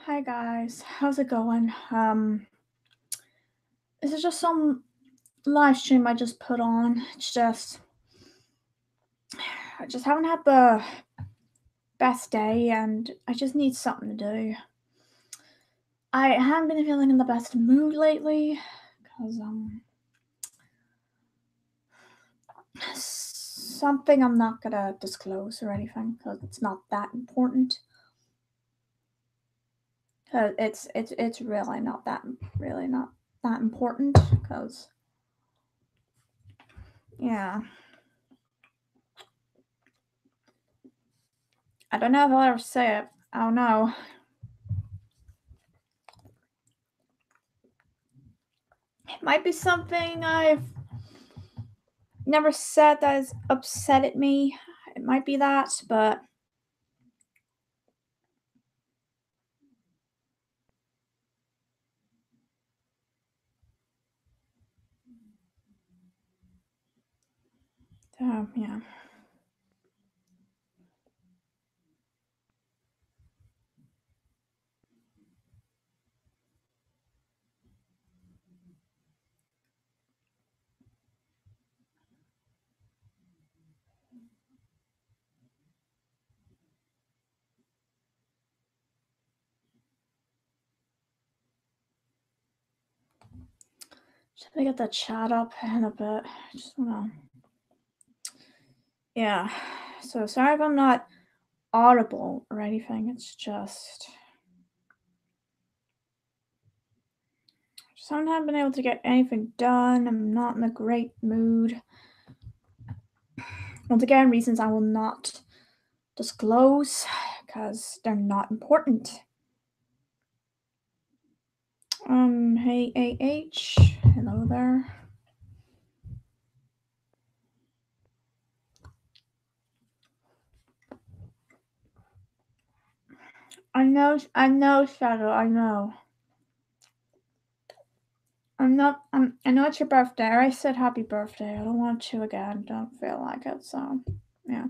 Hi guys, how's it going? This is just some live stream I just put on. I just haven't had the best day and I just need something to do. I haven't been feeling in the best mood lately because something I'm not gonna disclose or anything because it's not that important. It's really not that important because yeah. I don't know if I'll ever say it. I don't know. It might be something I've never said that has upsetted me. It might be that, but yeah. Should I get the chat up in a bit? Just wanna. Yeah. So sorry if I'm not audible or anything. It's just I haven't been able to get anything done. I'm not in a great mood. Once again, reasons I will not disclose because they're not important. Hey AH, hello there. I know, Shadow. I know. I know it's your birthday. I said happy birthday. I don't want to again. Don't feel like it. So, yeah.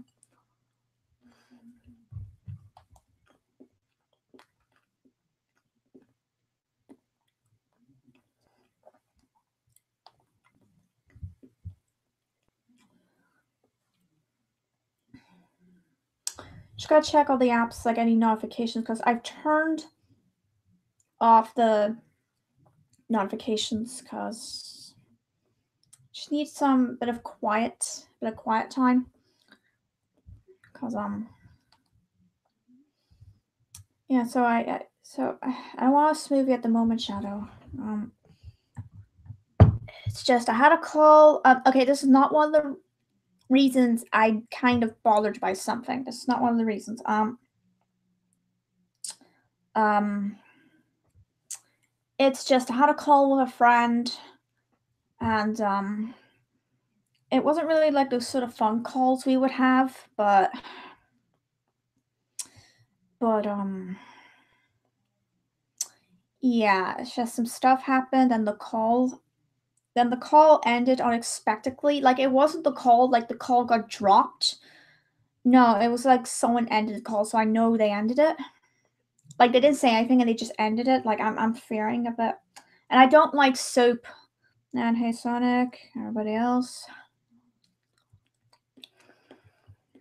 Just gotta check all the apps, like any notifications, because I've turned off the notifications because just need some bit of quiet time. Cause yeah. So I want a smoothie at the moment, Shadow. It's just I had a call. Okay, this is not one of the reasons I'm kind of bothered by something. This is not one of the reasons. It's just I had a call with a friend, and it wasn't really like those sort of phone calls we would have, but yeah, it's just some stuff happened, and the call ended unexpectedly. Like it wasn't the call, like the call got dropped. No, it was like someone ended the call, so I know they ended it. Like they didn't say anything, and they just ended it. Like I'm fearing a bit, and I don't like soap. And hey, Sonic, everybody else.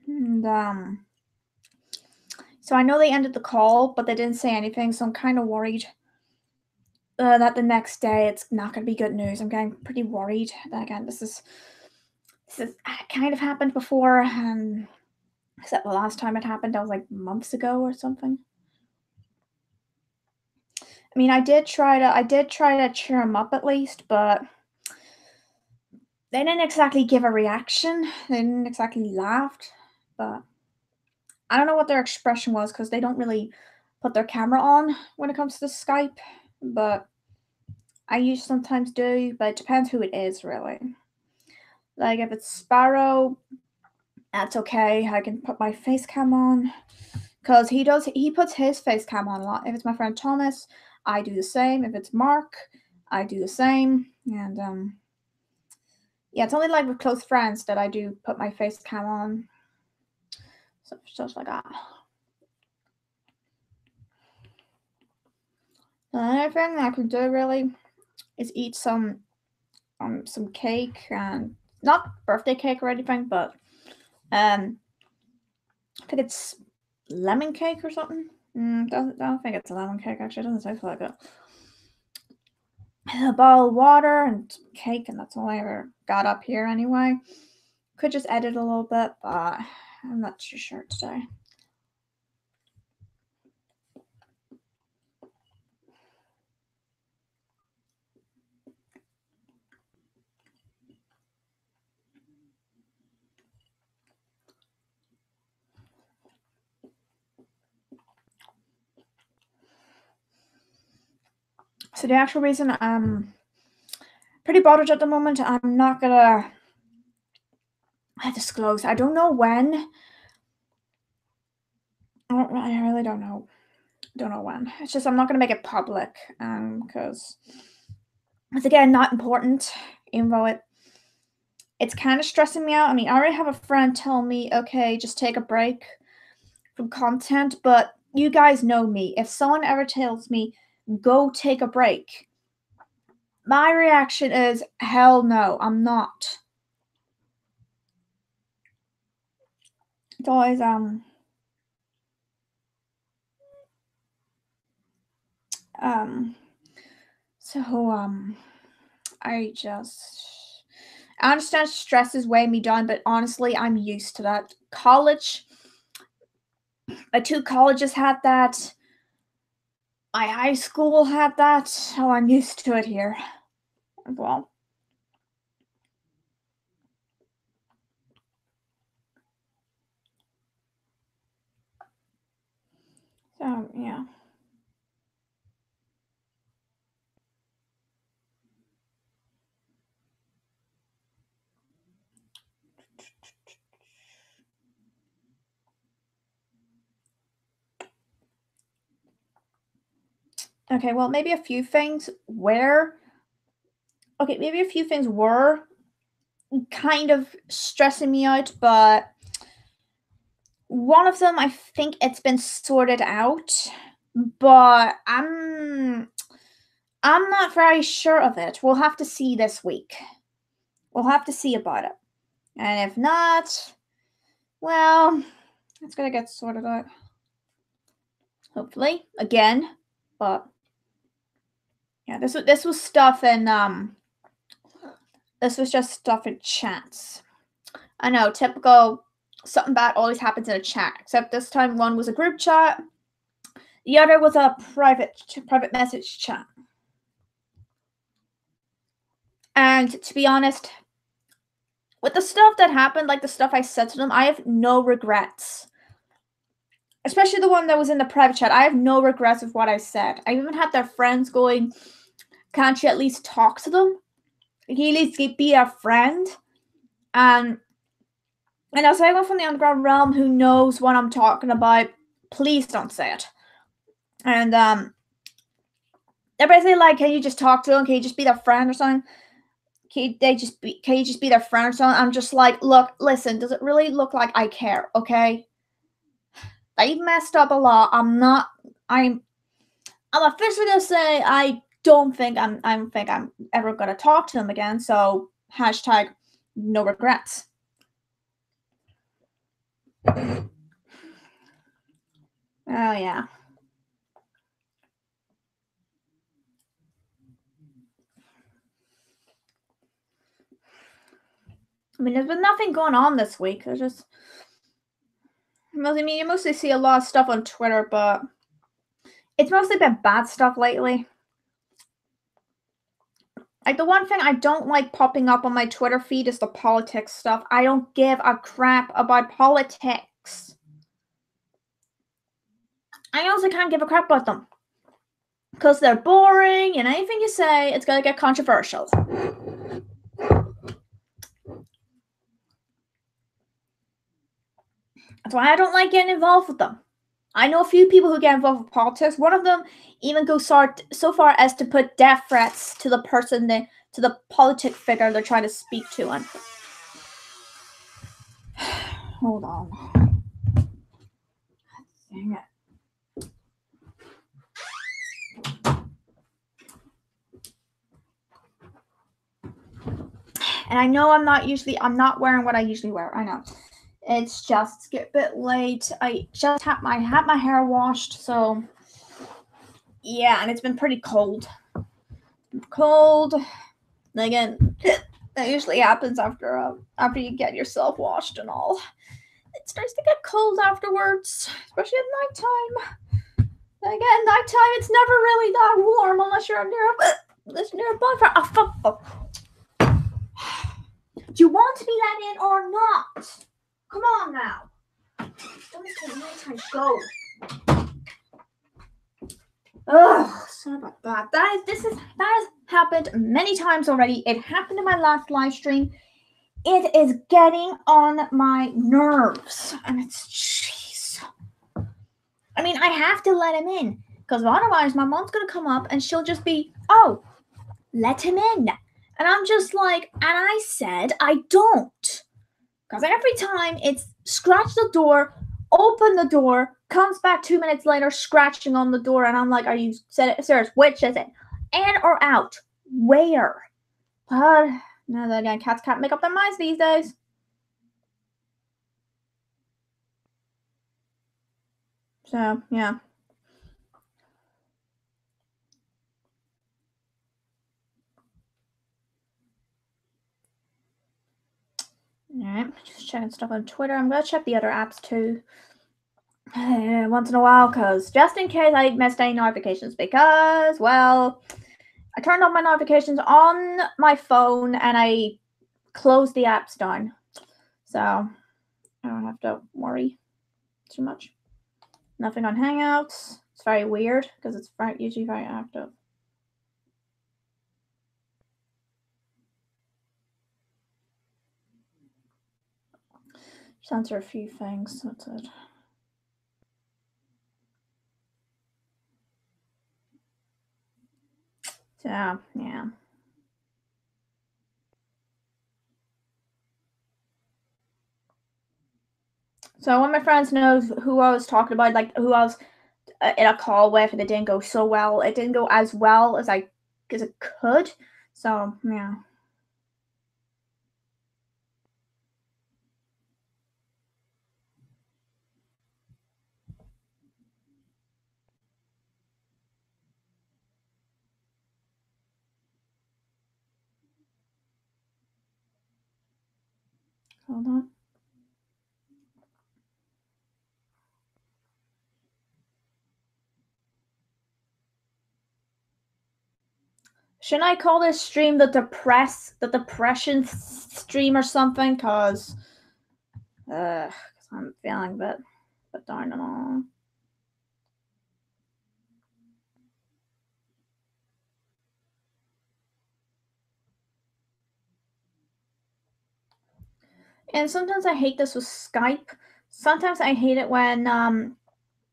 And so I know they ended the call, but they didn't say anything, so I'm kind of worried that the next day it's not going to be good news. I'm getting pretty worried that again, this is kind of happened before, and except the last time it happened, that was like months ago or something. I mean, I did try to cheer him up at least, but they didn't exactly give a reaction. They didn't exactly laugh, but I don't know what their expression was because they don't really put their camera on when it comes to Skype, but I usually sometimes do, but it depends who it is, really. Like, if it's Sparrow, that's okay. I can put my face cam on because he puts his face cam on a lot. If it's my friend Thomas, I do the same. If it's Mark, I do the same. And yeah, it's only like with close friends that I do put my face cam on. So stuff like that. The only thing I could do really is eat some cake, and not birthday cake or anything, but I think it's lemon cake or something. I don't think it's a lemon cake, actually. It doesn't taste like it. A bottle of water and cake, and that's all I ever got up here anyway. Could just edit a little bit, but I'm not too sure today. So the actual reason I'm pretty bothered at the moment, I'm not gonna disclose. I don't know when. I really don't know. Don't know when. It's just I'm not gonna make it public, because it's again not important, even though it's kind of stressing me out. I mean, I already have a friend tell me, okay, just take a break from content, but you guys know me. If someone ever tells me, go take a break, my reaction is, hell no, I'm not. It's always, I understand stress is weighing me down, but honestly, I'm used to that. College, my 2 colleges had that. My high school had that. So I'm used to it here as well. So, yeah. Okay, well, maybe a few things were kind of stressing me out, but one of them, I think it's been sorted out, but I'm not very sure of it. We'll have to see this week. We'll have to see about it. And if not, well, it's gonna get sorted out. Hopefully. Again. But yeah, this was stuff in this was just stuff in chats. I know, typical something bad always happens in a chat, except this time one was a group chat, the other was a private message chat. And to be honest, with the stuff that happened, like the stuff I said to them, I have no regrets. Especially the one that was in the private chat. I have no regrets with what I said. I even had their friends going, can't you at least talk to them? Can you at least be a friend? And as anyone from the underground realm who knows what I'm talking about, please don't say it. And they're basically like, can you just talk to them? Can you just be their friend or something? Can you just be their friend or something? I'm just like, look, listen, does it really look like I care? Okay, they've messed up a lot. I'm officially gonna say I don't think I'm ever gonna talk to them again. So hashtag no regrets. Oh yeah. I mean, there's been nothing going on this week. There's just, I mean, you mostly see a lot of stuff on Twitter, but it's mostly been bad stuff lately. Like, the one thing I don't like popping up on my Twitter feed is the politics stuff. I don't give a crap about politics. I also can't give a crap about them. Because they're boring, and anything you say, it's gonna get controversial. That's why I don't like getting involved with them. I know a few people who get involved with politics. One of them even goes so far as to put death threats to the person to the politic figure they're trying to speak to. And hold on. Dang it. And I know I'm not wearing what I usually wear. I know. It's just a bit late. I just had my hair washed, so yeah, and it's been pretty cold. Cold. Again, that usually happens after you get yourself washed and all. It starts to get cold afterwards, especially at nighttime. Again, nighttime, it's never really that warm unless you're near a bonfire. Oh, fuck. Do you want to be let in or not? Come on now. Don't take nighttime. Go. Ugh, sorry about that. That has happened many times already. It happened in my last live stream. It is getting on my nerves, and it's jeez. I mean, I have to let him in because otherwise, my mom's gonna come up and she'll just be, "Oh, let him in," and I'm just like, and I said I don't, because every time it's scratch the door, open the door, comes back 2 minutes later, scratching on the door, and I'm like, "Are you serious? Which is it? In or out? Where?" But no, again, cats can't make up their minds these days. So yeah. Alright, just checking stuff on Twitter. I'm gonna check the other apps too. Once in a while, because just in case I missed any notifications, because, well, I turned on my notifications on my phone and I closed the apps down. So I don't have to worry too much. Nothing on Hangouts. It's very weird because it's usually very active. Just answer a few things. That's it. So, yeah. So one of my friends knows who I was talking about, like who I was in a call with, and it didn't go so well. It didn't go as well as it could. So, yeah. Hold on. Shouldn't I call this stream the depression stream or something? Cause I'm feeling a bit down and all. And sometimes I hate this with Skype. Sometimes I hate it when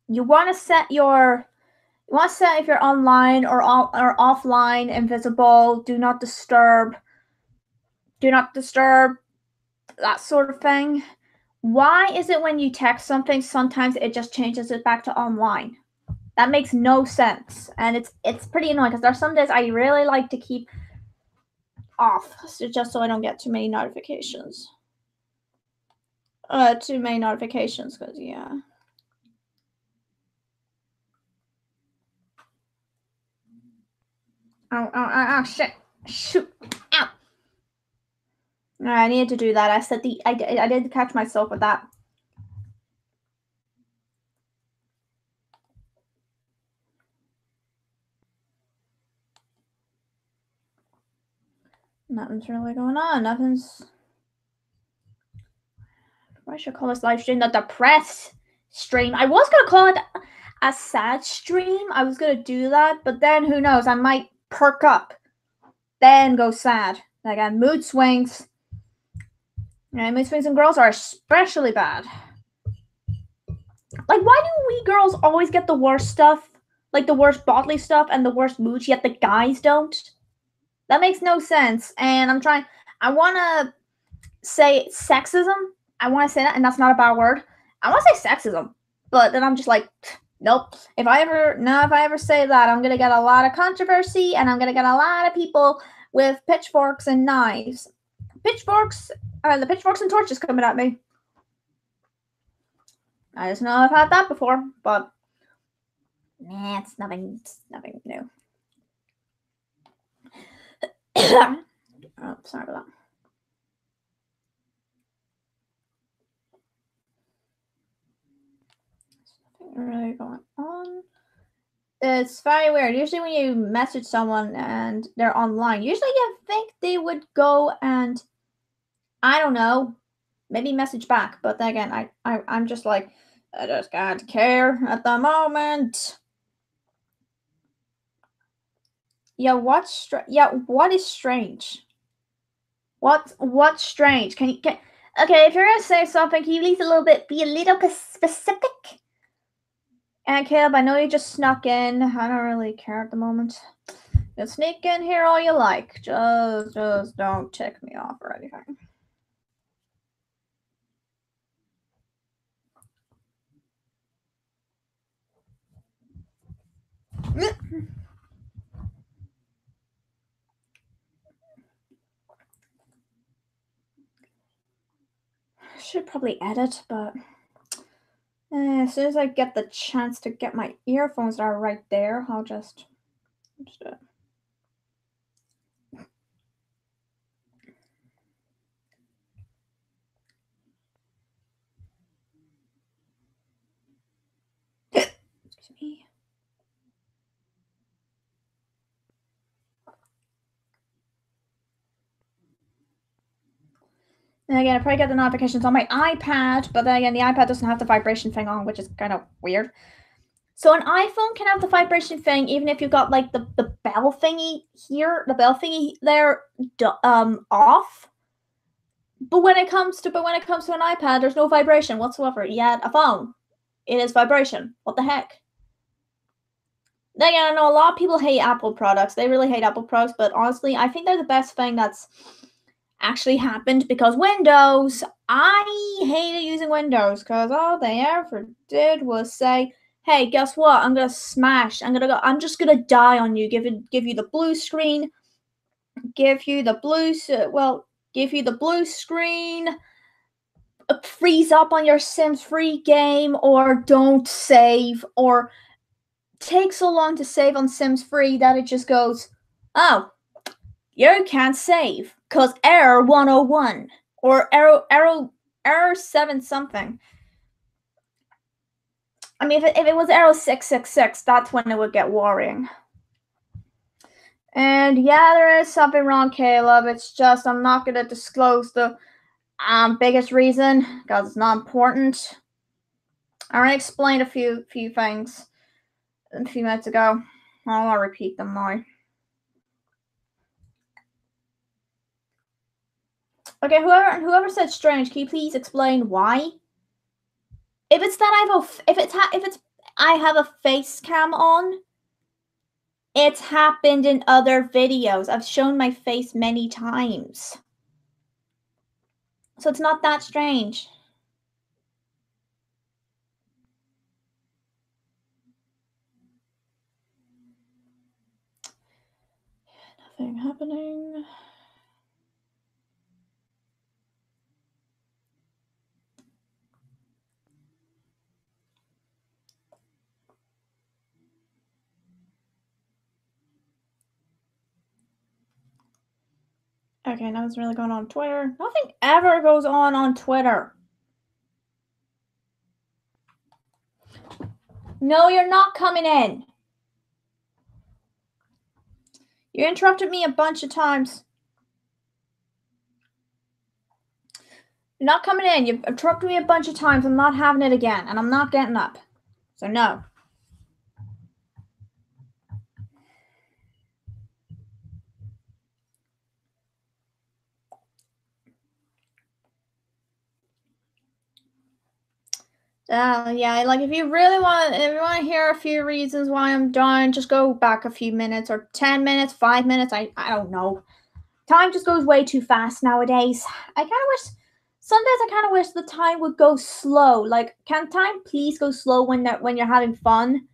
you want to set if you're online or offline, invisible, do not disturb, that sort of thing. Why is it when you text something, sometimes it just changes it back to online? That makes no sense, and it's pretty annoying because there's some days I really like to keep off, just so I don't get too many notifications. Because yeah. Oh, shit. Shoot. Ow. No, I needed to do that. I did catch myself with that. Nothing's really going on. I should call this live stream the depressed stream. I was going to call it a sad stream. I was going to do that, but then who knows? I might perk up, then go sad. Again, mood swings. Yeah, mood swings and girls are especially bad. Like, why do we girls always get the worst stuff? Like, the worst bodily stuff and the worst moods, yet the guys don't? That makes no sense. And I want to say sexism. I want to say that, and that's not a bad word. I want to say sexism, but then I'm just like, nope. If I ever say that, I'm going to get a lot of controversy, and I'm going to get a lot of people with pitchforks and knives. pitchforks, the pitchforks and torches coming at me. I just know I've had that before, but nah, it's nothing new. Oh, sorry about that. There's nothing really going on. It's very weird. Usually when you message someone and they're online, usually you think they would go and, I don't know, maybe message back. But then again, I'm just like, I just can't care at the moment. Yeah, what is strange? What's strange? Can okay, if you're gonna say something, can you be a little specific? And Caleb, I know you just snuck in. I don't really care at the moment. You sneak in here all you like. Just don't tick me off or anything. I should probably edit, but as soon as I get the chance to get my earphones that are right there, I'll just do it. Excuse me. And again, I probably get the notifications on my iPad, but then again, the iPad doesn't have the vibration thing on, which is kind of weird. So an iPhone can have the vibration thing even if you've got like the bell thingy here, the bell thingy there, off. But when it comes to an iPad, there's no vibration whatsoever. Yet a phone, it is vibration. What the heck? Then again, I know a lot of people hate Apple products. They really hate Apple products, but honestly, I think they're the best thing that's actually happened because Windows, I hated using Windows because all they ever did was say, hey, guess what? I'm gonna smash. I'm just gonna die on you. Give you the blue screen. Give you the blue screen. Freeze up on your Sims 3 game, or don't save, or take so long to save on Sims 3 that it just goes, oh, you can't save because error 101 or error 7 something. I mean, if it was error 666, that's when it would get worrying. And yeah, there is something wrong, Caleb. It's just I'm not going to disclose the biggest reason because it's not important. I already explained a few things a few minutes ago. I don't want to repeat them now. Okay, whoever said strange, can you please explain why? If it's that I have a face cam on, it's happened in other videos. I've shown my face many times. So it's not that strange. Nothing happening. Okay, nothing's really going on Twitter. Nothing ever goes on Twitter. No, you're not coming in. You interrupted me a bunch of times. You're not coming in. You've interrupted me a bunch of times. I'm not having it again, and I'm not getting up. So no. Yeah, like if you want to hear a few reasons why I'm done, just go back a few minutes or 10 minutes, 5 minutes. I don't know. Time just goes way too fast nowadays. Sometimes I kind of wish the time would go slow. Like, can time please go slow when you're having fun,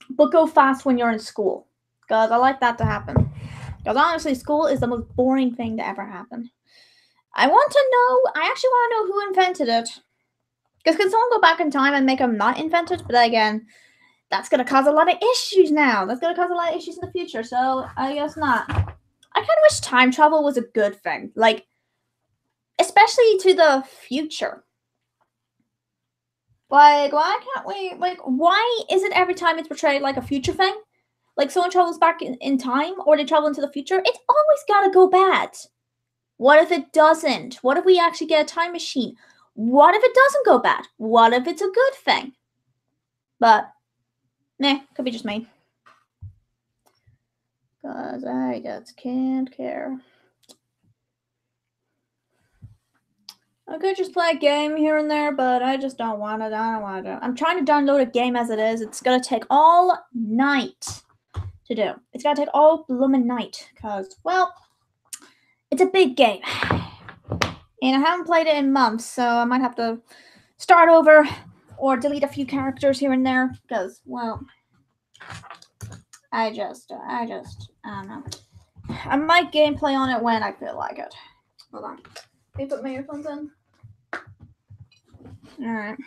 but go fast when you're in school? Because I like that to happen. Because honestly, school is the most boring thing to ever happen. I want to know. I actually want to know who invented it. Because can someone go back in time and make them not invented? But again, that's going to cause a lot of issues now. That's going to cause a lot of issues in the future. So I guess not. I kind of wish time travel was a good thing. Like, especially to the future. Like, why can't we? Like, why is it every time it's portrayed like a future thing? Like, someone travels back in time or they travel into the future? It's always got to go bad. What if it doesn't? What if we actually get a time machine? What if it doesn't go bad? What if it's a good thing? But, nah, could be just me. Because I just can't care. I could just play a game here and there, but I just don't want it. I don't want it. I'm trying to download a game as it is. It's going to take all night to do. It's going to take all bloomin' night. Because, well, it's a big game. And I haven't played it in months, so I might have to start over or delete a few characters here and there. Because, well, I don't know. I might gameplay on it when I feel like it. Hold on. Let me put my earphones in. Alright.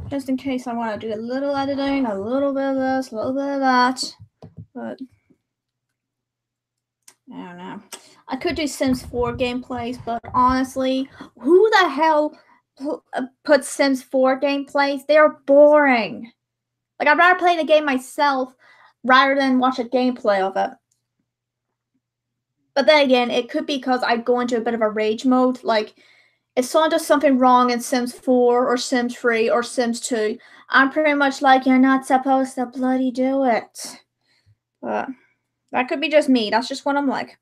Just in case I want to do a little editing, a little bit of this, a little bit of that. But I don't know. I could do Sims 4 gameplays, but honestly, who the hell puts Sims 4 gameplays? They're boring. Like, I'd rather play the game myself rather than watch a gameplay of it. But then again, it could be because I go into a bit of a rage mode. Like, if someone does something wrong in Sims 4 or Sims 3 or Sims 2, I'm pretty much like, you're not supposed to bloody do it. But that could be just me. That's just what I'm like.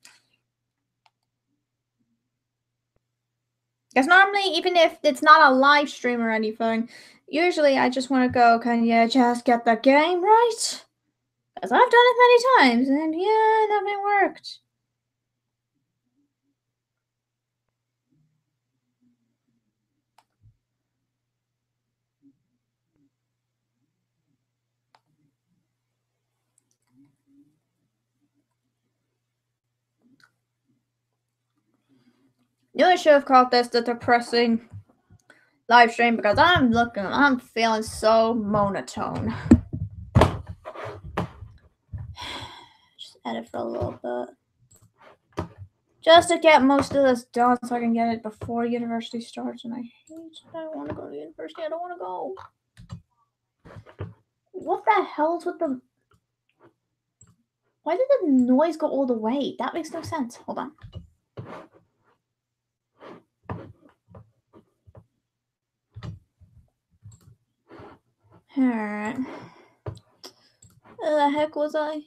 Because normally, even if it's not a live stream or anything, usually I just want to go, can you just get the game right? Because I've done it many times, and yeah, nothing worked. You know, I should have called this the depressing live stream because I'm feeling so monotone. Just edit for a little bit. Just to get most of this done so I can get it before university starts. And I don't want to go to university. I don't want to go. What the hell is with the... Why did the noise go all the way? That makes no sense. Hold on. Alright. Where the heck was I?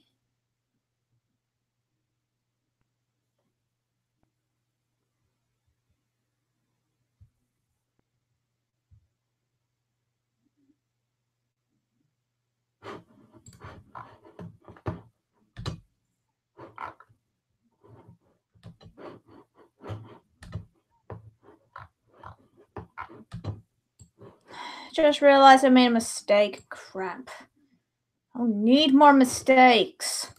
Just realized I made a mistake. Crap. I'll need more mistakes.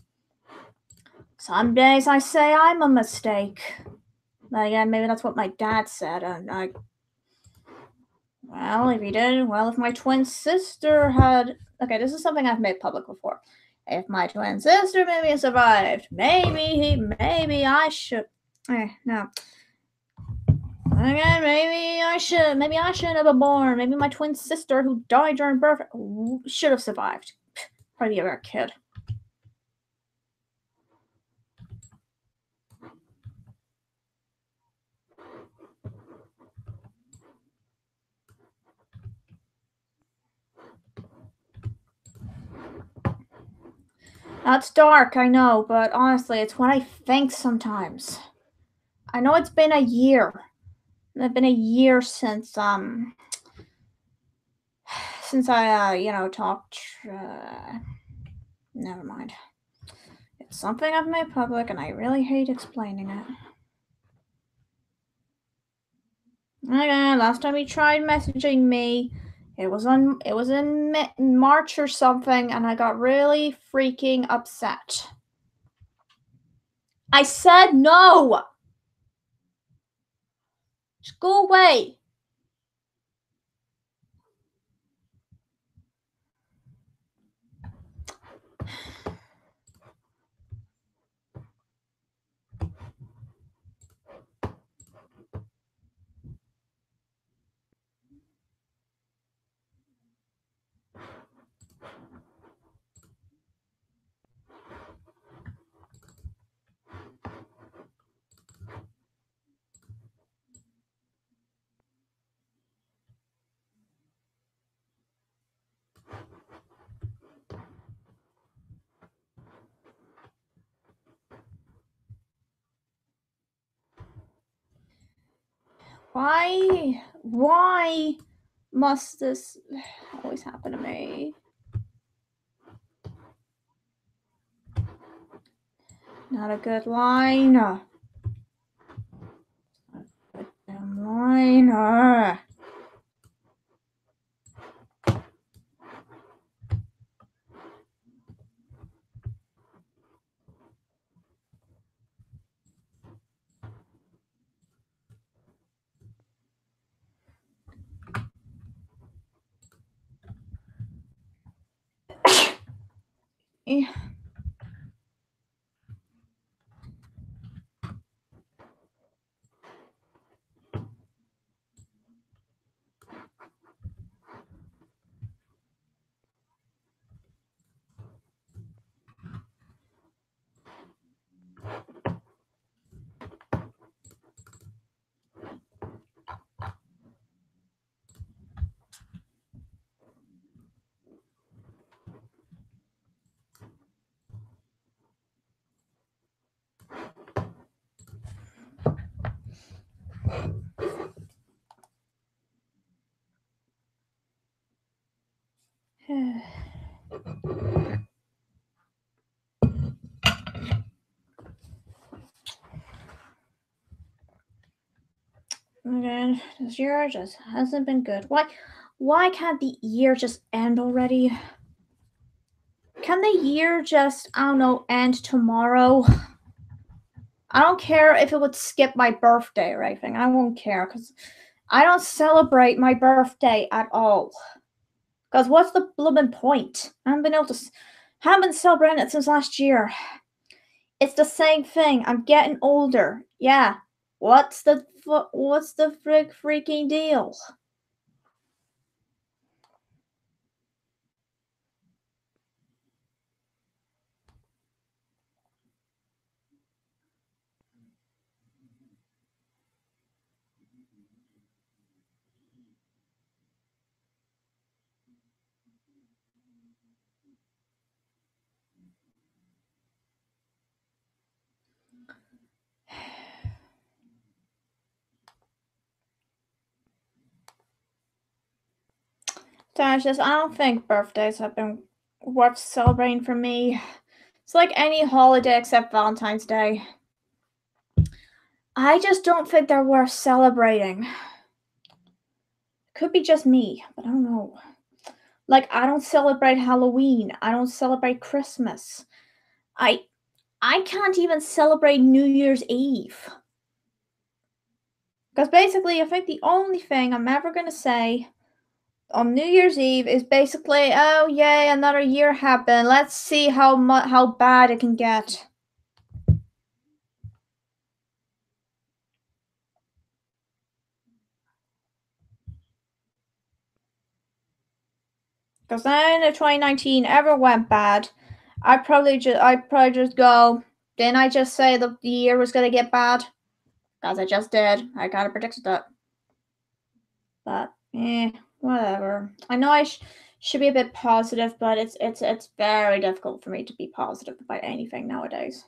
Some days I say I'm a mistake. But again, maybe that's what my dad said, and well, if he did, well, if my twin sister had... Okay, this is something I've made public before. If my twin sister maybe survived, maybe I should... no. Again, maybe I shouldn't have been born. Maybe my twin sister who died during birth should have survived. Probably a rare kid. That's dark, I know, but honestly, it's what I think sometimes. I know it's been a year. It's been a year since I talked. Never mind. It's something I've made public, and I really hate explaining it. Okay, last time he tried messaging me, it was in March or something, and I got really freaking upset. I said no! Just go away. Why must this always happen to me? Not a good line. Not a good damn line. Yeah. Again, this year just hasn't been good. Why can't the year just end already? Can the year just, I don't know, end tomorrow? I don't care if it would skip my birthday or anything. I won't care because I don't celebrate my birthday at all. Because what's the blooming point? I haven't been celebrating it since last year. It's the same thing. I'm getting older. Yeah. What's the freaking deal? So I don't think birthdays have been worth celebrating for me. It's like any holiday except Valentine's Day. I just don't think they're worth celebrating. Could be just me, but I don't know. Like, I don't celebrate Halloween. I don't celebrate Christmas. I can't even celebrate New Year's Eve. Because basically, I think the only thing I'm ever going to say on New Year's Eve is basically, oh, yay, another year happened. Let's see how bad it can get. Because then if 2019 ever went bad, I'd probably just go, didn't I just say the year was going to get bad? Because I just did. I kind of predicted that. But, whatever. I know I should be a bit positive, but it's very difficult for me to be positive about anything nowadays.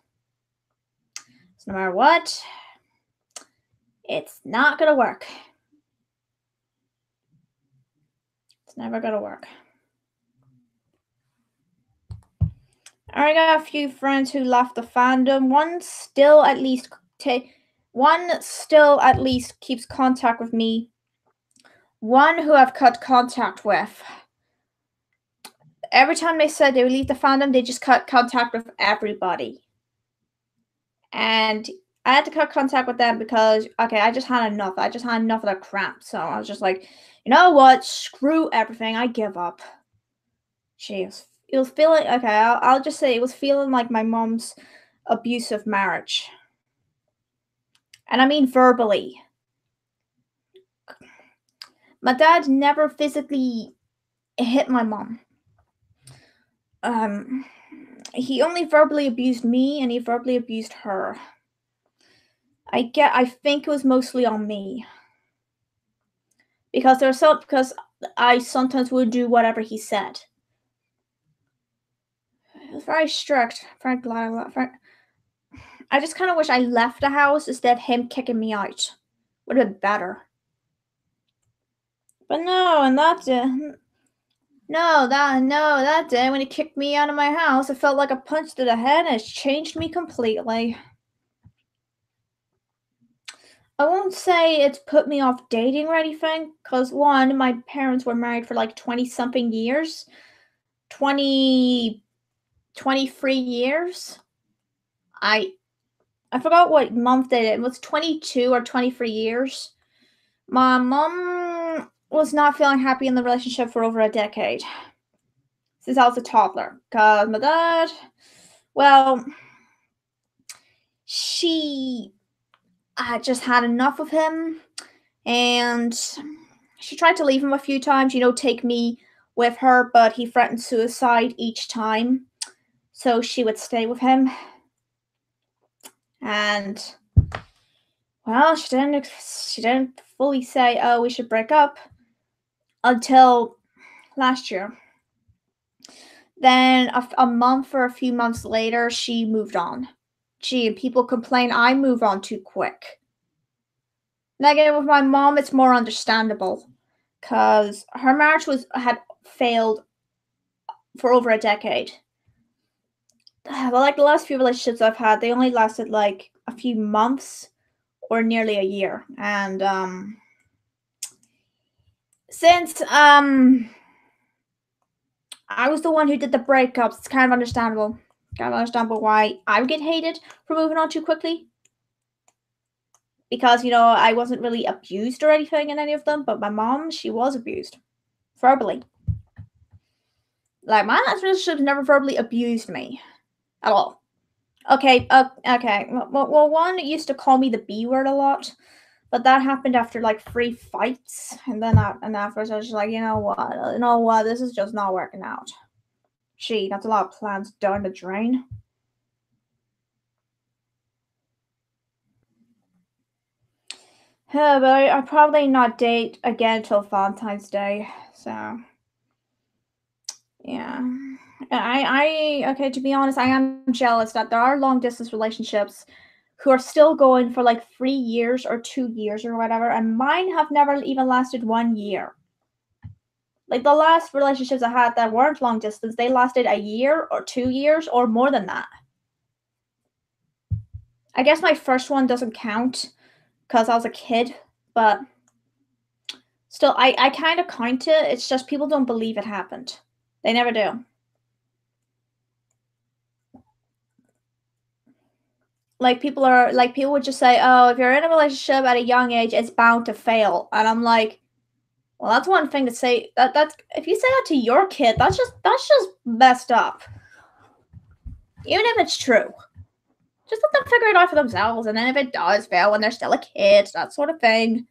So no matter what, it's not going to work. It's never going to work. I already got a few friends who left the fandom. One still at least keeps contact with me. One who I've cut contact with. Every time they said they would leave the fandom, they just cut contact with everybody. And I had to cut contact with them because, okay, I just had enough. I just had enough of the crap. So I was just like, you know what? Screw everything. I give up. Jeez. It was feeling, okay, I'll just say it was feeling like my mom's abusive marriage. And I mean verbally. My dad never physically hit my mom. He only verbally abused me and he verbally abused her. I think it was mostly on me. Because because I sometimes would do whatever he said. It was very strict. Very glad. I just kind of wish I left the house instead of him kicking me out. Would have been better. But no, and that did. No, that day when he kicked me out of my house, it felt like a punch to the head and it's changed me completely. I won't say it's put me off dating or anything, because one, my parents were married for like 20-something years. 23 years. I forgot what month they did. It was 22 or 23 years. My mom was not feeling happy in the relationship for over a decade. Since I was a toddler. Because my dad, well, she had just had enough of him. And she tried to leave him a few times, take me with her, but he threatened suicide each time. So she would stay with him. And, well, she didn't fully say, oh, we should break up until last year. Then a month or a few months later, she moved on. And people complain I move on too quick. Negative with my mom, it's more understandable because her marriage had failed for over a decade. But like the last few relationships I've had, they only lasted like a few months or nearly a year. And since I was the one who did the breakups, it's kind of understandable. Kind of understandable why I would get hated for moving on too quickly. Because, I wasn't really abused or anything in any of them, but my mom, she was abused. Verbally. Like, my last relationship never verbally abused me. At all. Okay, okay. Well, one used to call me the B word a lot, but that happened after like 3 fights, and then afterwards I was just like, you know what, this is just not working out. Gee, that's a lot of plans down the drain. But I'll probably not date again till Valentine's Day, so yeah. Okay, to be honest, I am jealous that there are long distance relationships who are still going for like 3 years or 2 years or whatever, and mine have never even lasted 1 year. Like the last relationships I had that weren't long distance, they lasted a year or 2 years or more than that. I guess my first one doesn't count because I was a kid, but still, I kind of count it. It's just people don't believe it happened. They never do. Like people would just say, oh, if you're in a relationship at a young age, it's bound to fail. And I'm like, well, that's one thing to say. That's if you say that to your kid, that's just messed up. Even if it's true. Just let them figure it out for themselves, and then if it does fail when they're still a kid, that sort of thing,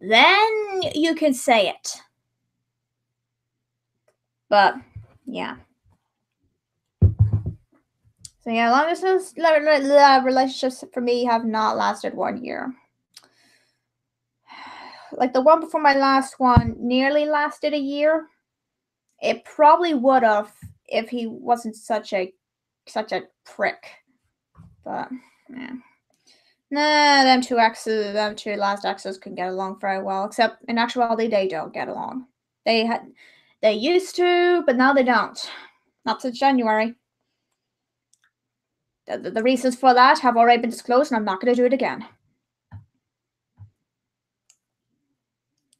then you can say it. But yeah. So yeah, long distance relationships for me have not lasted 1 year. Like the one before my last one nearly lasted a year. It probably would have if he wasn't such a prick. But yeah. Nah, them two last exes can get along very well, except in actuality they don't get along. They used to, but now they don't. Not since January. The reasons for that have already been disclosed, and I'm not going to do it again.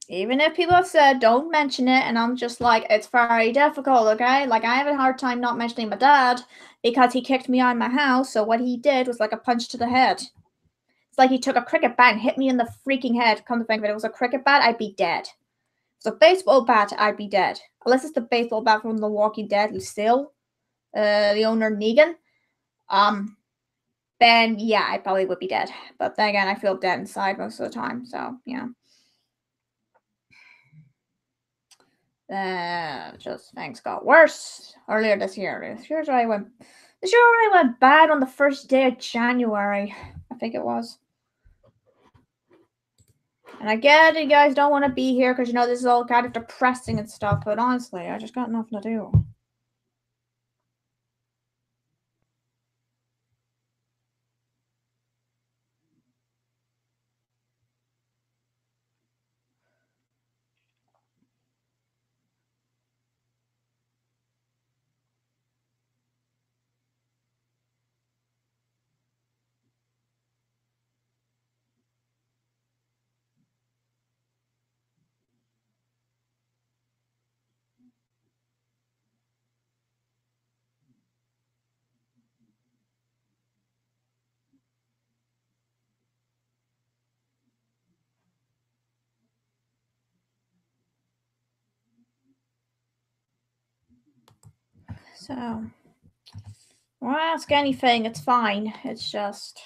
Even if people have said don't mention it, and I'm just like, it's very difficult, okay? Like, I have a hard time not mentioning my dad because he kicked me out of my house, so what he did was like a punch to the head. It's like he took a cricket bat and hit me in the freaking head. Come to think of it, if it was a cricket bat, I'd be dead. So baseball bat, I'd be dead. Unless it's the baseball bat from The Walking Dead, Lucille, the owner Negan. Then yeah, I probably would be dead. But then again, I feel dead inside most of the time. So yeah. Just things got worse earlier this year. This year I went bad on the first day of January. I think it was. And I get you guys don't want to be here because this is all kind of depressing and stuff. But honestly, I just got nothing to do. So, well, ask anything. It's fine. It's just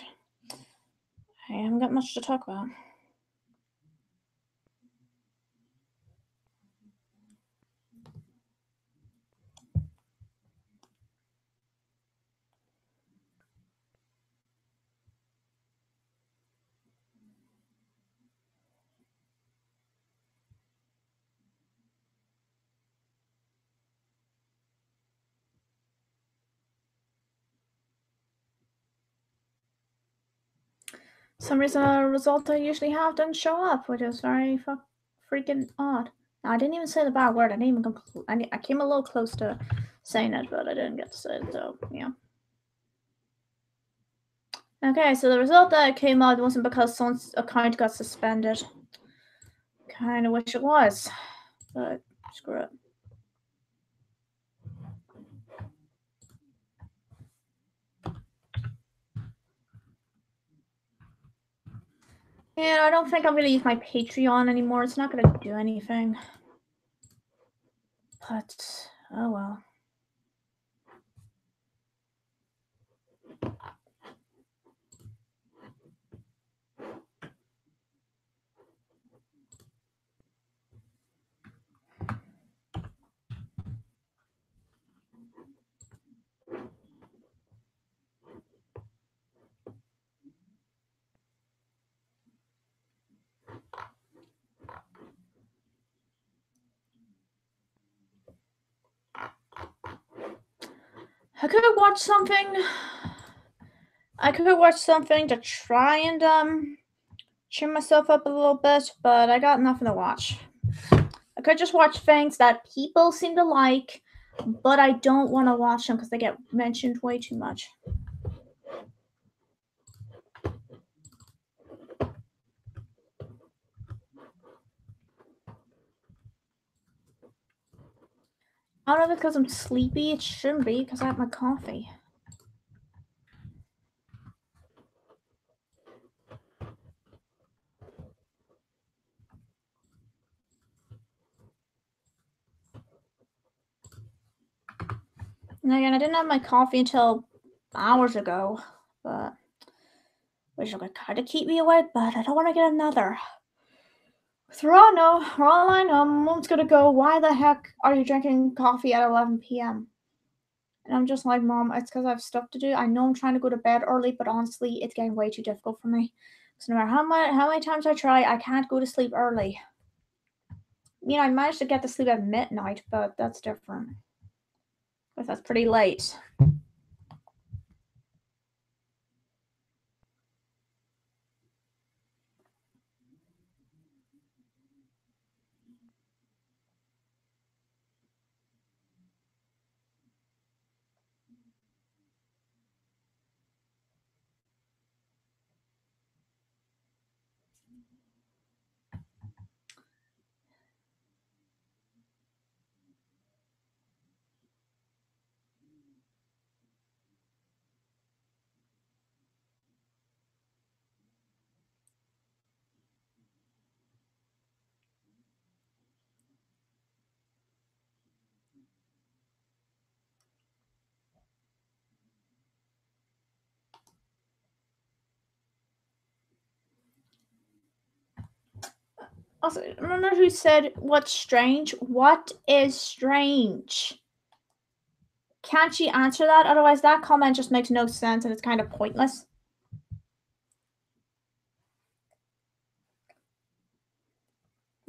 I haven't got much to talk about. For some reason, a result I usually have doesn't show up, which is very freaking odd. Now, I didn't even say the bad word. I didn't even I came a little close to saying it, but I didn't get to say it. So yeah. Okay, so the result that came out wasn't because someone's account got suspended. Kind of wish it was, but screw it. Yeah, I don't think I'm going to use my Patreon anymore. It's not going to do anything. But, oh well. I could watch something. I could watch something to try and cheer myself up a little bit, but I got nothing to watch. I could just watch things that people seem to like, but I don't want to watch them because they get mentioned way too much. I don't know if it's because I'm sleepy. It shouldn't be because I have my coffee. And again, I didn't have my coffee until hours ago, but which will kind of keep me awake, but I don't want to get another. For all I know, Mom's gonna go, why the heck are you drinking coffee at 11 p.m.? And I'm just like, Mom, it's because I have stuff to do. I know I'm trying to go to bed early, but honestly, it's getting way too difficult for me. So no matter how many times I try, I can't go to sleep early. I managed to get to sleep at midnight, but that's different. Because that's pretty late. Also, remember who said what's strange? What is strange? Can't she answer that? Otherwise, that comment just makes no sense and it's kind of pointless.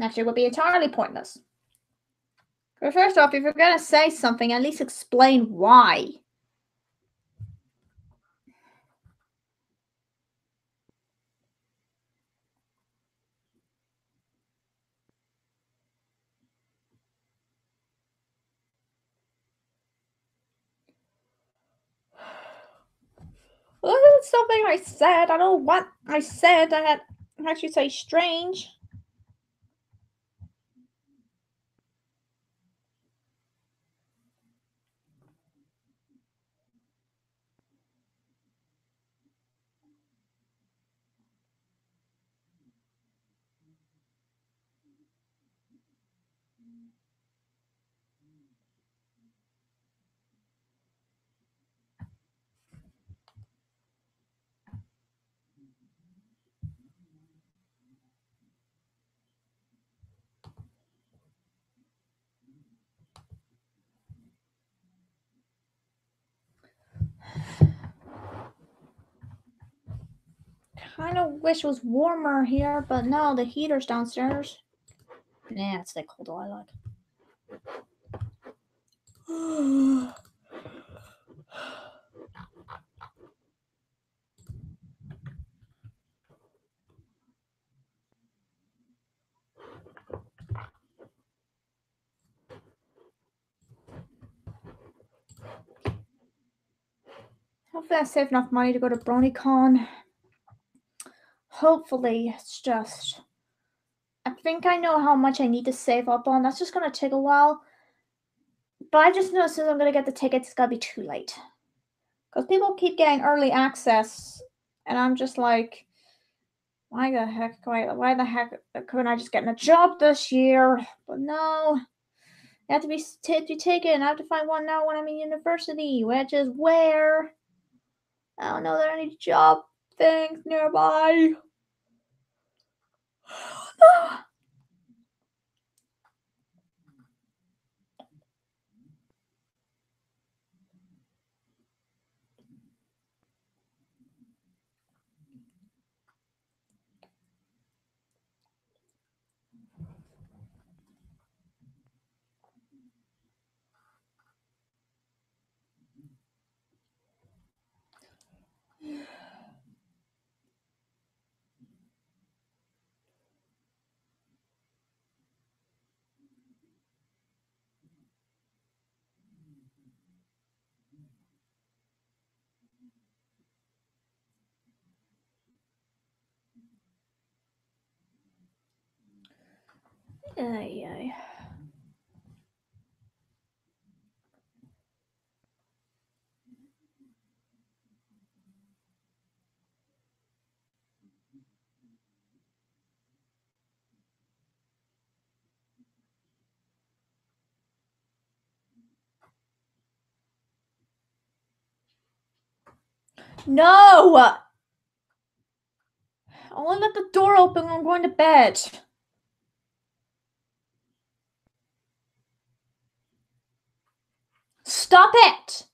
Actually, it would be entirely pointless. But first off, if you're going to say something, at least explain why. Well, that's something I said. I don't know what I said. I should say strange. Kind of wish it was warmer here, but no, the heater's downstairs. Yeah, it's the cold I like. Hopefully I save enough money to go to BronyCon. Hopefully, it's just... I think I know how much I need to save up on. That's just going to take a while. But I just know as soon as I'm going to get the tickets, it's going to be too late. Because people keep getting early access. And I'm just like, why the heck couldn't I just get a job this year? But no. You have to be taken. I have to find one now when I'm in university, which is where? I don't know there are any job things nearby. Ay, ay. No! I only let the door open when I'm going to bed. Stop it!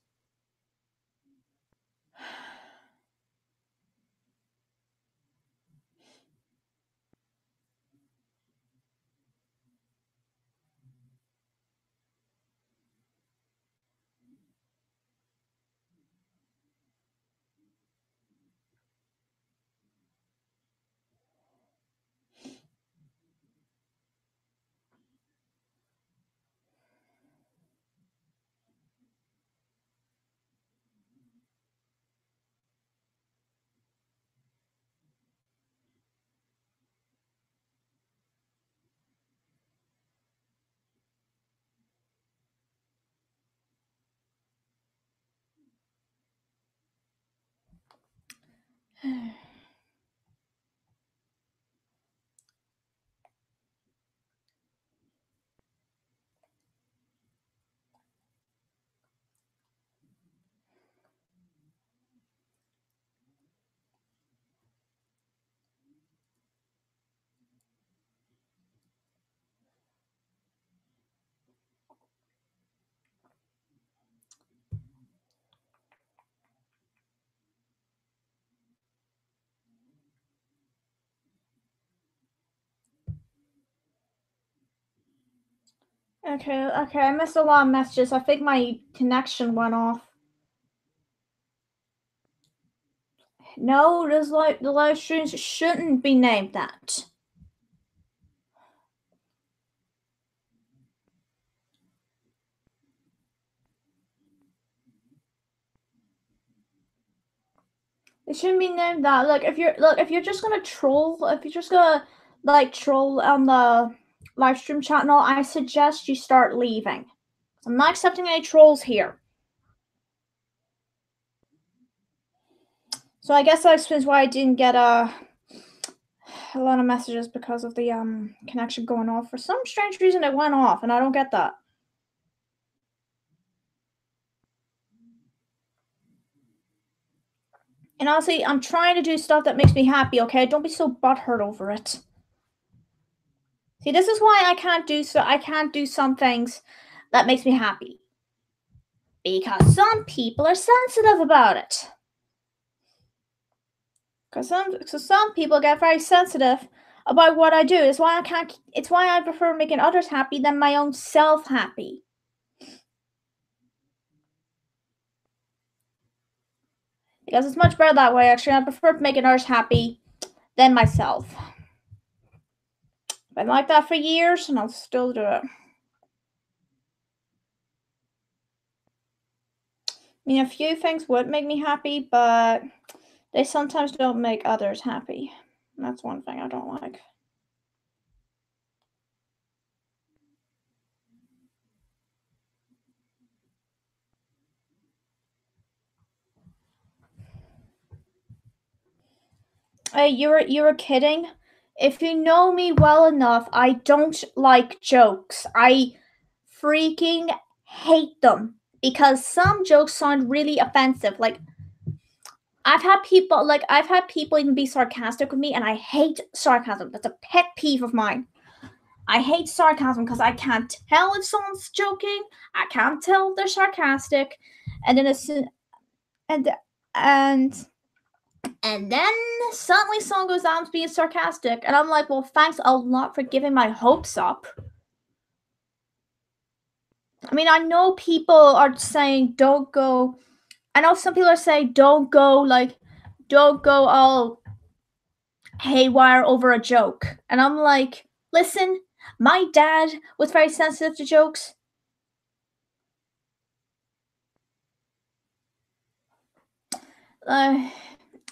Okay, I missed a lot of messages. I think my connection went off. No, the live streams shouldn't be named that. It shouldn't be named that. Like if you're just gonna troll, if you're just gonna like troll on the live stream channel, I suggest you start leaving. I'm not accepting any trolls here. So I guess that explains why I didn't get a lot of messages because of the connection going off. For some strange reason, it went off, and I don't get that. And honestly, I'm trying to do stuff that makes me happy. Okay, don't be so butthurt over it. See, this is why I can't do some things that makes me happy. Because some people are sensitive about it. Because some people get very sensitive about what I do. It's why I prefer making others happy than my own self happy. Because it's much better that way, actually. I prefer making others happy than myself. I've been like that for years, and I'll still do it. I mean, a few things would make me happy, but they sometimes don't make others happy. And that's one thing I don't like. Hey, you were kidding? If you know me well enough, I don't like jokes. I freaking hate them because some jokes sound really offensive. Like I've had people even be sarcastic with me, and I hate sarcasm. That's a pet peeve of mine. I hate sarcasm because I can't tell if someone's joking. I can't tell if they're sarcastic, and then and and and then suddenly someone goes down to being sarcastic, and I'm like, well, thanks a lot for giving my hopes up. I mean, I know people are saying don't go. I know some people are saying don't go all haywire over a joke. And I'm like, listen, my dad was very sensitive to jokes.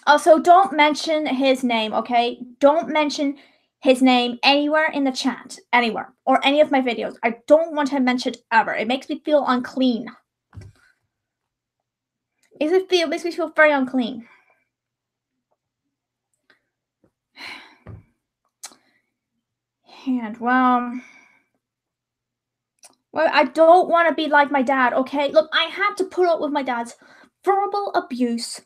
Also, don't mention his name, okay? Don't mention his name anywhere in the chat, anywhere, or any of my videos. I don't want him mentioned ever. It makes me feel unclean. It makes me feel very unclean. And well, I don't want to be like my dad, okay? Look, I had to put up with my dad's verbal abuse.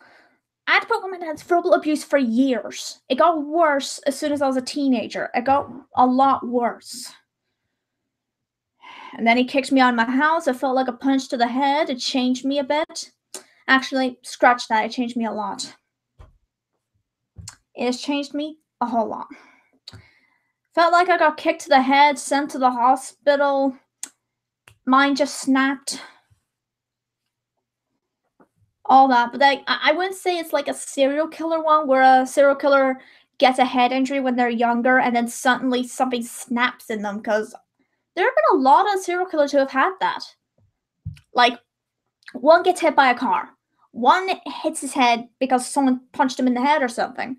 I had to put up with my dad's verbal abuse for years. It got worse as soon as I was a teenager. It got a lot worse. And then he kicked me out of my house. It felt like a punch to the head. It changed me a bit. Actually, scratch that. It changed me a lot. It has changed me a whole lot. Felt like I got kicked to the head, sent to the hospital. Mine just snapped. All that. But I wouldn't say it's like a serial killer one where a serial killer gets a head injury when they're younger and then suddenly something snaps in them, because there have been a lot of serial killers who have had that. Like, one gets hit by a car. One hits his head because someone punched him in the head or something.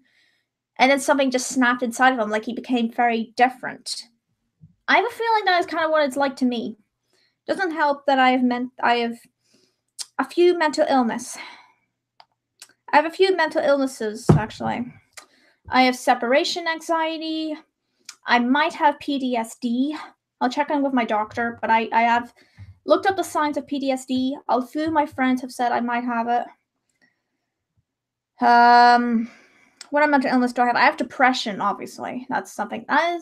And then something just snapped inside of him, like he became very different. I have a feeling that is kind of what it's like to me. Doesn't help that I have a few mental illness. I have a few mental illnesses, actually. I have separation anxiety. I might have PTSD. I'll check in with my doctor, but I have looked up the signs of PTSD. A few of my friends have said I might have it. What mental illness do I have? I have depression, obviously. That's something. I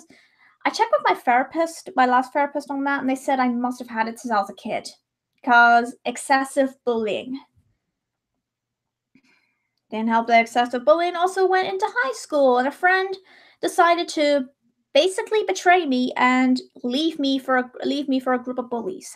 checked with my therapist, my last therapist on that, and they said I must have had it since I was a kid. Because excessive bullying. Didn't help that excessive bullying also went into high school, and a friend decided to basically betray me and leave me for a group of bullies.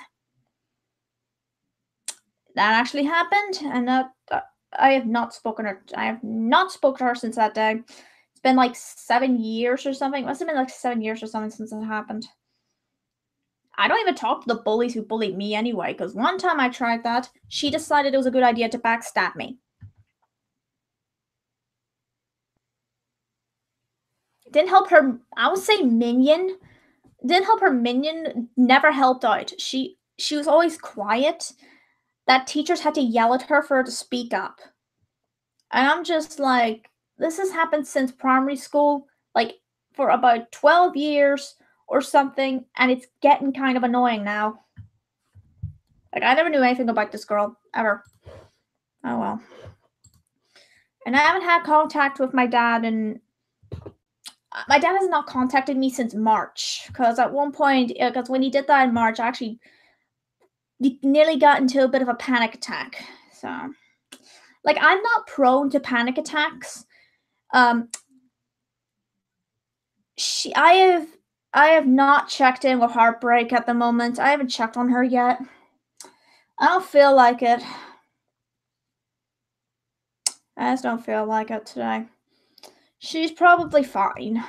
That actually happened, and I have not spoken to her since that day. It's been like 7 years or something. It must have been like 7 years or something since it happened. I don't even talk to the bullies who bullied me anyway, because one time I tried that, she decided it was a good idea to backstab me. Didn't help her, I would say minion. Didn't help her minion, never helped out. She was always quiet. That teachers had to yell at her for her to speak up. And I'm just like, this has happened since primary school, like for about 12 years or something, and it's getting kind of annoying now. Like, I never knew anything about this girl, ever. Oh well. And I haven't had contact with my dad, and my dad has not contacted me since March. Because at one point, because when he did that in March, I actually nearly got into a bit of a panic attack. So, like, I'm not prone to panic attacks. I have not checked in with Heartbreak at the moment. I haven't checked on her yet. I don't feel like it. I just don't feel like it today. She's probably fine.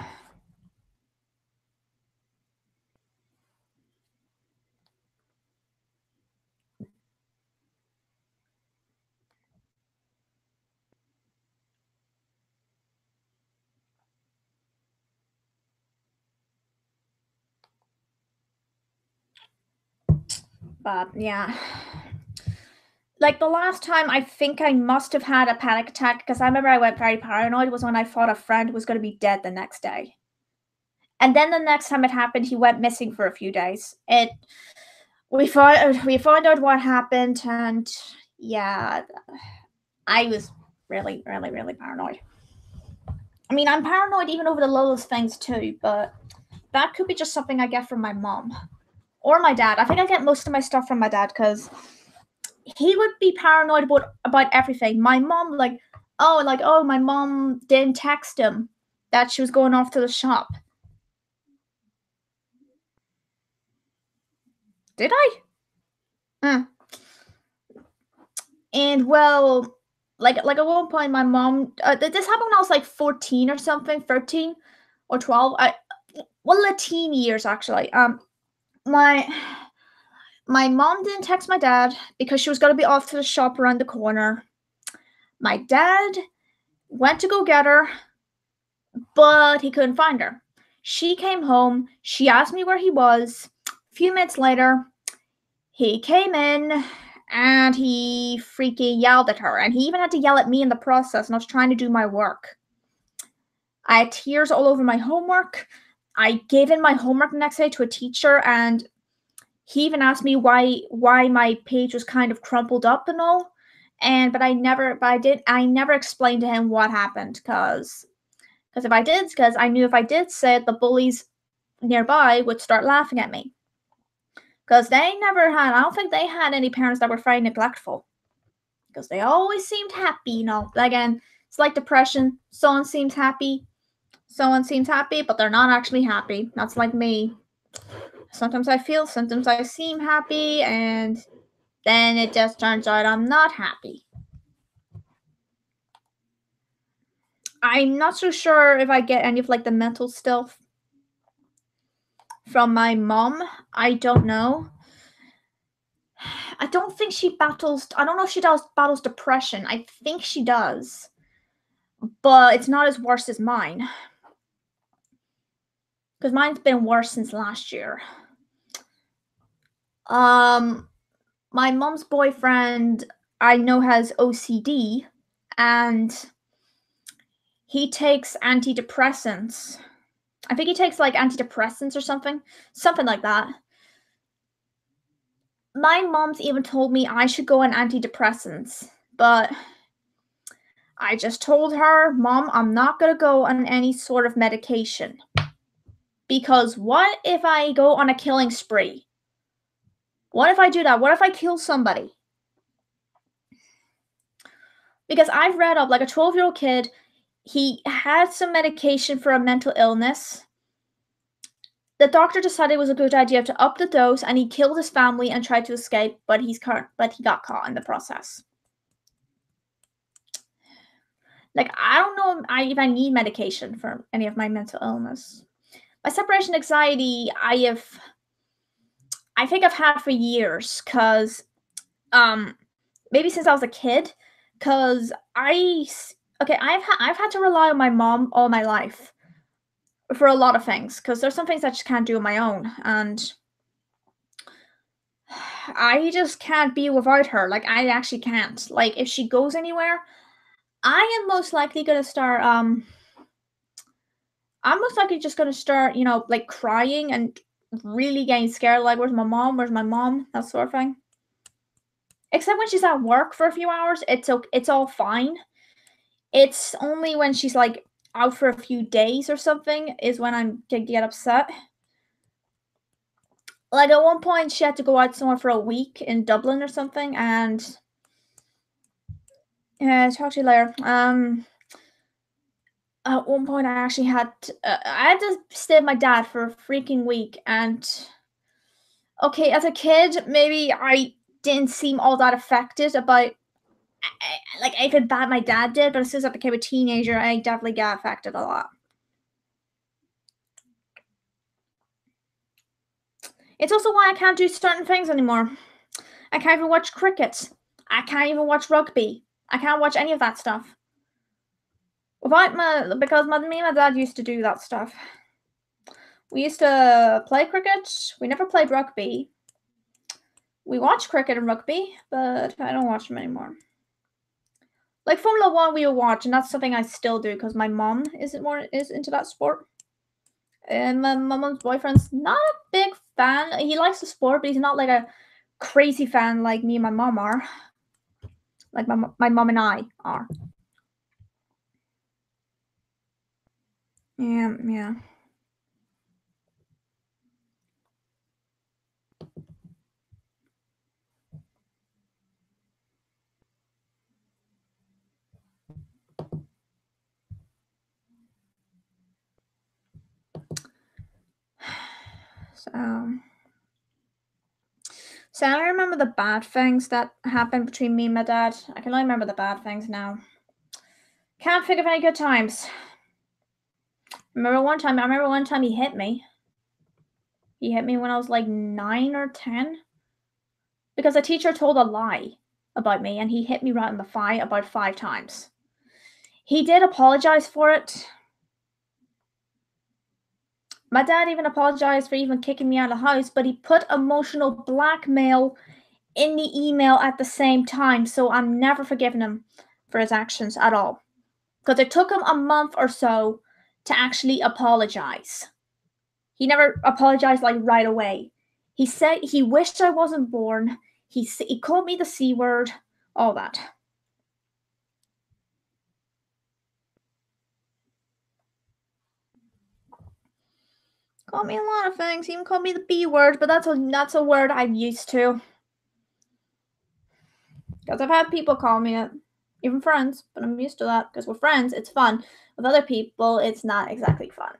But yeah. Like the last time I think I must have had a panic attack, because I remember I went very paranoid, was when I thought a friend was going to be dead the next day. And then the next time it happened, he went missing for a few days. We found out what happened, and yeah, I was really, really, really paranoid. I mean, I'm paranoid even over the littlest things too, but that could be just something I get from my mom or my dad. I think I get most of my stuff from my dad, because he would be paranoid about everything. My mom, oh, my mom didn't text him that she was going off to the shop. Did I? And well, like at one point, my mom. This happened when I was like 14 or something, 13 or 12. The teen years actually. My mom didn't text my dad because she was going to be off to the shop around the corner. My dad went to go get her, but he couldn't find her. She came home. She asked me where he was. A few minutes later, he came in and he freaking yelled at her. And he even had to yell at me in the process, and I was trying to do my work. I had tears all over my homework. I gave in my homework the next day to a teacher, and he even asked me why my page was kind of crumpled up and all. But I never explained to him what happened, because I knew if I did say it, the bullies nearby would start laughing at me. Because I don't think they had any parents that were very neglectful. Because they always seemed happy, Again, it's like depression. Someone seems happy, but they're not actually happy. That's like me. Sometimes I feel, sometimes I seem happy, and then it just turns out I'm not happy. I'm not so sure if I get any of like the mental stuff from my mom. I don't know. I don't think she battles. I don't know if she battles depression. I think she does, but it's not as worse as mine. Because mine's been worse since last year. My mom's boyfriend, I know, has OCD, and he takes antidepressants. I think he takes like antidepressants or something like that. My mom's even told me I should go on antidepressants, but I just told her, Mom, I'm not going to go on any sort of medication. Because what if I go on a killing spree? What if I do that? What if I kill somebody? Because I've read up, like a 12-year-old kid, he had some medication for a mental illness, The doctor decided it was a good idea to up the dose, and he killed his family and tried to escape, but he got caught in the process. Like, I don't know if I need medication for any of my mental illness. My separation anxiety, I think I've had for years, cause maybe since I was a kid, cause I've had to rely on my mom all my life for a lot of things, cause there's some things I just can't do on my own, and I just can't be without her. Like, I actually can't. Like, if she goes anywhere, I am most likely gonna start I'm most likely just gonna start, like crying and really getting scared, like, where's my mom? Where's my mom? That sort of thing. Except when she's at work for a few hours, it's all fine. It's only when she's like out for a few days or something is when I'm gonna get upset. Like, at one point she had to go out somewhere for a week in Dublin or something, and talk to you later. At one point I had to stay with my dad for a freaking week, and okay, as a kid, maybe I didn't seem all that affected about like anything bad my dad did, but as soon as I became a teenager, I definitely got affected a lot. It's also why I can't do certain things anymore. I can't even watch cricket. I can't even watch rugby. I can't watch any of that stuff. Because me and my dad used to do that stuff. We used to play cricket. We never played rugby. We watch cricket and rugby, but I don't watch them anymore. Like Formula One, we will watch, and that's something I still do because my mom is into that sport. And my mom's boyfriend's not a big fan. He likes the sport, but he's not like a crazy fan like me and my mom are. Like my mom and I are. Yeah. So, so I remember the bad things that happened between me and my dad. I can only remember the bad things now. Can't think of any good times. I remember one time he hit me. He hit me when I was like 9 or 10 because a teacher told a lie about me, and he hit me right in the thigh about 5 times. He did apologize for it. My dad even apologized for even kicking me out of the house, but he put emotional blackmail in the email at the same time, so I'm never forgiving him for his actions at all. Because it took him a month or so to actually apologize. He never apologized like right away. He said he wished I wasn't born. He called me the C word, all that. Called me a lot of things. He even called me the B word, but that's a word I'm used to. Because I've had people call me it, even friends, but I'm used to that because with friends, it's fun. With other people, it's not exactly fun.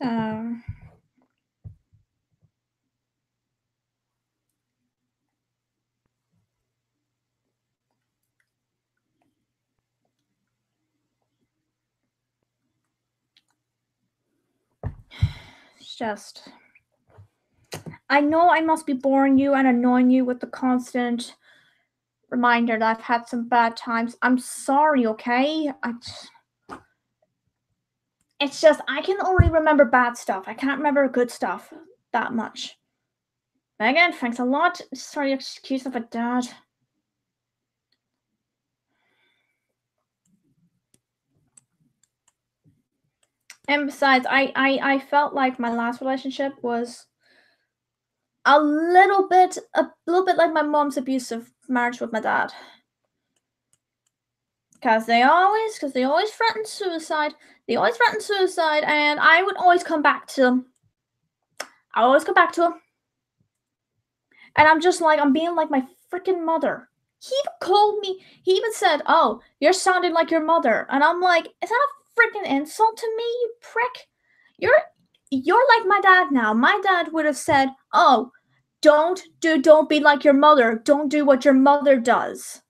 So it's just, I know I must be boring you and annoying you with the constant reminder that I've had some bad times. I'm sorry, okay? It's just, I can only remember bad stuff. I can't remember good stuff that much. Megan, thanks a lot. Sorry, excuse of a dad. And besides, I felt like my last relationship was a little bit like my mom's abusive marriage with my dad. Because they always threatened suicide. They always threatened suicide, and I would always come back to them. I always come back to them. And I'm just like, I'm being like my freaking mother. He even called me, he even said, "Oh, you're sounding like your mother." And I'm like, is that a freaking insult to me, you prick? You're like my dad now. My dad would have said, "Oh, don't be like your mother. Don't do what your mother does."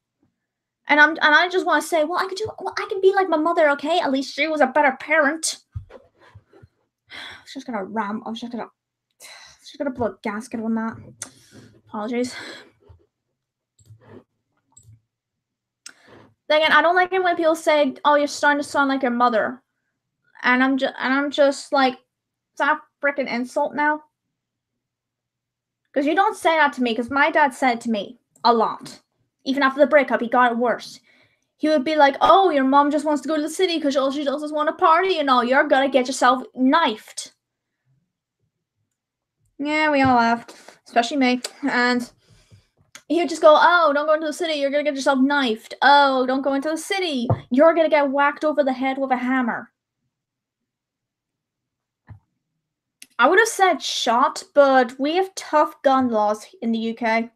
And I just want to say, well, I can be like my mother, okay? At least she was a better parent. I was just gonna put a gasket on that. Apologies. Again, I don't like it when people say, "Oh, you're starting to sound like your mother," and I'm just like, is that a freaking insult now? Because you don't say that to me. Because my dad said it to me a lot. Even after the breakup, he got it worse. He would be like, "Oh, your mom just wants to go to the city because all she does is want to party and all. You're gonna get yourself knifed." Yeah, we all have, especially me. And he would just go, "Oh, don't go into the city. You're gonna get yourself knifed. Oh, don't go into the city. You're gonna get whacked over the head with a hammer." I would have said shot, but we have tough gun laws in the UK.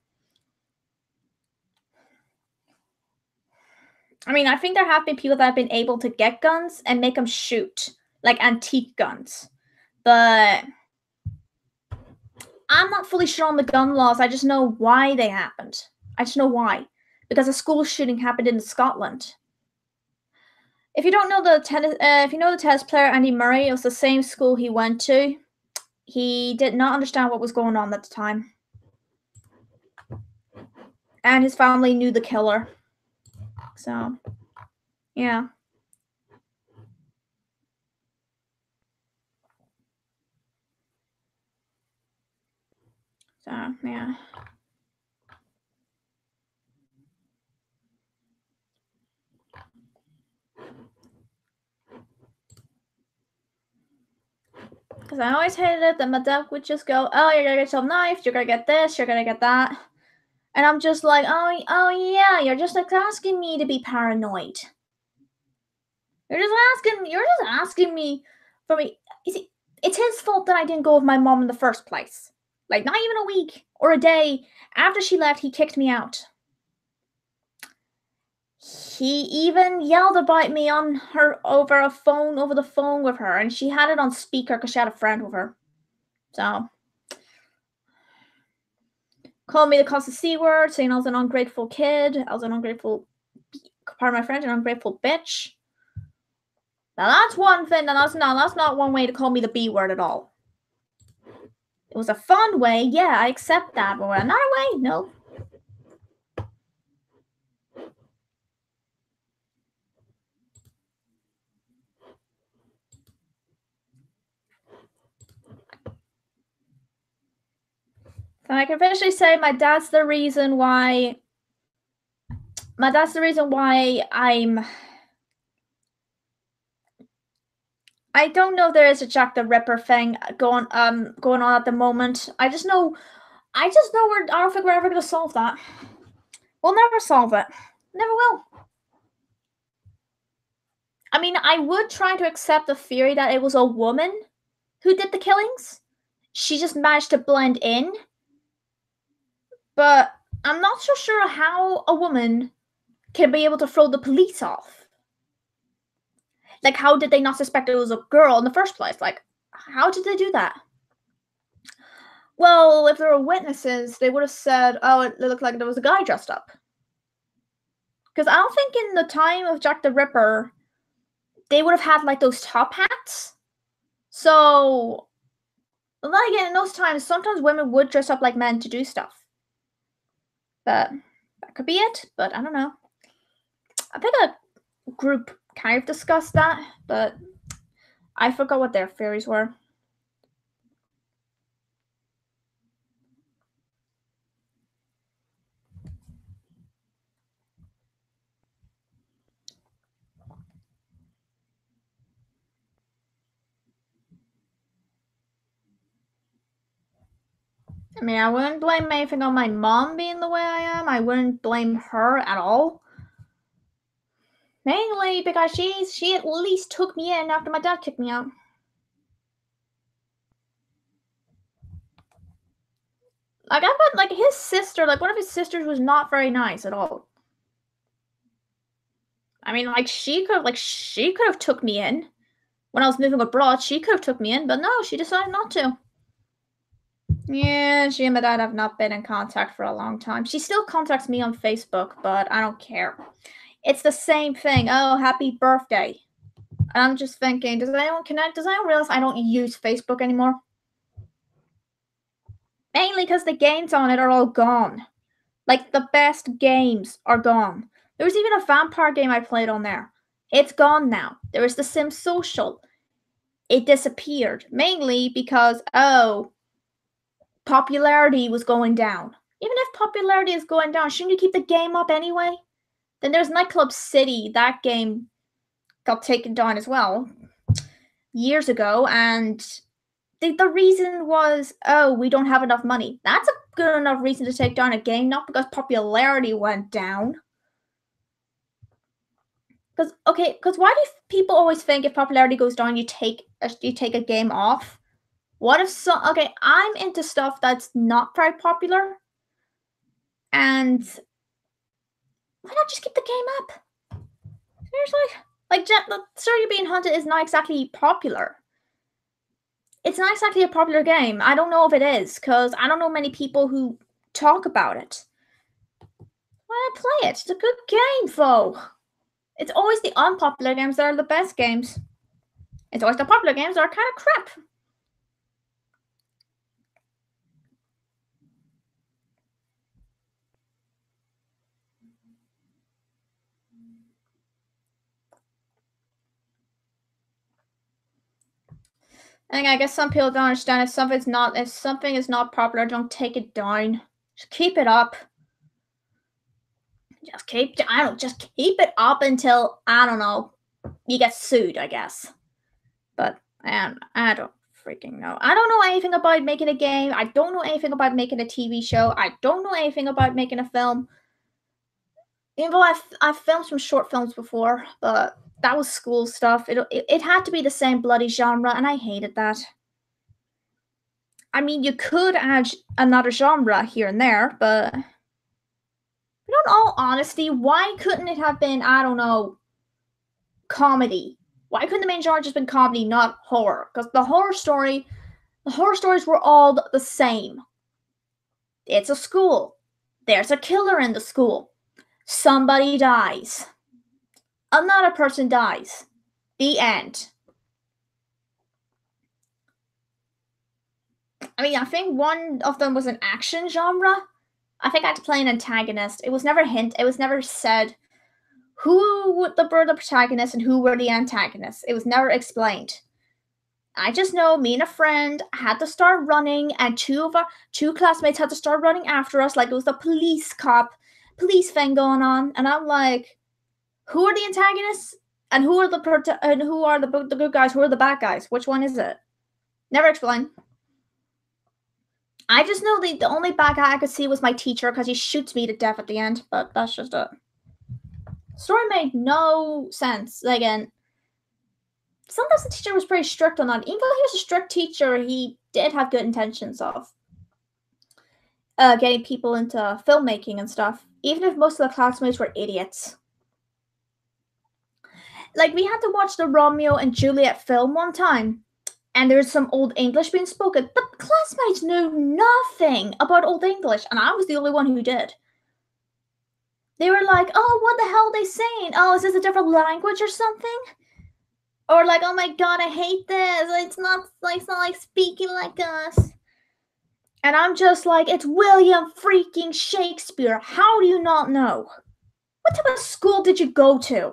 I mean, I think there have been people that have been able to get guns and make them shoot, like antique guns. But I'm not fully sure on the gun laws. I just know why they happened. I just know why. Because a school shooting happened in Scotland. If you don't know if you know the tennis player Andy Murray, it was the same school he went to. He did not understand what was going on at the time. And his family knew the killer. So, yeah. So, yeah. Because I always hated it that my dad would just go, "Oh, you're gonna get yourself knifed, you're gonna get this, you're gonna get that." And I'm just like, oh yeah, you're just like asking me to be paranoid. You're just asking me for me. You see, it's his fault that I didn't go with my mom in the first place. Like, not even a week or a day after she left, he kicked me out. He even yelled about me on her over the phone with her, and she had it on speaker because she had a friend with her. So, called me the constant C word, saying I was an ungrateful kid. I was an ungrateful, pardon my French, an ungrateful bitch. Now that's one thing, that's not one way to call me the B word at all. It was a fun way, yeah, I accept that, but another way, no. So I can officially say my dad's the reason why I don't know if there is a Jack the Ripper thing going on at the moment. I just know I don't think we're ever gonna solve that. We'll never solve it. Never will. I mean, I would try to accept the theory that it was a woman who did the killings. She just managed to blend in. But I'm not so sure how a woman can be able to throw the police off. Like, how did they not suspect it was a girl in the first place? Like, How did they do that? Well, if there were witnesses, they would have said, oh, it looked like there was a guy dressed up. Because I don't think in the time of Jack the Ripper, they would have had, like, those top hats. So, like, in those times, sometimes women would dress up like men to do stuff. But that could be it, but I don't know. I think a group kind of discussed that, but I forgot what their theories were. I mean, I wouldn't blame anything on my mom being the way I am. I wouldn't blame her at all. Mainly because she at least took me in after my dad kicked me out. Like, I thought, like, his sister, like, one of his sisters was not very nice at all. I mean, like, she could have took me in. When I was moving abroad, she could have took me in, but no, she decided not to. Yeah, she and my dad have not been in contact for a long time. She still contacts me on Facebook, but I don't care. It's the same thing. Oh, happy birthday. And I'm just thinking, does anyone realize I don't use Facebook anymore? Mainly because the games on it are all gone. Like, the best games are gone. There was even a vampire game I played on there. It's gone now. There was the Sims Social. It disappeared. Mainly because, oh, popularity was going down. Even if popularity is going down, shouldn't you keep the game up anyway? Then there's Nightclub City. That game got taken down as well years ago, and the reason was, oh, we don't have enough money. That's a good enough reason to take down a game, not because popularity went down. Because why do people always think if popularity goes down, you take a game off? What if I'm into stuff that's not very popular, and why not just keep the game up? Seriously, like, Story Being Hunted is not exactly popular. It's not exactly a popular game. I don't know if it is, because I don't know many people who talk about it. Why not play it? It's a good game, though. It's always the unpopular games that are the best games. It's always the popular games that are kind of crap. And I guess some people don't understand if something is not popular, don't take it down. Just keep it up. Just keep it up until, I don't know, you get sued, I guess. But I don't freaking know. I don't know anything about making a game. I don't know anything about making a TV show. I don't know anything about making a film. Even though I've filmed some short films before, but that was school stuff. It had to be the same bloody genre, and I hated that. I mean, you could add another genre here and there, but in all honesty, why couldn't it have been, I don't know, comedy? Why couldn't the main genre just been comedy, not horror? Because the horror stories were all the same. It's a school. There's a killer in the school. Somebody dies. Another person dies. The end. I mean, I think one of them was an action genre. I think I had to play an antagonist. It was never said who were the protagonist and who were the antagonists. It was never explained. I just know me and a friend had to start running, and two classmates had to start running after us like it was the police thing going on. And I'm like, who are the antagonists and who are the good guys? Who are the bad guys? Which one is it? Never explained. I just know the only bad guy I could see was my teacher because he shoots me to death at the end. But that's just it. Story made no sense. Again, sometimes the teacher was pretty strict on that. Even though he was a strict teacher, he did have good intentions of getting people into filmmaking and stuff. Even if most of the classmates were idiots. Like, we had to watch the Romeo and Juliet film one time. and there's some Old English being spoken. The classmates knew nothing about Old English, and I was the only one who did. They were like, oh, what the hell are they saying? Oh, is this a different language or something? Or like, oh my god, I hate this. It's not like speaking like us. And I'm just like, it's William freaking Shakespeare. How do you not know? What type of school did you go to?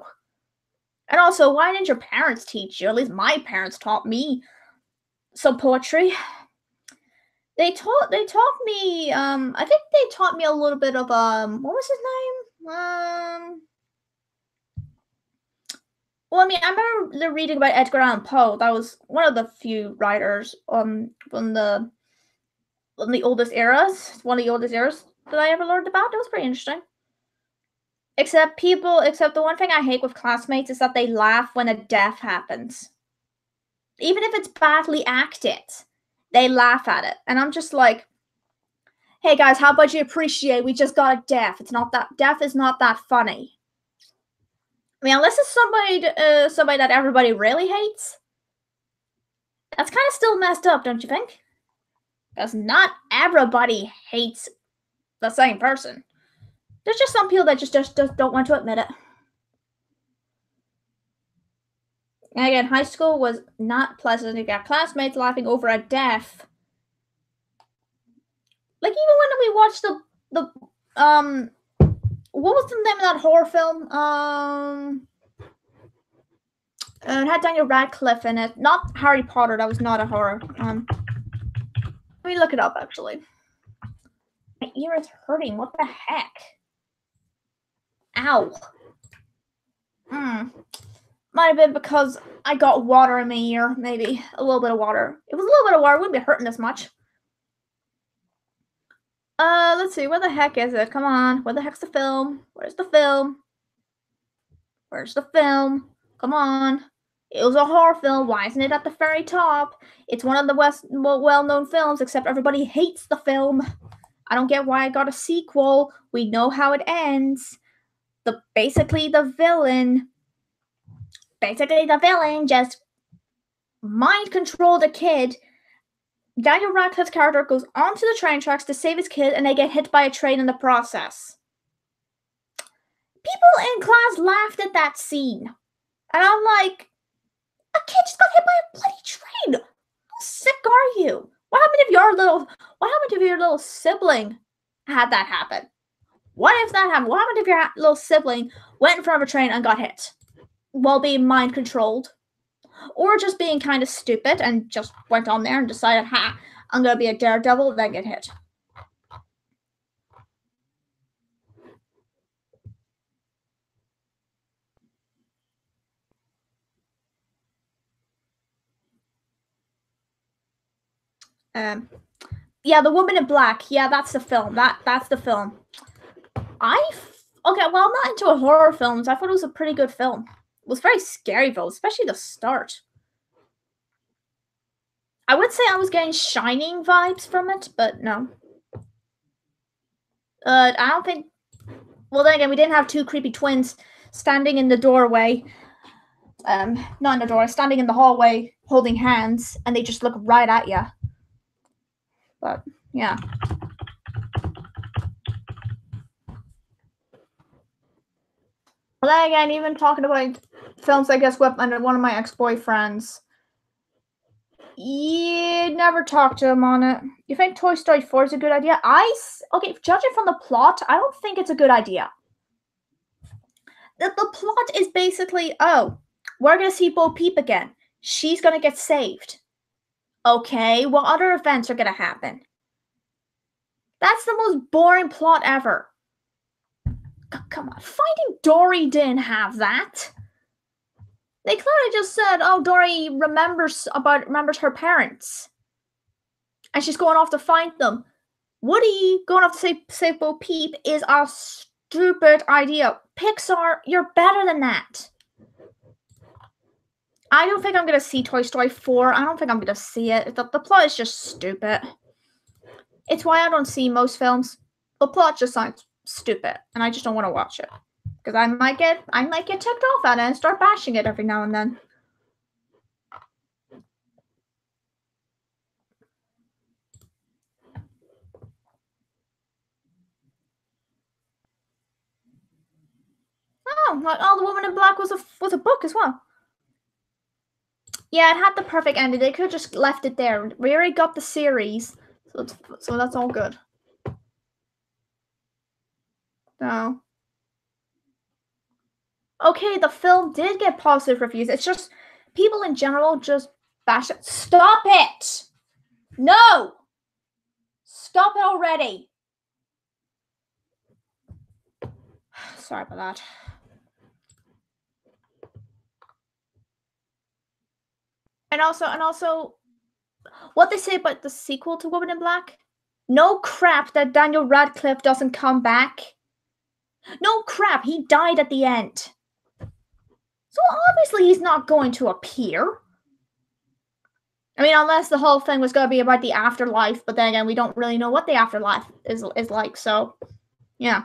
And also, why didn't your parents teach you? At least my parents taught me some poetry. They taught me, I think they taught me a little bit of, what was his name? Well, I mean, I remember reading about Edgar Allan Poe. That was one of the few writers from the oldest eras. One of the oldest eras that I ever learned about. It was pretty interesting. Except the one thing I hate with classmates is that they laugh when a death happens. Even if it's badly acted, they laugh at it. And I'm just like, hey guys, how about you appreciate we just got a death? Death is not that funny. I mean, unless it's somebody that everybody really hates. That's kind of still messed up, don't you think? Because not everybody hates the same person. There's just some people that just don't want to admit it. And again, high school was not pleasant. You got classmates laughing over a death. Like, even when we watched what was the name of that horror film? It had Daniel Radcliffe in it. Not Harry Potter. That was not a horror. Let me look it up, actually. My ear is hurting. What the heck? Ow. Might have been because I got water in my ear. Maybe. A little bit of water. It was a little bit of water. It wouldn't be hurting this much. Let's see. Where the heck is it? Come on. Where the heck's the film? Where's the film? Where's the film? Come on. It was a horror film. Why isn't it at the very top? It's one of the well-known films, except everybody hates the film. I don't get why I got a sequel. We know how it ends. Basically the villain just mind controlled a kid. Daniel Radcliffe's character goes onto the train tracks to save his kid, and they get hit by a train in the process. People in class laughed at that scene. And I'm like, a kid just got hit by a bloody train. How sick are you? What happened if your little sibling had that happen? What if that happened? What happened if your little sibling went in front of a train and got hit while being mind controlled? Or just being kind of stupid and just went on there and decided, I'm going to be a daredevil, then get hit. Yeah, The Woman in Black. Yeah, that's the film. That's the film. Okay, well, I'm not into horror films. I thought it was a pretty good film. It was very scary, though, especially the start. I would say I was getting Shining vibes from it, but no. I don't think... Well, then again, we didn't have two creepy twins standing in the doorway. Not in the doorway, standing in the hallway, holding hands, and they just look right at you. But, yeah. Well, then again, even talking about films, I guess, with one of my ex-boyfriends, you never talked to him on it. You think Toy Story 4 is a good idea? Okay, judging from the plot, I don't think it's a good idea. The plot is basically, oh, we're going to see Bo Peep again. She's going to get saved. Okay, what other events are going to happen? That's the most boring plot ever. Come on, Finding Dory didn't have that. They clearly just said, oh, Dory remembers her parents. And she's going off to find them. Woody going off to save Bo Peep is a stupid idea. Pixar, you're better than that. I don't think I'm going to see Toy Story 4. I don't think I'm going to see it. The plot is just stupid. It's why I don't see most films. The plot just sounds stupid, and I just don't want to watch it. Because I might get ticked off at it and start bashing it every now and then. Like, oh, The Woman in Black was a book as well. Yeah, it had the perfect ending. They could have just left it there. We already got the series, so that's all good. No. Okay, the film did get positive reviews. It's just people in general just bash it. Stop it! No! Stop it already! Sorry about that. And also, what they say about the sequel to Woman in Black? No crap that Daniel Radcliffe doesn't come back. No crap, he died at the end. So obviously he's not going to appear. I mean, unless the whole thing was going to be about the afterlife, but then again, we don't really know what the afterlife is like, so, yeah.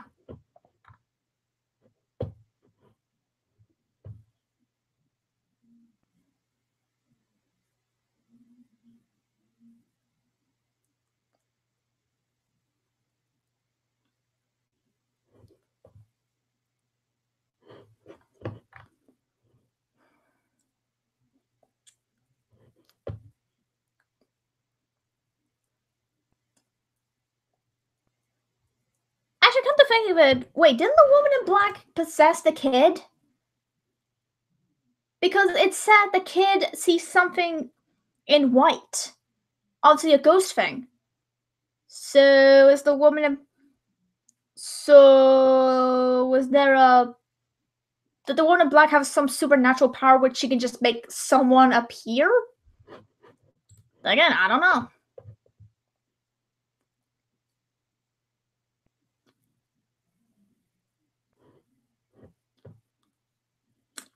Actually, come to think of it, wait, didn't the Woman in Black possess the kid? Because it said the kid sees something in white. Obviously a ghost thing. So, is the woman in... So, was there a... Did the Woman in Black have some supernatural power which she can just make someone appear? Again, I don't know.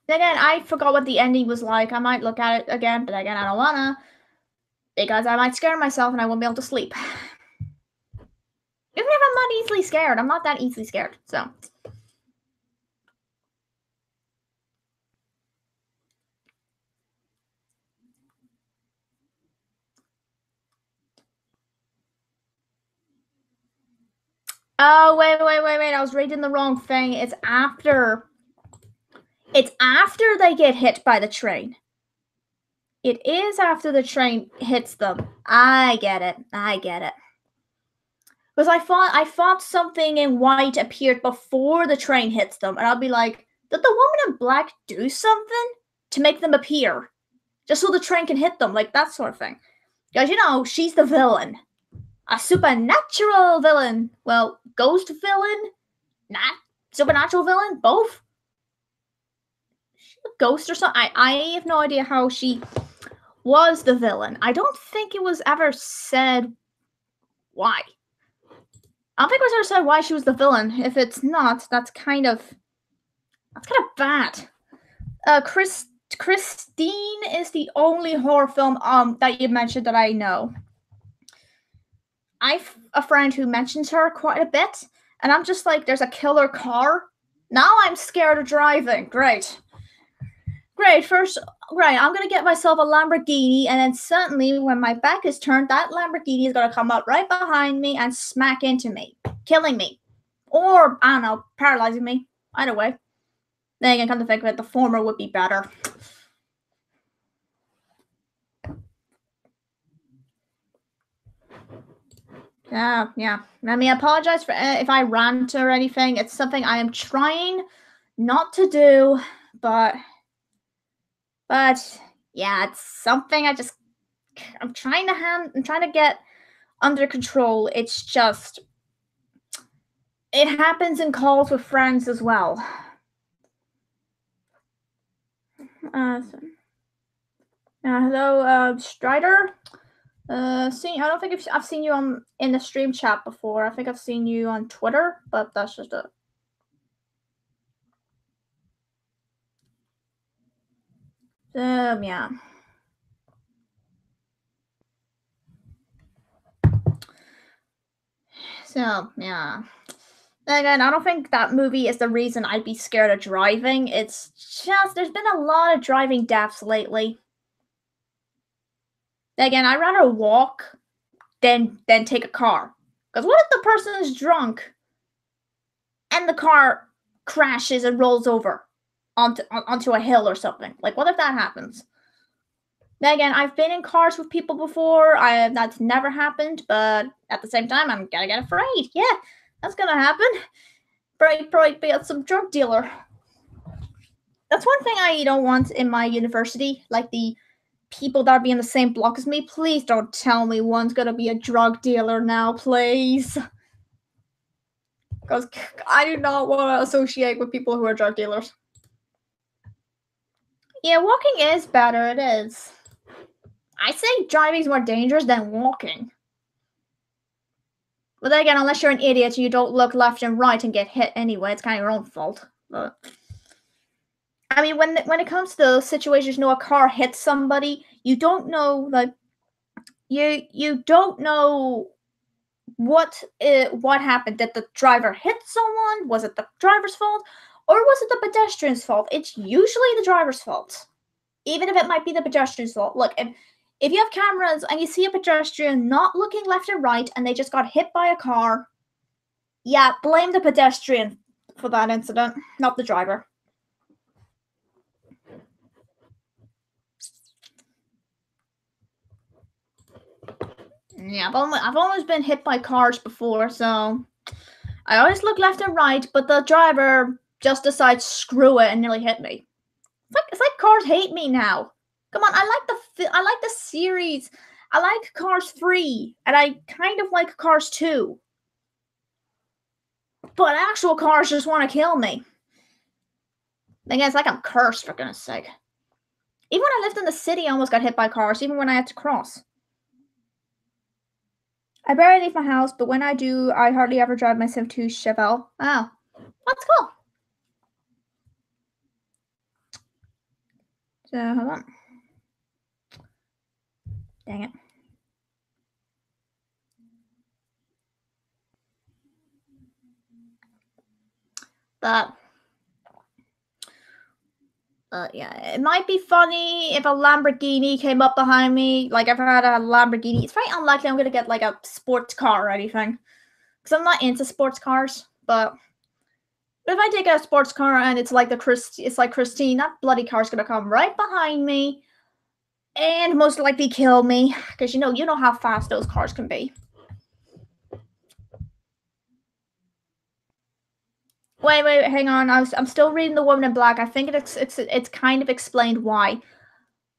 Again, I forgot what the ending was like. I might look at it again, but again, I don't wanna. Because I might scare myself and I won't be able to sleep. Even if I'm not easily scared. I'm not that easily scared, so... Oh, wait. I was reading the wrong thing. It's after they get hit by the train. It is after the train hits them. I get it. Because I thought something in white appeared before the train hits them, and I'll be like, did the Woman in Black do something to make them appear? Just so the train can hit them, like that sort of thing. Because, you know, she's the villain. A supernatural villain. Well, ghost villain? Not supernatural villain? Both? A ghost or something? I have no idea how she was the villain. I don't think it was ever said why. I don't think it was ever said why she was the villain. If it's not, that's kind of bad. Christine is the only horror film that you mentioned that I know. I've a friend who mentions her quite a bit, and I'm just like, there's a killer car. Now I'm scared of driving. Great. First, I'm gonna get myself a Lamborghini, and then suddenly, when my back is turned, that Lamborghini is gonna come up right behind me and smack into me, killing me. Or, I don't know, paralyzing me. Either way. Then again, come to think of it, the former would be better. Yeah. Let me apologize for if I rant or anything. It's something I am trying not to do, but yeah, it's something I'm trying to get under control. It's just it happens in calls with friends as well. Hello, Strider. I don't think I've seen you in the stream chat before. I think I've seen you on Twitter, but that's just it. Yeah. So, yeah. Again, I don't think that movie is the reason I'd be scared of driving. It's just, there's been a lot of driving deaths lately. Again, I'd rather walk than take a car. Because what if the person is drunk and the car crashes and rolls over? onto a hill or something. Like, what if that happens? Then again, I've been in cars with people before. That's never happened, but at the same time, I'm gonna get afraid. Yeah, that's gonna happen. Probably be some drug dealer. That's one thing I don't want in my university. Like the people that be in the same block as me. Please don't tell me one's gonna be a drug dealer now, please. Because I do not want to associate with people who are drug dealers. Yeah, walking is better. It is. I say driving is more dangerous than walking. But then again, unless you're an idiot, you don't look left and right and get hit anyway. It's kind of your own fault. But I mean, when it comes to situations, a car hits somebody, you don't know, like you don't know what happened. Did the driver hit someone? Was it the driver's fault, or was it the pedestrian's fault? It's usually the driver's fault, even if it might be the pedestrian's fault. Look, if you have cameras and you see a pedestrian not looking left or right and they just got hit by a car, yeah, blame the pedestrian for that incident, not the driver. Yeah, I've always been hit by cars before, so I always look left and right, but the driver just decides screw it and nearly hit me. It's like cars hate me now. Come on, I like the series. I like Cars 3, and I kind of like Cars 2. But actual cars just want to kill me. I guess like I'm cursed, for goodness sake. Even when I lived in the city, I almost got hit by cars, even when I had to cross. I barely leave my house, but when I do, I hardly ever drive my Civ 2 Chevelle. Oh, that's cool. So, hold on. Dang it. But yeah, it might be funny if a Lamborghini came up behind me. Like, if I had a Lamborghini, it's very unlikely I'm gonna get like a sports car or anything, because I'm not into sports cars. But if I take a sports car and it's like Christine, that bloody car's gonna come right behind me and most likely kill me, because you know how fast those cars can be. Wait, hang on. I'm still reading The Woman in Black. I think it's kind of explained why.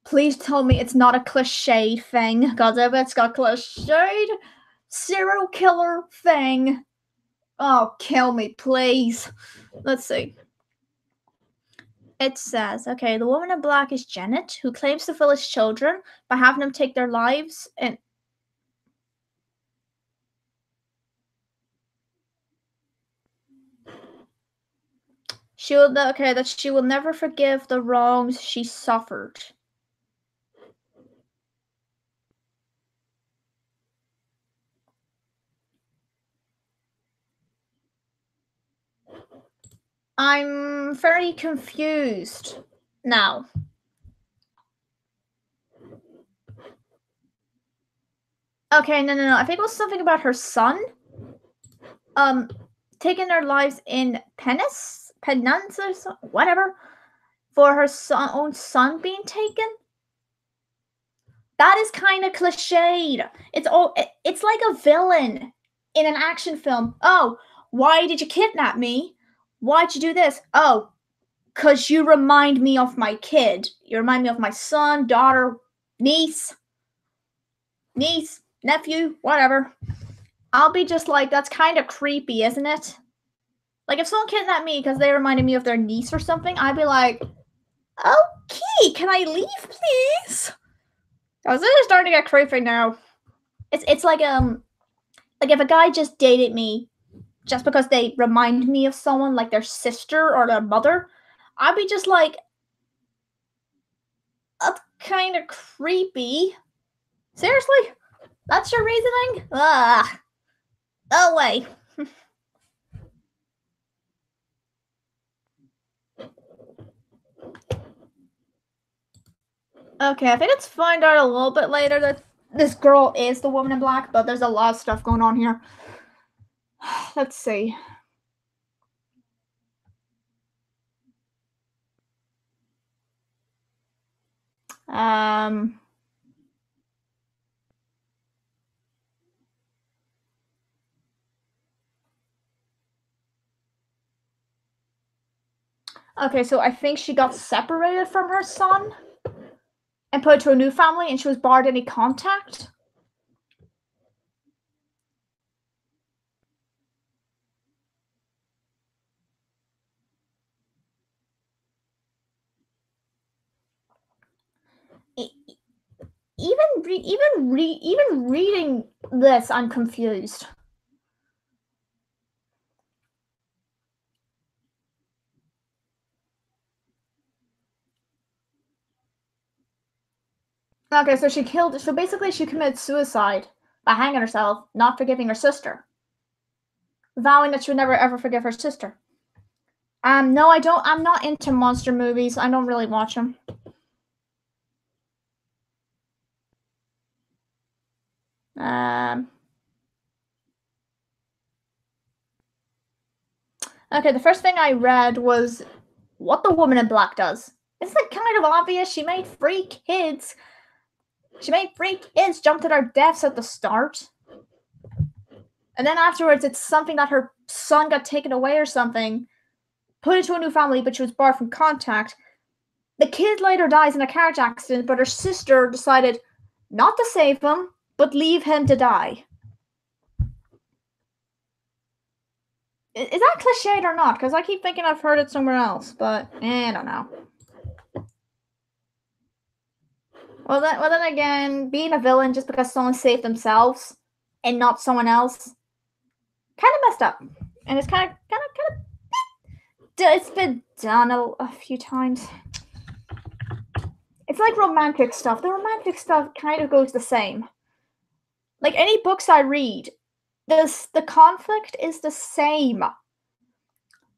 Please tell me it's not a cliche thing, because if it's got cliched serial killer thing, oh, kill me, please. Let's see. It says, okay, the woman in black is Janet, who claims to fool his children by having them take their lives, and she will never forgive the wrongs she suffered. I'm very confused now. Okay, no. I think it was something about her son. Taking their lives in penance or whatever, for her own son being taken. That is kind of cliched. It's like a villain in an action film. Oh, why did you kidnap me? Why'd you do this? Oh, 'cause you remind me of my kid. You remind me of my son, daughter, niece, nephew, whatever. I'll be just like, that's kind of creepy, isn't it? Like, if someone kidnapped me because they reminded me of their niece or something, I'd be like, okay, can I leave, please? I was really starting to get creepy now. It's like if a guy just dated me just because they remind me of someone, like their sister or their mother, I'd be just like, that's kind of creepy. Seriously? That's your reasoning? Ugh. Oh, wait. Okay, I think it's find out a little bit later that this girl is the woman in black, but there's a lot of stuff going on here. Let's see. Okay, so I think she got separated from her son and put to a new family, and she was barred any contact. Even reading this, I'm confused. Okay, so so basically she committed suicide by hanging herself, not forgiving her sister. Vowing that she would never ever forgive her sister. No, I don't. I'm not into monster movies. I don't really watch them. Okay, the first thing I read was what the Woman in Black does. Isn't it kind of obvious? She made 3 kids. She made 3 kids jump to their deaths at the start. And then afterwards, it's something that her son got taken away or something, put into a new family, but she was barred from contact. The kid later dies in a carriage accident, but her sister decided not to save him, but leave him to die. Is that cliched or not? Because I keep thinking I've heard it somewhere else, but I don't know. Well then again, being a villain just because someone saved themselves and not someone else, kind of messed up, and it's kind of it's been done a few times. It's like romantic stuff. The romantic stuff kind of goes the same. Like any books I read, the conflict is the same.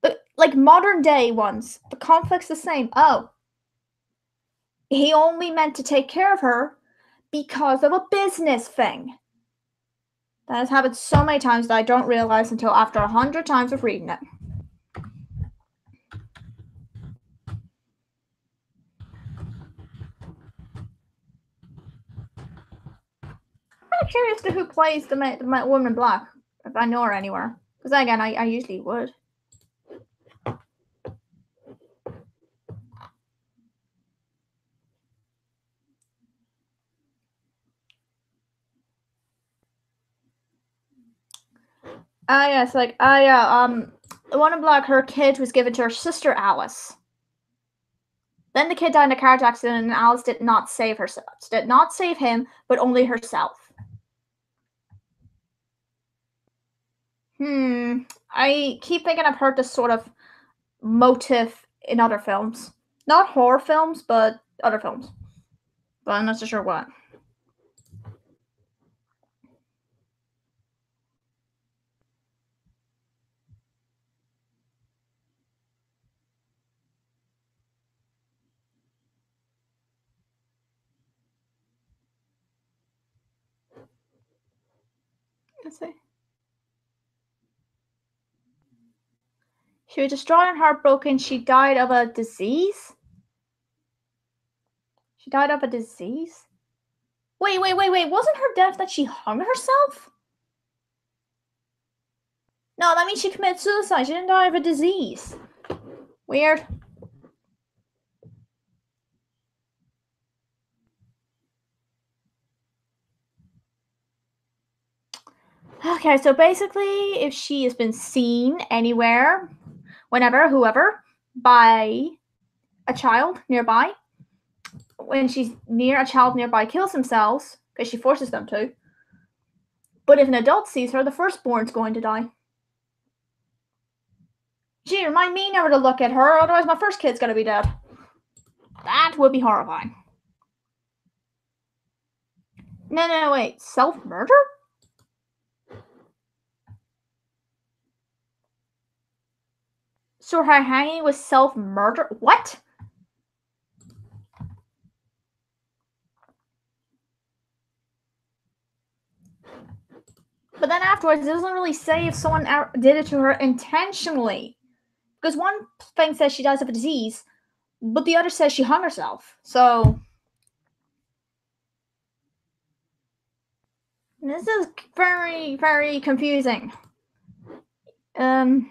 But like modern day ones, the conflict's the same. Oh, he only meant to take care of her because of a business thing. That has happened so many times that I don't realize until after 100 times of reading it. I'm curious to who plays the Woman in Black, if I know her anywhere. Because again, I usually would. Yes, the Woman in Black, her kid was given to her sister Alice. Then the kid died in a car accident, and Alice did not save herself. Did not save him, but only herself. I keep thinking I've heard this sort of motif in other films. Not horror films, but other films. But I'm not so sure what. Let's see. She was distraught and heartbroken. She died of a disease? She died of a disease? Wait. Wasn't her death that she hung herself? No, that means she committed suicide. She didn't die of a disease. Weird. Okay, so basically, if she has been seen anywhere, whenever, whoever, by a child nearby, when she's near a child nearby kills themselves, because she forces them to, but if an adult sees her, the firstborn's going to die. Gee, remind me never to look at her, otherwise my first kid's gonna be dead. That would be horrifying. No, wait. Self-murder? So her hanging was self-murder? What? But then afterwards, it doesn't really say if someone did it to her intentionally. Because one thing says she dies of a disease, but the other says she hung herself. So This is very, very confusing. Hmm.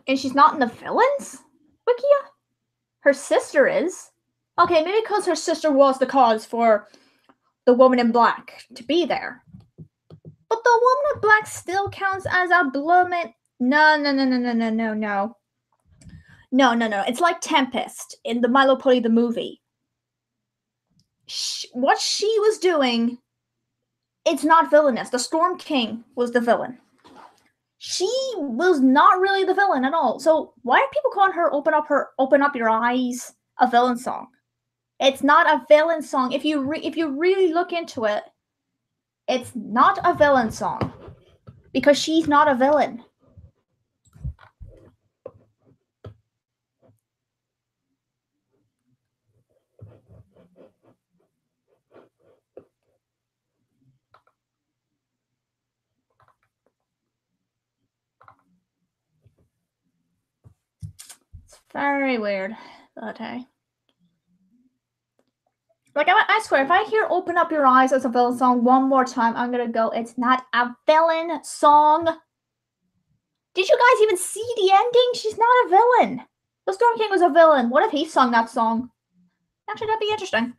And she's not in the villains? Wikia? Her sister is. Okay, maybe because her sister was the cause for the woman in black to be there. But the woman in black still counts as a blooming. No. No. It's like Tempest in the Milo Putty the movie. What she was doing, it's not villainous. The Storm King was the villain. She was not really the villain at all. So why are people calling her "Open Up Your Eyes" a villain song? It's not a villain song. If you really look into it, it's not a villain song because she's not a villain. It's very weird, but hey. Like, I swear, if I hear "Open Up Your Eyes" as a villain song one more time, I'm gonna go, it's not a villain song. Did you guys even see the ending? She's not a villain. The Storm King was a villain. What if he sung that song? Actually, that'd be interesting.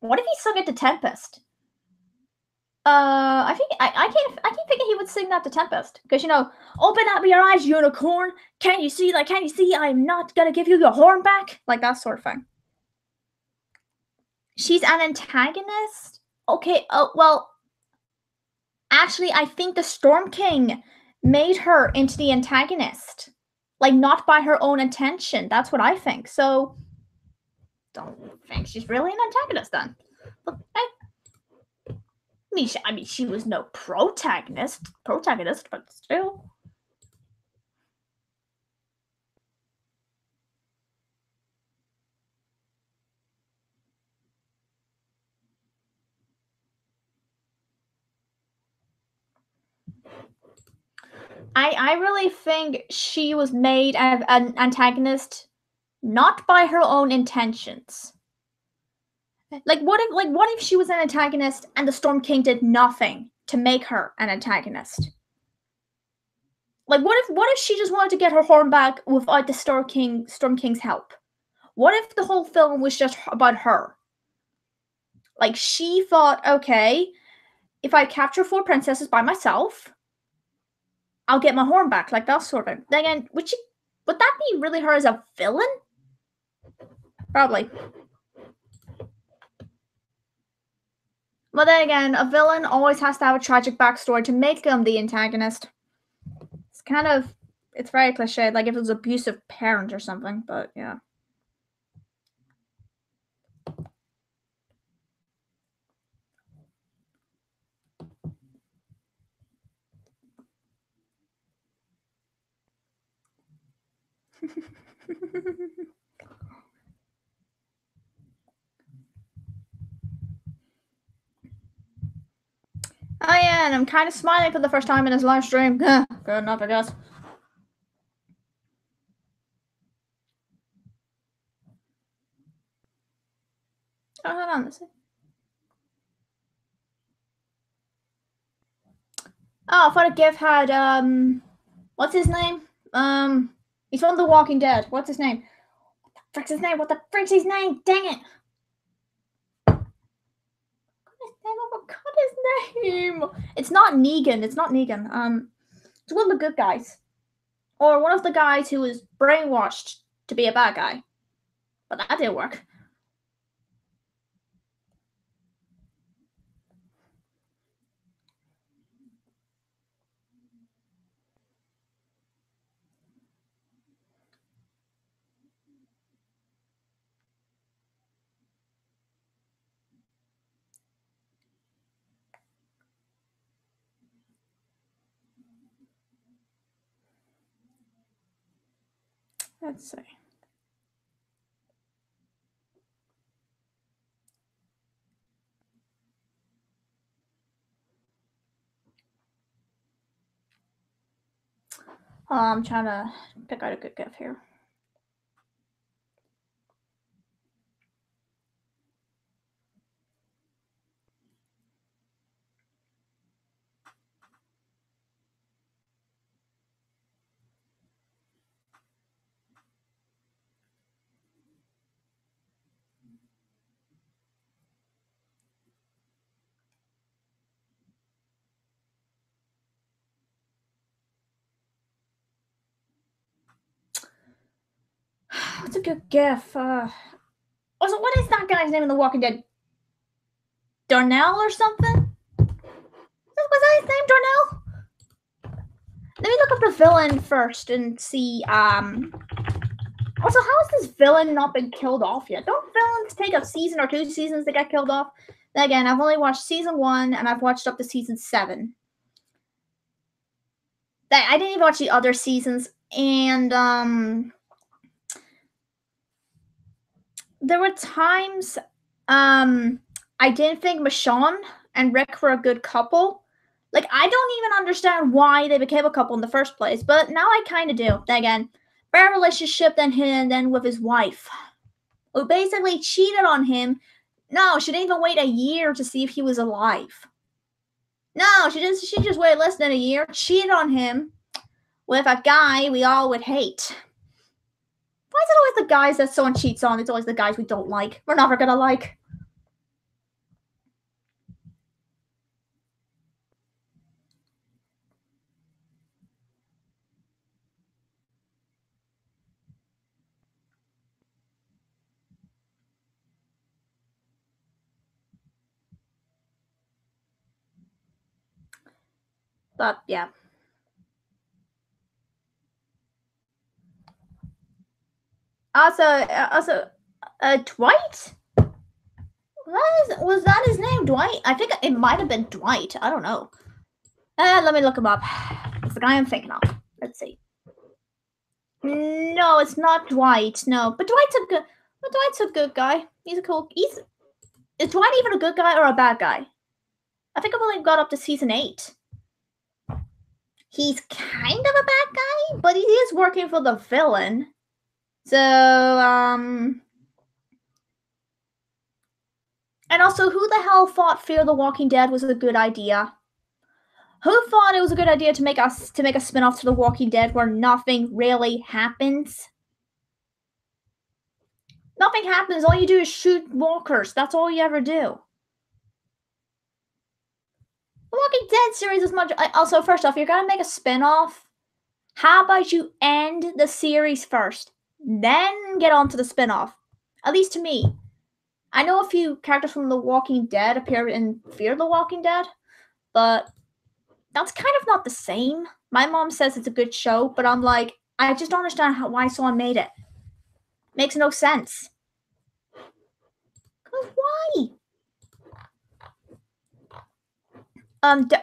What if he sung it to Tempest? I keep thinking he would sing that to Tempest. Because, open up your eyes, unicorn. Can't you see? Can't you see? I'm not gonna give you your horn back. Like that sort of thing. She's an antagonist? Okay, well, actually, I think the Storm King made her into the antagonist. Like, not by her own intention. That's what I think. So, don't think she's really an antagonist then. But, she was no protagonist, but still. I really think she was made an antagonist not by her own intentions. Like what if she was an antagonist and the Storm King did nothing to make her an antagonist? Like what if she just wanted to get her horn back without the Storm King's help? What if the whole film was just about her? Like she thought, okay, if I capture 4 princesses by myself, I'll get my horn back, like that sort of thing. Then again, would that be really her as a villain? Probably. But then again, a villain always has to have a tragic backstory to make them the antagonist. It's very cliche, like if it was an abusive parent or something, but yeah. Oh yeah, and I'm kind of smiling for the first time in his live stream. Good enough, I guess. Oh, hold on. Oh, I thought a GIF had what's his name? He's from The Walking Dead. What's his name? What the frick's his name? What the frick's his name? Dang it! I forgot his name. It's not Negan. It's one of the good guys, or one of the guys who was brainwashed to be a bad guy, but that didn't work. Let's see. I'm trying to pick out a good GIF here. What's a good GIF? Also, what is that guy's name in The Walking Dead? Darnell or something? Was that his name, Darnell? Let me look up the villain first and see. Also, how has this villain not been killed off yet? Don't villains take a season or 2 seasons to get killed off? Then again, I've only watched season 1 and I've watched up to season 7. I didn't even watch the other seasons, and there were times I didn't think Michonne and Rick were a good couple. Like, I don't even understand why they became a couple in the first place, but now I kind of do. Then again, better relationship than him and then with his wife, who basically cheated on him. No, she didn't even wait a year to see if he was alive. No, she just waited less than a year, cheated on him with a guy we all would hate. Why is it always the guys that someone cheats on? It's always the guys we don't like. We're never gonna like. But yeah. Also, Dwight? Was that his name, Dwight? I think it might have been Dwight. I don't know. Let me look him up. It's the guy I'm thinking of. Let's see. No, it's not Dwight. No, but Dwight's a good guy. He's a cool. Is Dwight even a good guy or a bad guy? I think I've only got up to season 8. He's kind of a bad guy, but he is working for the villain. So, and also, who the hell thought Fear the Walking Dead was a good idea? Who thought it was a good idea to make a spin-off to The Walking Dead where nothing really happens? Nothing happens. All you do is shoot walkers. That's all you ever do. The Walking Dead series is much. Also, first off, you're gonna make a spin-off. How about you end the series first, then get on to the spin-off? At least to me. I know a few characters from The Walking Dead appear in Fear the Walking Dead, but that's kind of not the same. My mom says it's a good show, but I'm like, I just don't understand why someone made it. Makes no sense. Cause why?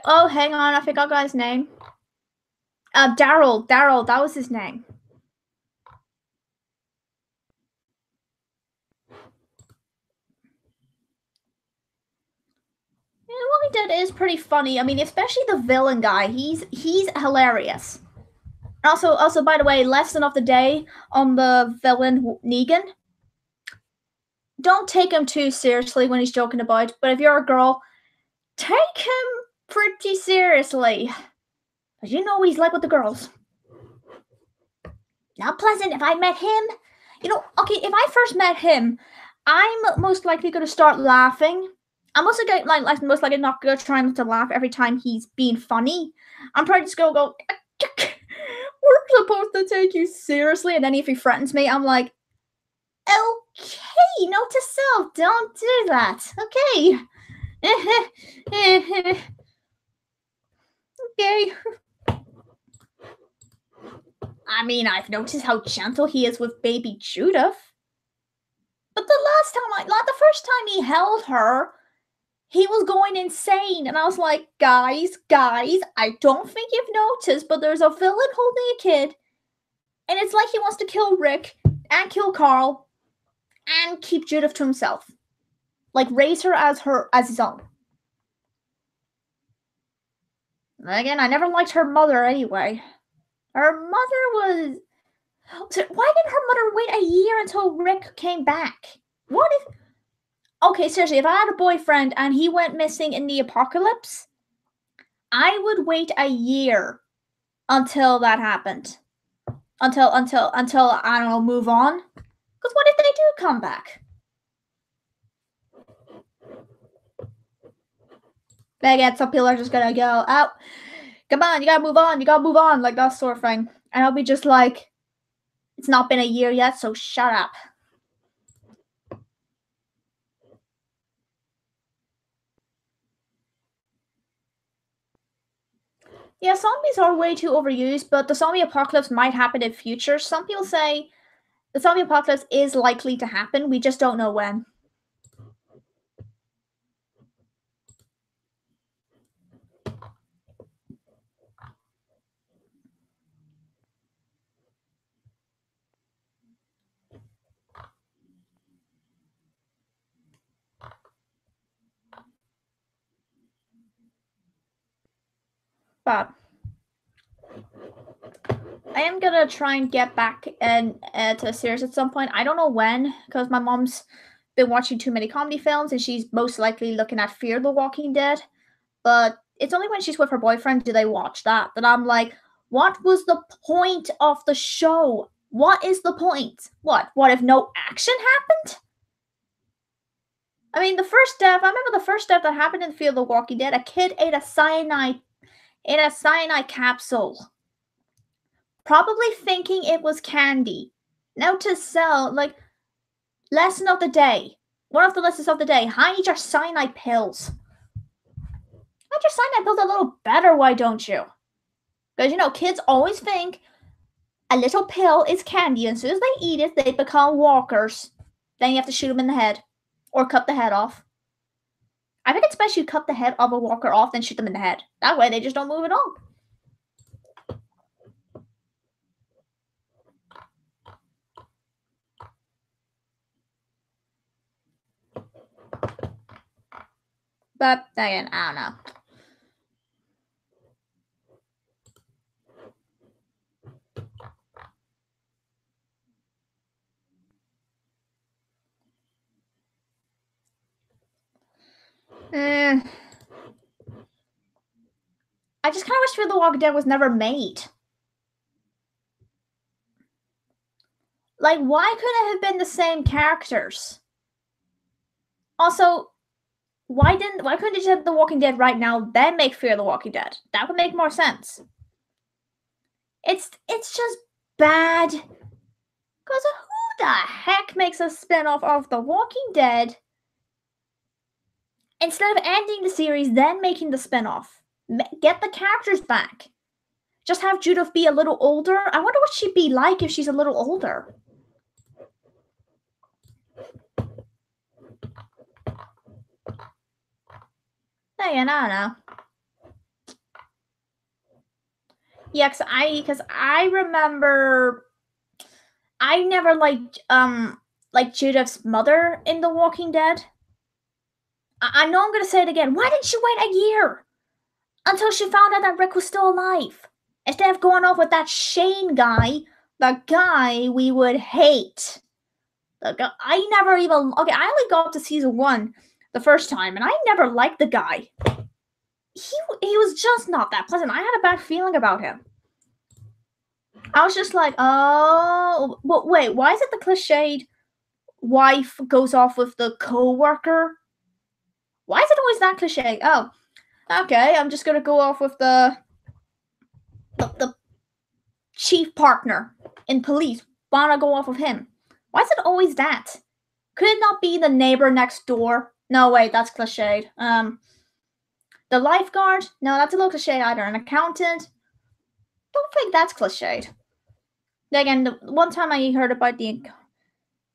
Oh, hang on, I forgot the guy's name. Daryl, that was his name. Yeah, Walking Dead is pretty funny. I mean, especially the villain guy. He's hilarious. Also, by the way, lesson of the day on the villain Negan. Don't take him too seriously when he's joking about, but if you're a girl, take him pretty seriously. Because you know what he's like with the girls. Now, Pleasant, if I met him, okay, if I first met him, I'm most likely going to start laughing. I'm also going most likely not going to try not to laugh every time he's being funny. I'm probably just going to go, we're supposed to take you seriously. And then if he threatens me, I'm like, okay, note to self, don't do that. Okay. Okay. I mean, I've noticed how gentle he is with baby Judith. But the first time he held her, he was going insane. And I was like, guys, I don't think you've noticed, but there's a villain holding a kid. And it's like he wants to kill Rick and kill Carl and keep Judith to himself. Like, raise her as his own. Again, I never liked her mother anyway. Her mother was... So why didn't her mother wait a year until Rick came back? What if... Okay, seriously, if I had a boyfriend and he went missing in the apocalypse, I would wait a year until that happened. Until I don't know, move on. Because what if they do come back? Again, some people are just gonna go, oh, come on, you gotta move on, like that sort of thing. And I'll be just like, it's not been a year yet, so shut up. Yeah, zombies are way too overused, but the zombie apocalypse might happen in future. Some people say the zombie apocalypse is likely to happen, we just don't know when. But I am gonna try and get back to a series at some point. I don't know when, because my mom's been watching too many comedy films, and she's most likely looking at Fear the Walking Dead. But it's only when she's with her boyfriend do they watch that I'm like, what was the point of the show? What is the point? What if no action happened? I mean, the first death, I remember the first death that happened in Fear the Walking Dead, a kid ate a cyanide capsule. Probably thinking it was candy. Now to sell, like, lesson of the day. One of the lessons of the day, hide your cyanide pills. Hide your cyanide pills a little better, why don't you? Because, kids always think a little pill is candy, and as soon as they eat it, they become walkers. Then you have to shoot them in the head. Or cut the head off. I think it's best you cut the head of a walker off, then shoot them in the head. That way they just don't move at all. But, again, I don't know. I just kind of wish Fear the Walking Dead was never made. Like, why couldn't it have been the same characters? Also, why couldn't they just have The Walking Dead right now, then make Fear the Walking Dead? That would make more sense. It's just bad. Because who the heck makes a spin-off of The Walking Dead instead of ending the series, then making the spin-off? Get the characters back. Just have Judith be a little older. I wonder what she'd be like if she's a little older. I don't know. Yeah, because I remember I never liked Judith's mother in The Walking Dead. I know I'm gonna say it again. Why didn't she wait a year until she found out that Rick was still alive? Instead of going off with that Shane guy, the guy we would hate. The guy I never even I only got up to season 1 the first time, and I never liked the guy. He was just not that pleasant. I had a bad feeling about him. I was just like, oh, but wait, why is it the cliched wife goes off with the co-worker? Why is it always that cliche? Oh, okay, I'm just gonna go off with the chief partner in police. Wanna go off with him? Why is it always that? Could it not be the neighbor next door? No, wait, that's cliched. The lifeguard? No, that's a little cliche either. An accountant? Don't think that's cliched. Again, the one time I heard about the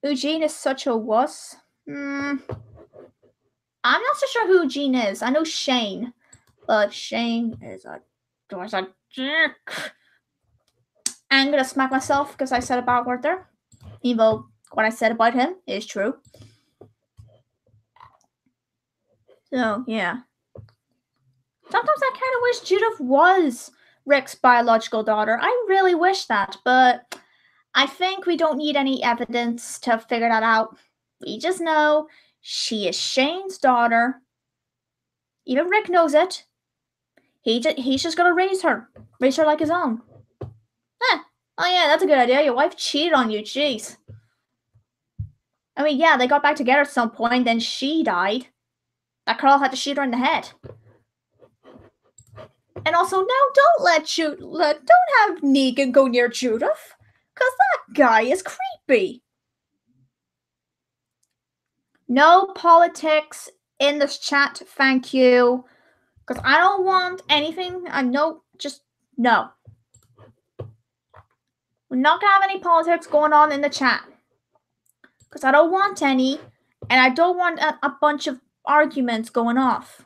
Eugene is such a wuss. I'm not so sure who Eugene is. I know Shane, but Shane is a jerk. I'm gonna smack myself because I said a bad word there. Even though what I said about him is true. So, yeah. Sometimes I kind of wish Judith was Rick's biological daughter. I really wish that, but I think we don't need any evidence to figure that out. We just know she is Shane's daughter. Even Rick knows it. He's just gonna raise her like his own. Oh yeah, that's a good idea. Your wife cheated on you, jeez. I mean, yeah, they got back together at some point, then she died. That Carl had to shoot her in the head. And also, now don't have Negan go near Judith, cause that guy is creepy. No politics in this chat, thank you. Because I don't want anything. Just no. We're not gonna have any politics going on in the chat. Because I don't want any, and I don't want a bunch of arguments going off.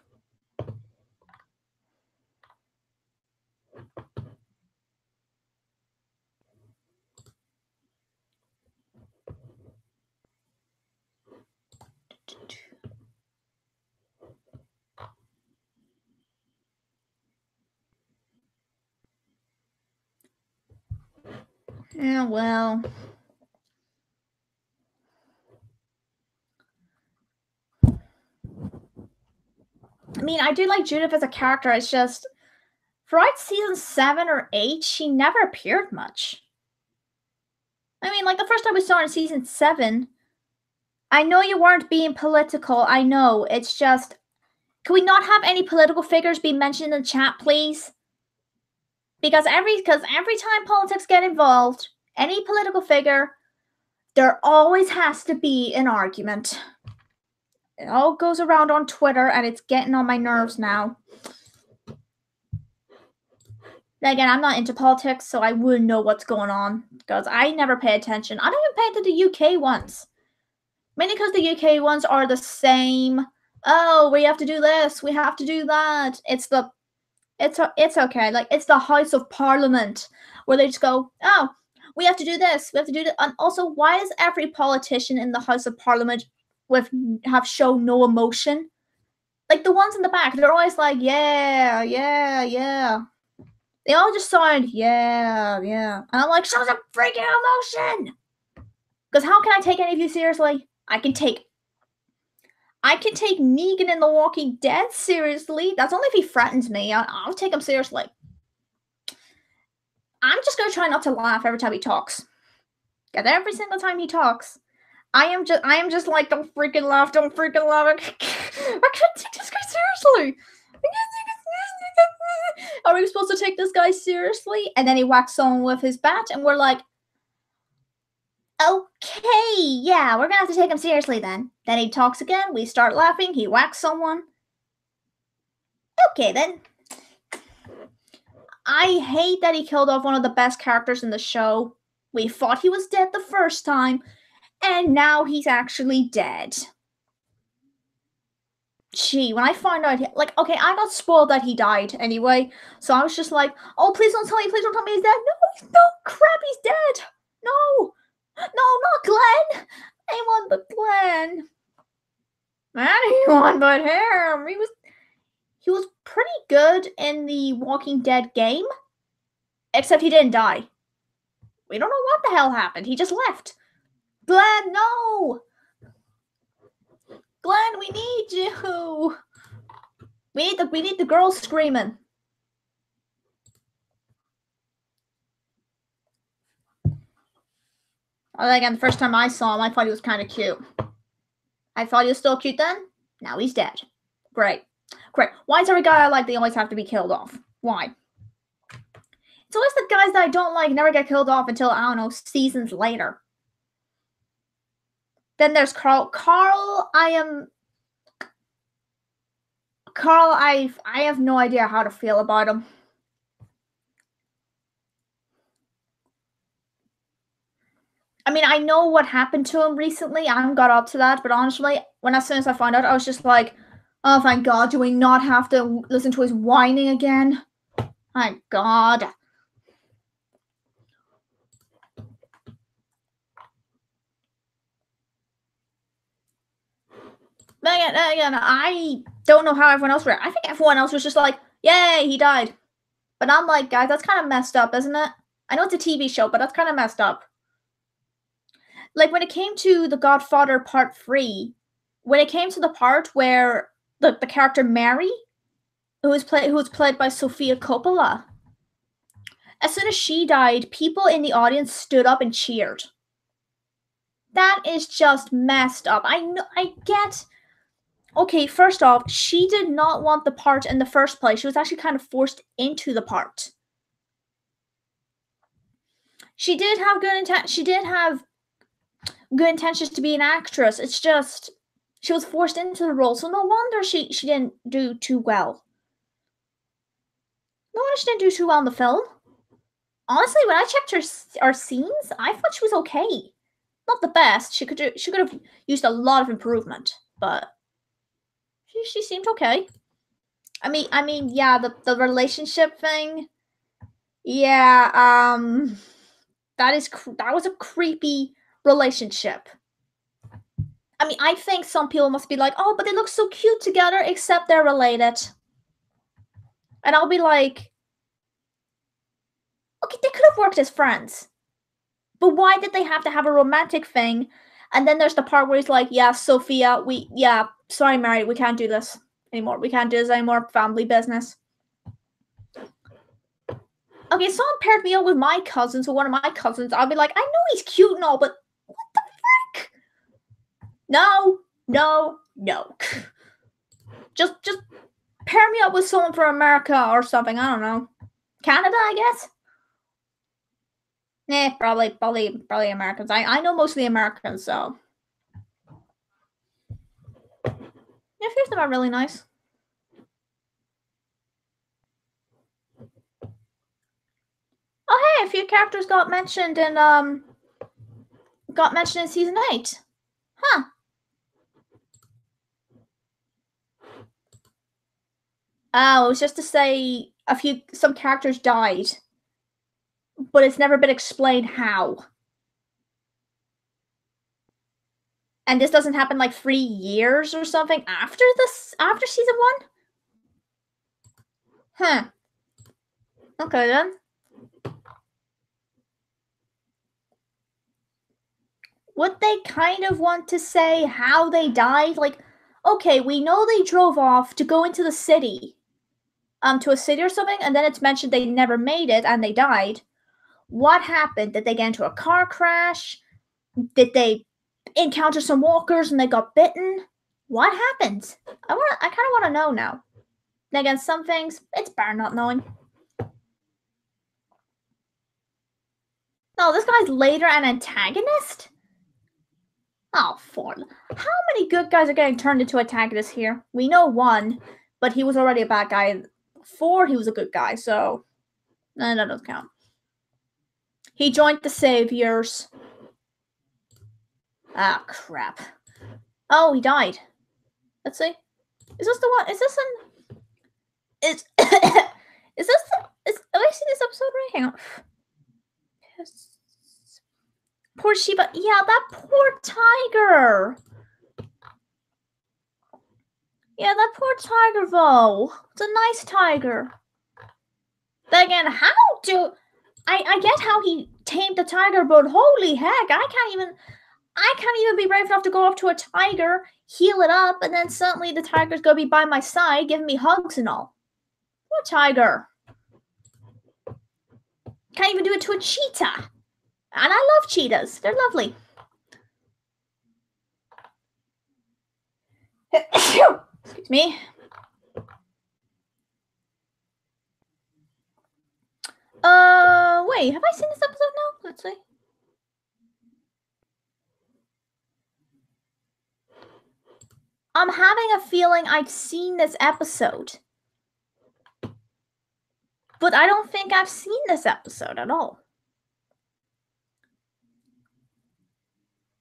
Yeah, well. I mean, I do like Judith as a character. It's just, throughout season 7 or 8, she never appeared much. I mean, like the first time we saw her in season 7, I know you weren't being political. I know. It's just, can we not have any political figures be mentioned in the chat, please? Because every time politics get involved, any political figure, there always has to be an argument. It all goes around on Twitter, and it's getting on my nerves now. Again, I'm not into politics, so I wouldn't know what's going on, because I never pay attention. I don't even pay attention to the UK ones. Mainly because the UK ones are the same. Oh, we have to do this, we have to do that. It's okay. Like, it's the House of Parliament, where they just go, oh, we have to do this, we have to do that. And also, why is every politician in the House of Parliament have shown no emotion? Like, the ones in the back, they're always like, yeah, yeah, yeah. They all just sound, yeah, yeah. And I'm like, show some freaking emotion! Because how can I take any of you seriously? I can take Negan in The Walking Dead seriously. That's only if he threatens me. I'll take him seriously. I'm just gonna try not to laugh every time he talks. Because every single time he talks, I am just like, don't freaking laugh, don't freaking laugh. I can't take this guy seriously. Are we supposed to take this guy seriously? And then he whacks someone with his bat, and we're like, okay, yeah, we're gonna have to take him seriously then. Then he talks again, we start laughing, he whacks someone. Okay, then. I hate that he killed off one of the best characters in the show. We thought he was dead the first time, and now he's actually dead. Gee, when I found out, okay, I got spoiled that he died anyway, so I was just like, oh, please don't tell me he's dead. No, crap, he's dead. No, not Glenn. Anyone but Glenn. Anyone but him. He was pretty good in the Walking Dead game, except he didn't die. We don't know what the hell happened. He just left. Glenn, no. Glenn, we need you. We need the girl screaming. Again, the first time I saw him, I thought he was kind of cute. I thought he was still cute then. Now he's dead. Great. Why is every guy I like, they always have to be killed off? Why? It's always the guys that I don't like never get killed off until, I don't know, seasons later. Then there's Carl. I have no idea how to feel about him. I mean, I know what happened to him recently. I haven't got up to that, but honestly, as soon as I found out, I was just like, oh, thank God, do we not have to listen to his whining again? My God. Again, I don't know how everyone else read. I think everyone else was just like, yay, he died. But I'm like, guys, that's kind of messed up, isn't it? I know it's a TV show, but that's kind of messed up. Like, when it came to The Godfather Part 3, when it came to the part where the character Mary, who was played by Sofia Coppola, as soon as she died, people in the audience stood up and cheered. That is just messed up. I get. Okay, first off, she did not want the part in the first place. She was actually kind of forced into the part. She did have good intentions to be an actress. It's just she was forced into the role, so no wonder she didn't do too well. No wonder she didn't do too well in the film. Honestly, when I checked her scenes, I thought she was okay. Not the best. She could have used a lot of improvement, but she seemed okay. I mean, yeah, the relationship thing. Yeah, that was a creepy relationship. I mean, I think some people must be like, oh, but they look so cute together, except they're related. And I'll be like, okay, they could have worked as friends. But why did they have to have a romantic thing? And then there's the part where he's like, yeah, Sophia, sorry, Mary, we can't do this anymore. We can't do this anymore. Family business. Okay, someone paired me up with my cousin, so one of my cousins, I'll be like, I know he's cute and all, but what the frick? No. Just pair me up with someone from America or something. I don't know. Canada, I guess. Probably Americans. I know mostly Americans, so. Yeah, a few of them are really nice. Oh hey, a few characters got mentioned in season 8. Huh. Oh, it was just to say some characters died. But it's never been explained how. And this doesn't happen like 3 years or something after season 1? Huh. Okay then. Would they kind of want to say how they died? Like, okay, we know they drove off to go into the city. To a city or something, and then it's mentioned they never made it and they died. What happened? Did they get into a car crash? Did they encounter some walkers and they got bitten? What happened? I kind of want to know now. And again, some things, it's better not knowing. No, this guy's later an antagonist? Oh, Ford. How many good guys are getting turned into antagonists here? We know one, but he was already a bad guy. Before he was a good guy, so that doesn't count. He joined the Saviors. Ah, crap. Oh, he died. Let's see. Is this the one? Is this an... Is this the... Have I seen this episode right? Hang on. Poor Shiba. Yeah, that poor tiger. Yeah, that poor tiger, though. It's a nice tiger. Then again, how do... I get how he tamed the tiger, but holy heck, I can't even be brave enough to go up to a tiger, heal it up, and then suddenly the tiger's gonna be by my side, giving me hugs and all. What tiger? Can't even do it to a cheetah. And I love cheetahs. They're lovely. Excuse me. Wait, have I seen this episode now? Let's see. I'm having a feeling I've seen this episode. But I don't think I've seen this episode at all.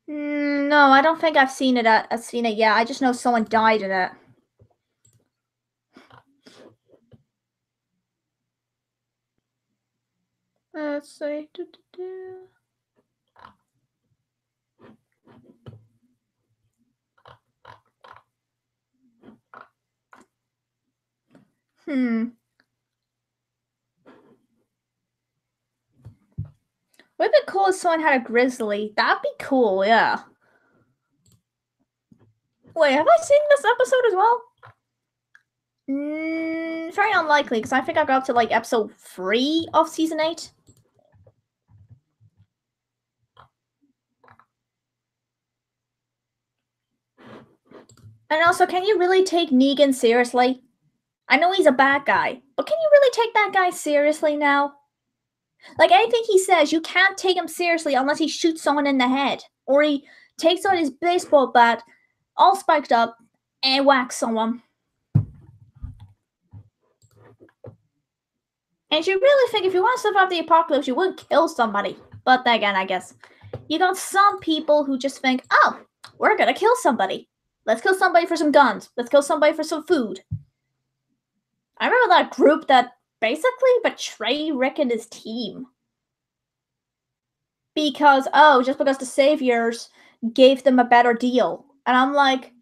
No, I don't think I've seen it yet. I just know someone died in it. Let's see. Would it be cool if someone had a grizzly? That'd be cool, yeah. Wait, have I seen this episode as well? Very unlikely, because I think I got up to like episode 3 of season 8. And also, can you really take Negan seriously? I know he's a bad guy, but can you really take that guy seriously now? Like, anything he says, you can't take him seriously unless he shoots someone in the head. Or he takes out his baseball bat, all spiked up, and whacks someone. And you really think if you want to survive the apocalypse, you wouldn't kill somebody. But then again, I guess you got some people who just think, oh, we're gonna kill somebody. Let's kill somebody for some guns. Let's kill somebody for some food. I remember that group that basically betrayed Rick and his team. Because, just because the Saviors gave them a better deal. And I'm like,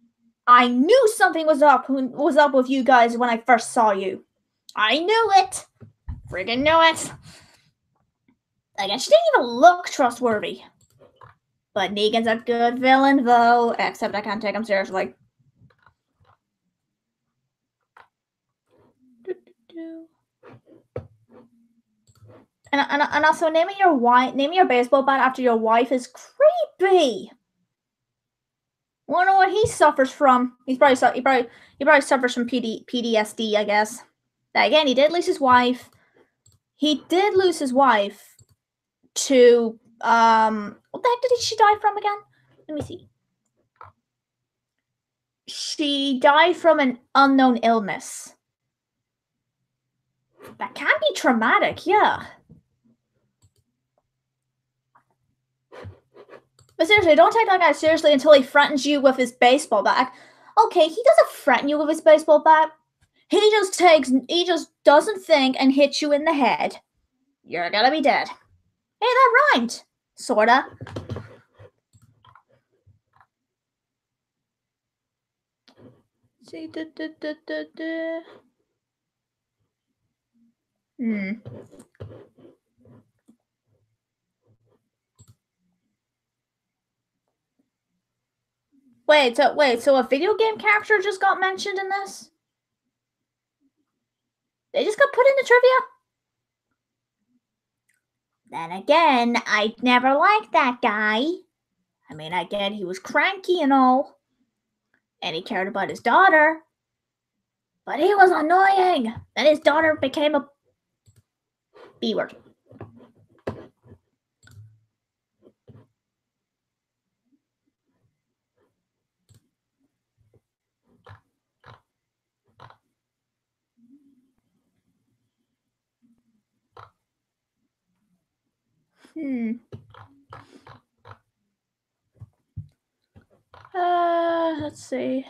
I knew something was up with you guys when I first saw you. I knew it. Friggin' knew it. Like, she didn't even look trustworthy. But Negan's a good villain, though. Except I can't take him seriously. And also, naming your baseball bat after your wife is creepy. Wonder what he suffers from. He probably suffers from PTSD, I guess. Again, he did lose his wife. He did lose his wife to what the heck did she die from again? Let me see. She died from an unknown illness. That can be traumatic, yeah. But seriously, don't take that guy seriously until he threatens you with his baseball bat. Okay, he doesn't threaten you with his baseball bat. He just doesn't think and hits you in the head. You're gonna be dead. Hey, that rhymed. Sorta. See, Wait, so a video game character just got mentioned in this? They just got put in the trivia? Then again, I never liked that guy. I mean, I get he was cranky and all, and he cared about his daughter, but he was annoying. Then his daughter became a B-word. Let's see.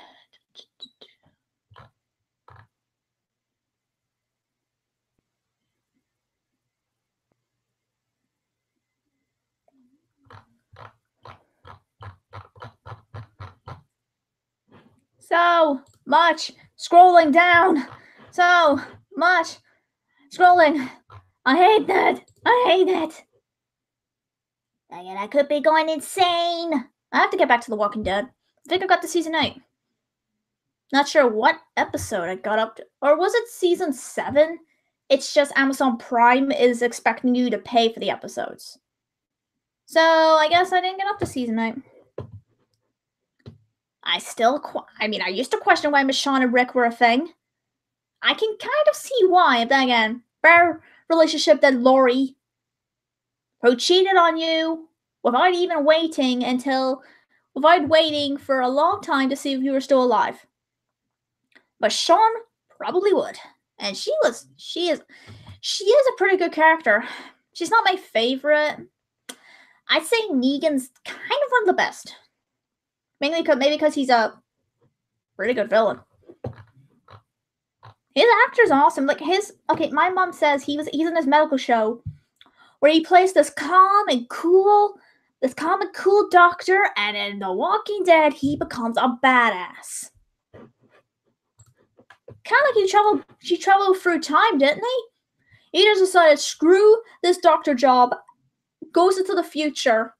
So much scrolling down. So much scrolling. I hate that. I hate it. Dang it, I could be going insane. I have to get back to The Walking Dead. I think I got to season 8. Not sure what episode I got up to. Or was it season 7? It's just Amazon Prime is expecting you to pay for the episodes. So I guess I didn't get up to season 8. I used to question why Michonne and Rick were a thing. I can kind of see why, but then again, better relationship than Lori, who cheated on you without waiting for a long time to see if you were still alive. But Sean probably would. And she is a pretty good character. She's not my favorite. I'd say Negan's kind of one of the best. Maybe because he's a pretty good villain. His actor's awesome. My mom says he's in this medical show where he plays this calm and cool doctor, and in The Walking Dead, he becomes a badass. kind of like she traveled through time, didn't he? He just decided, screw this doctor job, goes into the future,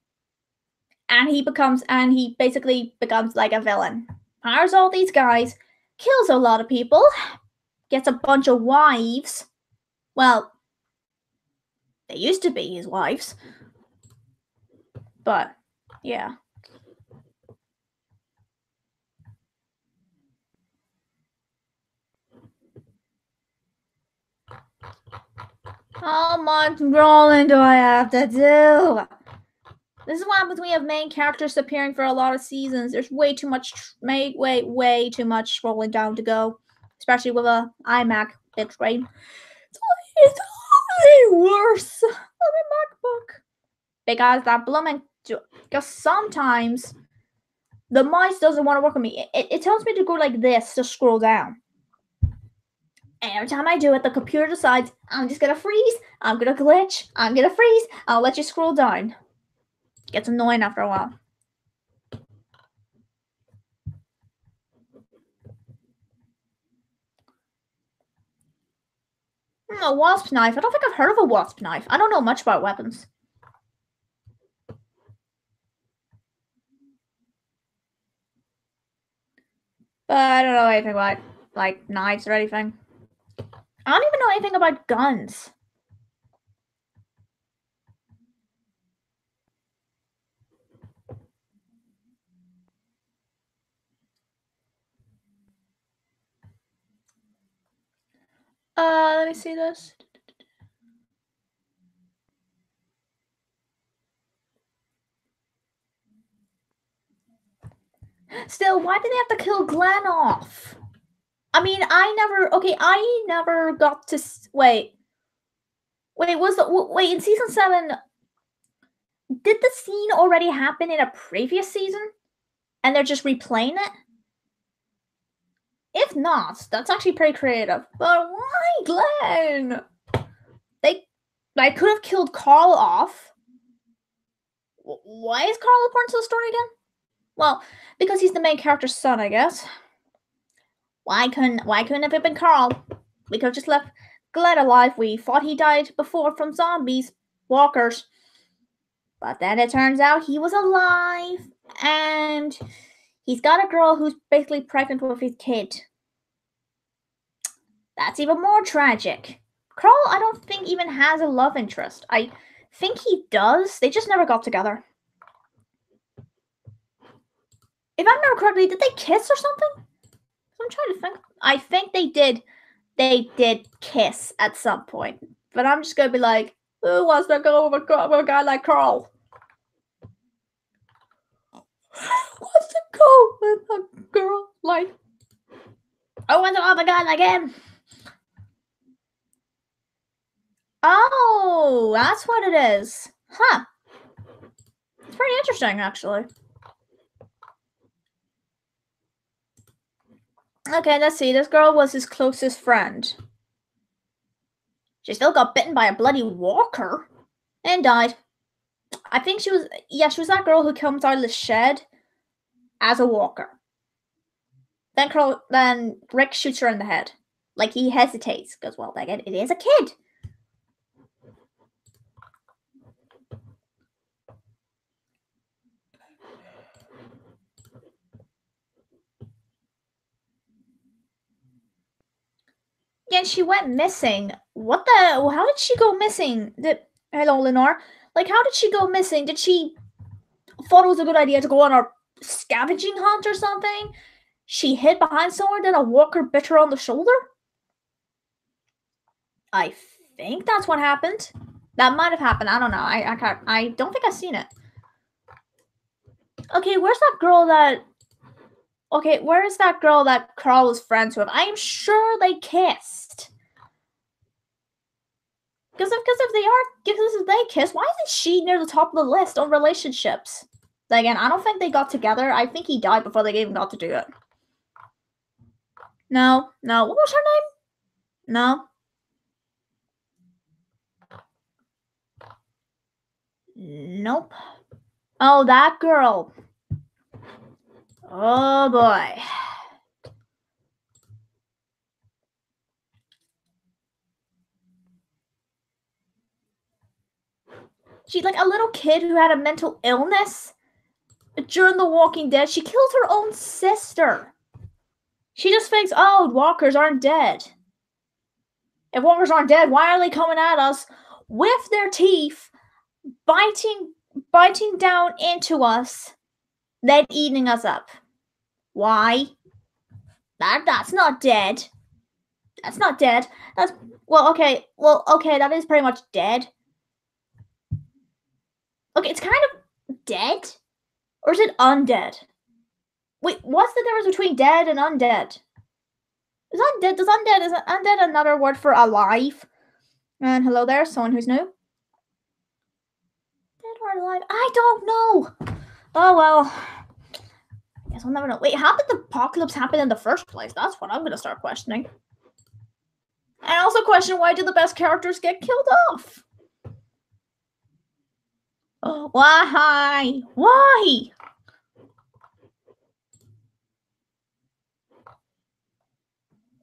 and he basically becomes like a villain. Hires all these guys, kills a lot of people, gets a bunch of wives. Well, they used to be his wives. But, yeah. How much rolling do I have to do? This is what happens when you have main characters appearing for a lot of seasons. There's way too much, way too much scrolling down to go, especially with a iMac bitrate. It's only worse than a MacBook because that blooming. Because sometimes the mouse doesn't want to work with me. It tells me to go like this to scroll down. And every time I do it, the computer decides I'm just gonna freeze. I'm gonna glitch. I'm gonna freeze. I'll let you scroll down. Gets annoying after a while. A wasp knife. I don't think I've heard of a wasp knife. I don't know much about weapons. But I don't know anything about like knives or anything. I don't even know anything about guns. Let me see this. Still, why did they have to kill Glenn off? I mean, I never got to wait, in season 7, did the scene already happen in a previous season? And they're just replaying it? If not, that's actually pretty creative. But why Glenn? I could have killed Carl off. Why is Carl important to the story again? Well, because he's the main character's son, I guess. Why couldn't it have been Carl? We could have just left Glenn alive. We thought he died before from zombies, walkers. But then it turns out he was alive, and he's got a girl who's basically pregnant with his kid. That's even more tragic. Carl, I don't think even has a love interest. I think he does. They just never got together. If I remember correctly, did they kiss or something? I'm trying to think. I think they did. They did kiss at some point. But I'm just gonna be like, who wants to go with a guy like Carl? Wants to go with a girl like? I want to have a guy like him. Oh, that's what it is. Huh. It's pretty interesting, actually. Okay, let's see. This girl was his closest friend. She still got bitten by a bloody walker and died. I think she was that girl who comes out of the shed as a walker. Then Rick shoots her in the head. Like, he hesitates, because, well, again, it is a kid. Yeah, she went missing. How did she go missing? Hello, Lenore. Like, how did she go missing? Did she thought it was a good idea to go on a scavenging hunt or something? She hid behind somewhere, then a walker bit her on the shoulder? I think that's what happened. That might have happened. I don't know. I don't think I've seen it. Okay, where's that girl that... Okay, where is that girl that Carl was friends with? I'm sure they kissed. Because if they kiss, why isn't she near the top of the list on relationships? Again, I don't think they got together. I think he died before they even got to do it. No. What was her name? No. Nope. Oh, that girl. Oh boy. She's like a little kid who had a mental illness during The Walking Dead. She killed her own sister. She just thinks, oh, walkers aren't dead. If walkers aren't dead, why are they coming at us with their teeth, biting down into us, then eating us up? Why? That's not dead. That's not dead. That's okay, that is pretty much dead. Okay, it's kind of dead? Or is it undead? Wait, what's the difference between dead and undead? Is undead another word for alive? And hello there, someone who's new. Dead or alive? I don't know. Oh well. I guess we'll never know. Wait, how did the apocalypse happen in the first place? That's what I'm gonna start questioning. And I also question, why do the best characters get killed off? Oh, why? Why?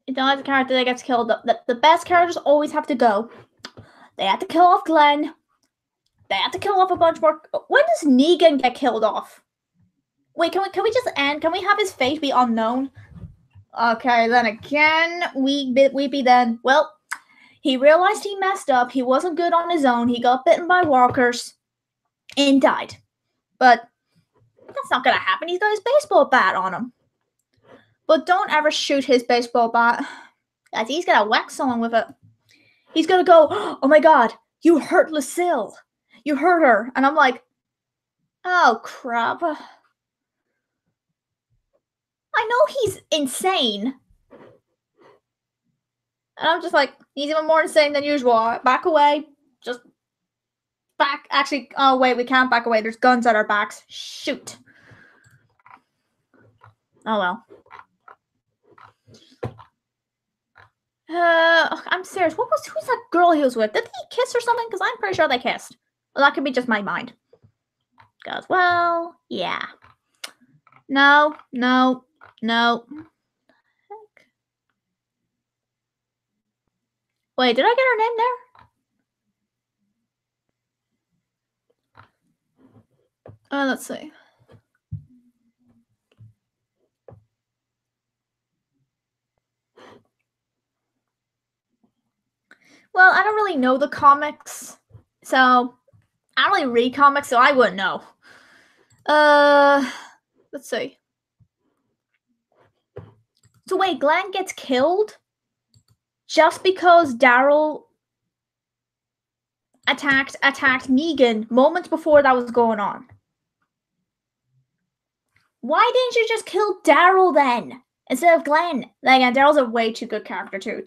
It's not the character that gets killed. The best characters always have to go. They have to kill off Glenn. They have to kill off a bunch more. When does Negan get killed off? Wait, can we just end? Can we have his fate be unknown? Okay, then again, we be then. Well, he realized he messed up. He wasn't good on his own. He got bitten by walkers and died. But that's not gonna happen. He's got his baseball bat on him. But don't ever shoot his baseball bat, as he's gonna whack someone with it. He's gonna go, oh my god, you hurt Lucille. You hurt her. And I'm like, oh crap. I know he's insane. And I'm just like, he's even more insane than usual. Back away. Just back. Actually, oh wait, we can't back away. There's guns at our backs. Shoot. Oh well. I'm serious. Who's that girl he was with? Did he kiss or something? Because I'm pretty sure they kissed. Well, that could be just my mind. Goes, well, yeah. No. Wait, did I get her name there? Let's see. Well, I don't really know the comics, so I don't really read comics, so I wouldn't know. Let's see. So wait, Glenn gets killed just because Daryl attacked Negan moments before that was going on. Why didn't you just kill Daryl then instead of Glenn? Like, and Daryl's a way too good character too.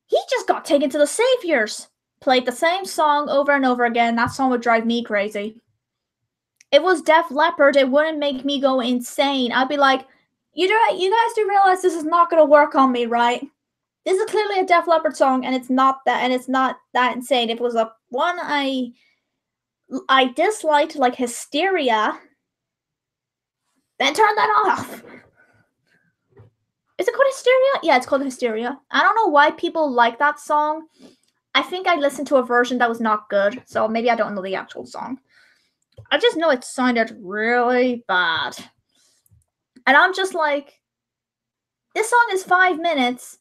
He just got taken to the Saviors. Played the same song over and over again. That song would drive me crazy. It was Def Leppard. It wouldn't make me go insane. I'd be like, you guys do realize this is not going to work on me, right? This is clearly a Def Leppard song, and it's not that insane. If it was a one I disliked, like Hysteria, then turn that off. Is it called Hysteria? Yeah, it's called Hysteria. I don't know why people like that song. I think I listened to a version that was not good, so maybe I don't know the actual song. I just know it sounded really bad. And I'm just like, this song is 5 minutes.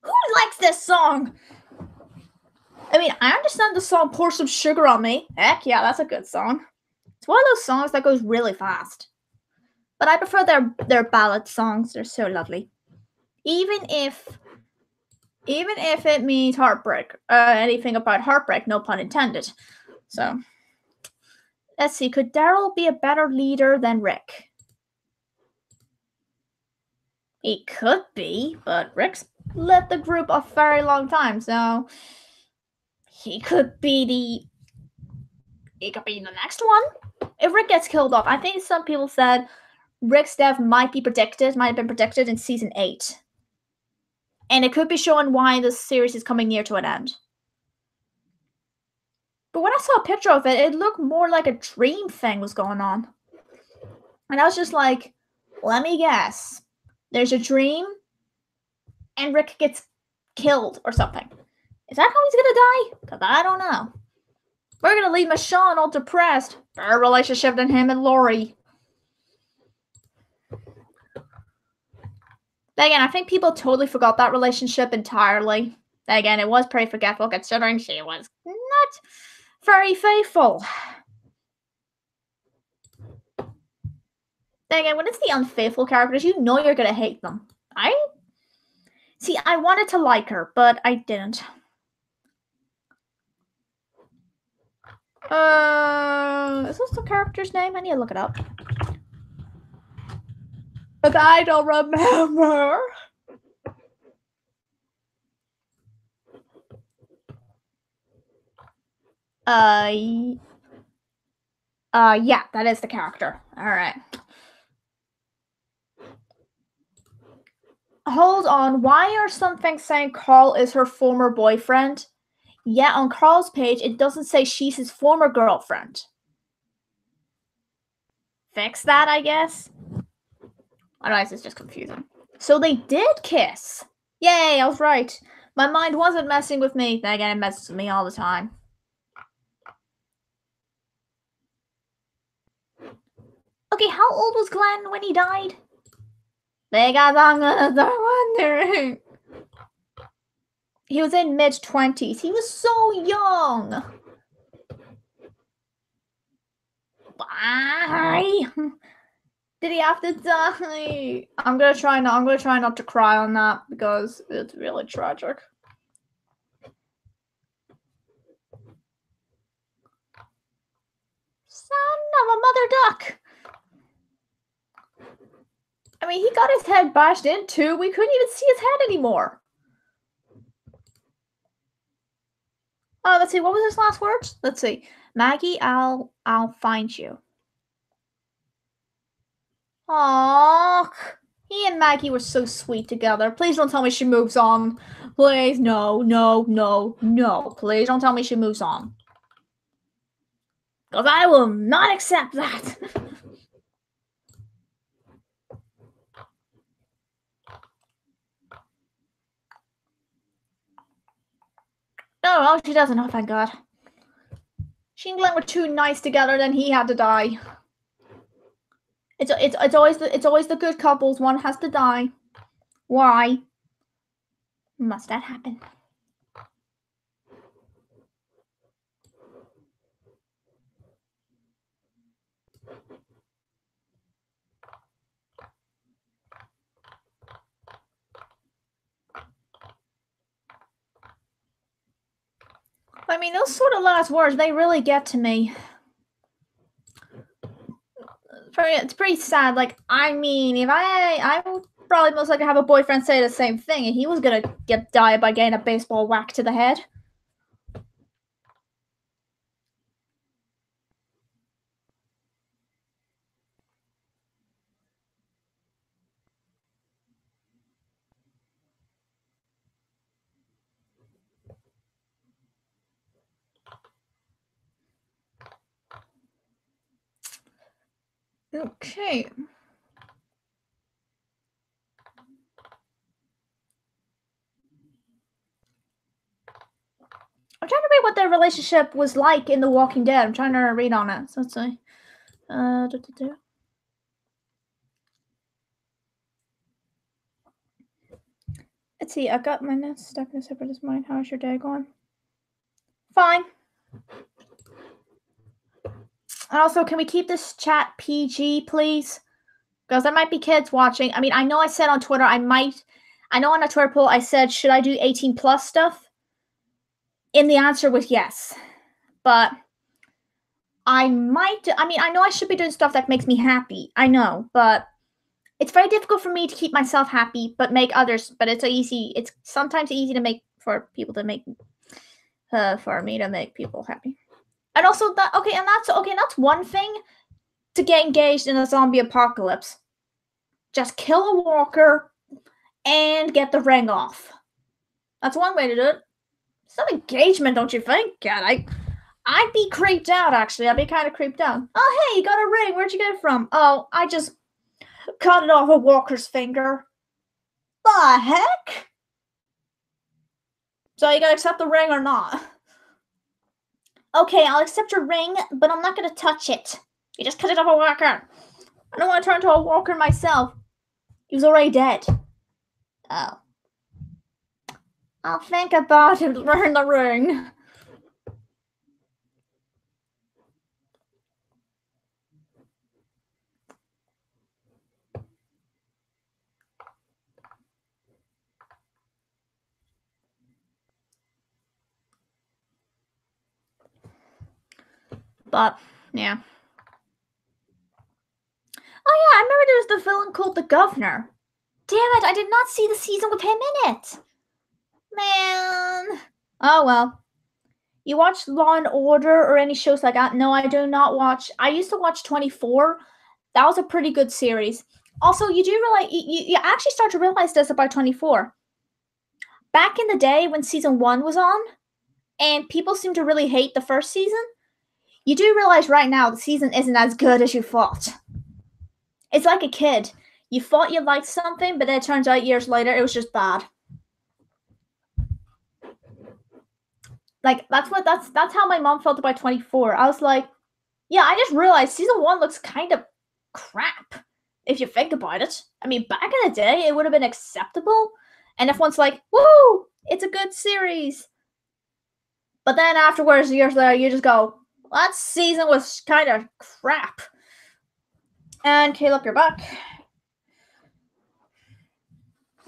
Who likes this song? I mean, I understand the song Pour Some Sugar on Me. Heck yeah, that's a good song. It's one of those songs that goes really fast. But I prefer their ballad songs. They're so lovely. Even if it means heartbreak. Anything about heartbreak, no pun intended. So, let's see. Could Daryl be a better leader than Rick? He could be, but Rick's led the group a very long time, so he could be the next one. If Rick gets killed off, I think some people said Rick's death might have been predicted in season 8. And it could be showing why the series is coming near to an end. But when I saw a picture of it, it looked more like a dream thing was going on. And I was just like, let me guess. There's a dream, and Rick gets killed or something. Is that how he's gonna die? Because I don't know. We're gonna leave Michonne all depressed. Better relationship than him and Lori. Again, I think people totally forgot that relationship entirely. Again, it was pretty forgetful considering she was not very faithful. Again, when it's the unfaithful characters, you know you're gonna hate them. I wanted to like her, but I didn't. Is this the character's name? I need to look it up. But I don't remember. Yeah, that is the character. Alright. Hold on, why are some things saying Carl is her former boyfriend? Yet on Carl's page, it doesn't say she's his former girlfriend. Fix that, I guess? Otherwise, it's just confusing. So they did kiss. Yay, I was right. My mind wasn't messing with me. Then again, it messes with me all the time. Okay, how old was Glenn when he died? Because I'm gonna start wondering. He was in mid-20s. He was so young. Why? Did he have to die? I'm gonna try not to cry on that because it's really tragic. Son of a mother duck. I mean, he got his head bashed in too. We couldn't even see his head anymore. Oh, let's see. What was his last words? Let's see. Maggie, I'll find you. Aww. He and Maggie were so sweet together. Please don't tell me she moves on. Please, no. Please don't tell me she moves on. Because I will not accept that. No, she doesn't. Oh, thank God. She and Glenn were too nice together, then he had to die. It's always the good couples. One has to die. Why must that happen? I mean, those sort of last words, they really get to me. It's pretty sad. Like, I mean, if I would probably most likely have a boyfriend say the same thing, and he was gonna die by getting a baseball whack to the head. Okay. I'm trying to read what their relationship was like in The Walking Dead. I'm trying to read on it. So let's see. Let's see. I got my notes stuck in a separate mind. How's your day going? Fine. And also, can we keep this chat PG, please? Because there might be kids watching. I mean, I know I said on Twitter I know on a Twitter poll I said, should I do 18 plus stuff? And the answer was yes. But I might, I mean, I know I should be doing stuff that makes me happy. I know, but it's very difficult for me to keep myself happy, but make others. But it's sometimes easy to make for people to make, for me to make people happy. And also that's one thing to get engaged in a zombie apocalypse. Just kill a walker and get the ring off. That's one way to do it. Some engagement, don't you think? God, I'd be creeped out, actually. I'd be kind of creeped out. Oh, hey, you got a ring. Where'd you get it from? Oh, I just cut it off a walker's finger. The heck? So you gotta accept the ring or not? Okay, I'll accept your ring, but I'm not gonna touch it. You just cut it off a walker. I don't want to turn into a walker myself. He was already dead. Oh. I'll think about it, wearing the ring. But, yeah. Oh yeah, I remember there was the villain called the Governor. Damn it, I did not see the season with him in it. Man. Oh well. You watch Law and Order or any shows like that? No, I do not watch. I used to watch 24. That was a pretty good series. Also, you do realize, you actually start to realize this about 24. Back in the day when season 1 was on, and people seem to really hate the first season, you do realize right now the season isn't as good as you thought. It's like a kid. You thought you liked something, but then it turns out years later it was just bad. Like that's how my mom felt about 24. I was like, yeah, I just realized season 1 looks kind of crap if you think about it. I mean, back in the day it would have been acceptable, and everyone's like, woo, it's a good series. But then afterwards, years later, you just go, that season was kind of crap. And Caleb, you're back.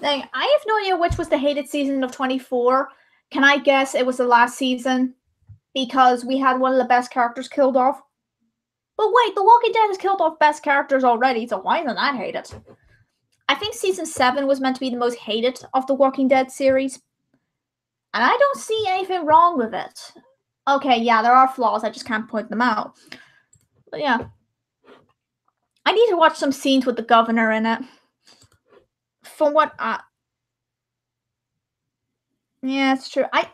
Dang, I have no idea which was the hated season of 24. Can I guess it was the last season? Because we had one of the best characters killed off. But wait, The Walking Dead has killed off best characters already, so why isn't that hated? I think season 7 was meant to be the most hated of the Walking Dead series. And I don't see anything wrong with it. Okay, yeah, there are flaws, I just can't point them out. But yeah. I need to watch some scenes with the governor in it. From what yeah, it's true. I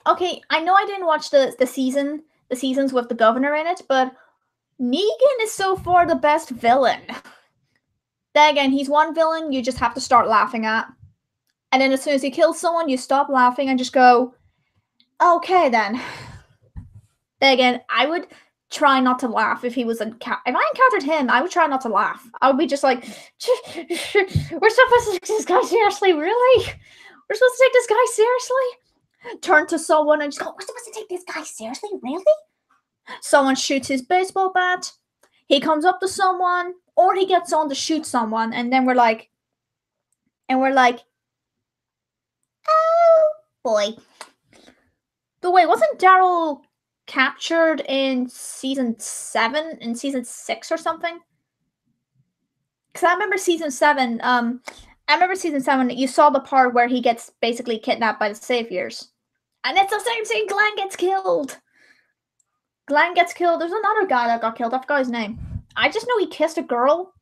know I didn't watch the seasons with the governor in it, but Negan is so far the best villain. Then again, he's one villain you just have to start laughing at. And then as soon as he kills someone, you stop laughing and just go, okay then. Then again, I would try not to laugh if he was if I encountered him, I would try not to laugh. I would be just like, we're supposed to take this guy seriously, really? We're supposed to take this guy seriously? Turn to someone and just go, we're supposed to take this guy seriously, really? Someone shoots his baseball bat, he comes up to someone, or he gets on to shoot someone, and then we're like, oh boy. But wait, wasn't Daryl captured in season 7, in season 6 or something? Because I remember season 7, you saw the part where he gets basically kidnapped by the Saviors. And it's the same scene, Glenn gets killed. There's another guy that got killed, I forgot his name. I just know he kissed a girl.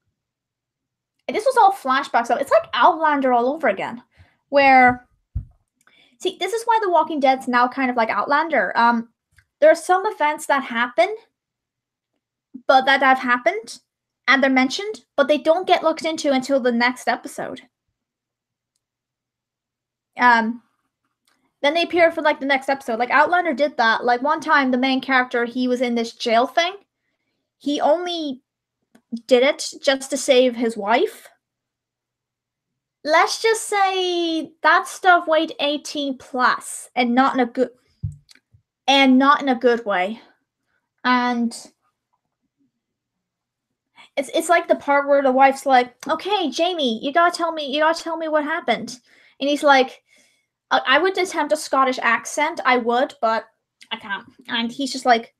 And this was all flashbacks, so it's like Outlander all over again. Where, see, this is why The Walking Dead's now kind of like Outlander. There are some events that happen, but that have happened, and they're mentioned, but they don't get looked into until the next episode. Then they appear for like the next episode. Like Outlander did that. Like one time, the main character, he was in this jail thing. He only did it just to save his wife. Let's just say that stuff weighed 18 plus, and not in a good way. And it's like the part where the wife's like, okay, Jamie, you gotta tell me what happened. And he's like, I would attempt a Scottish accent, I would, but I can't. And he's just like,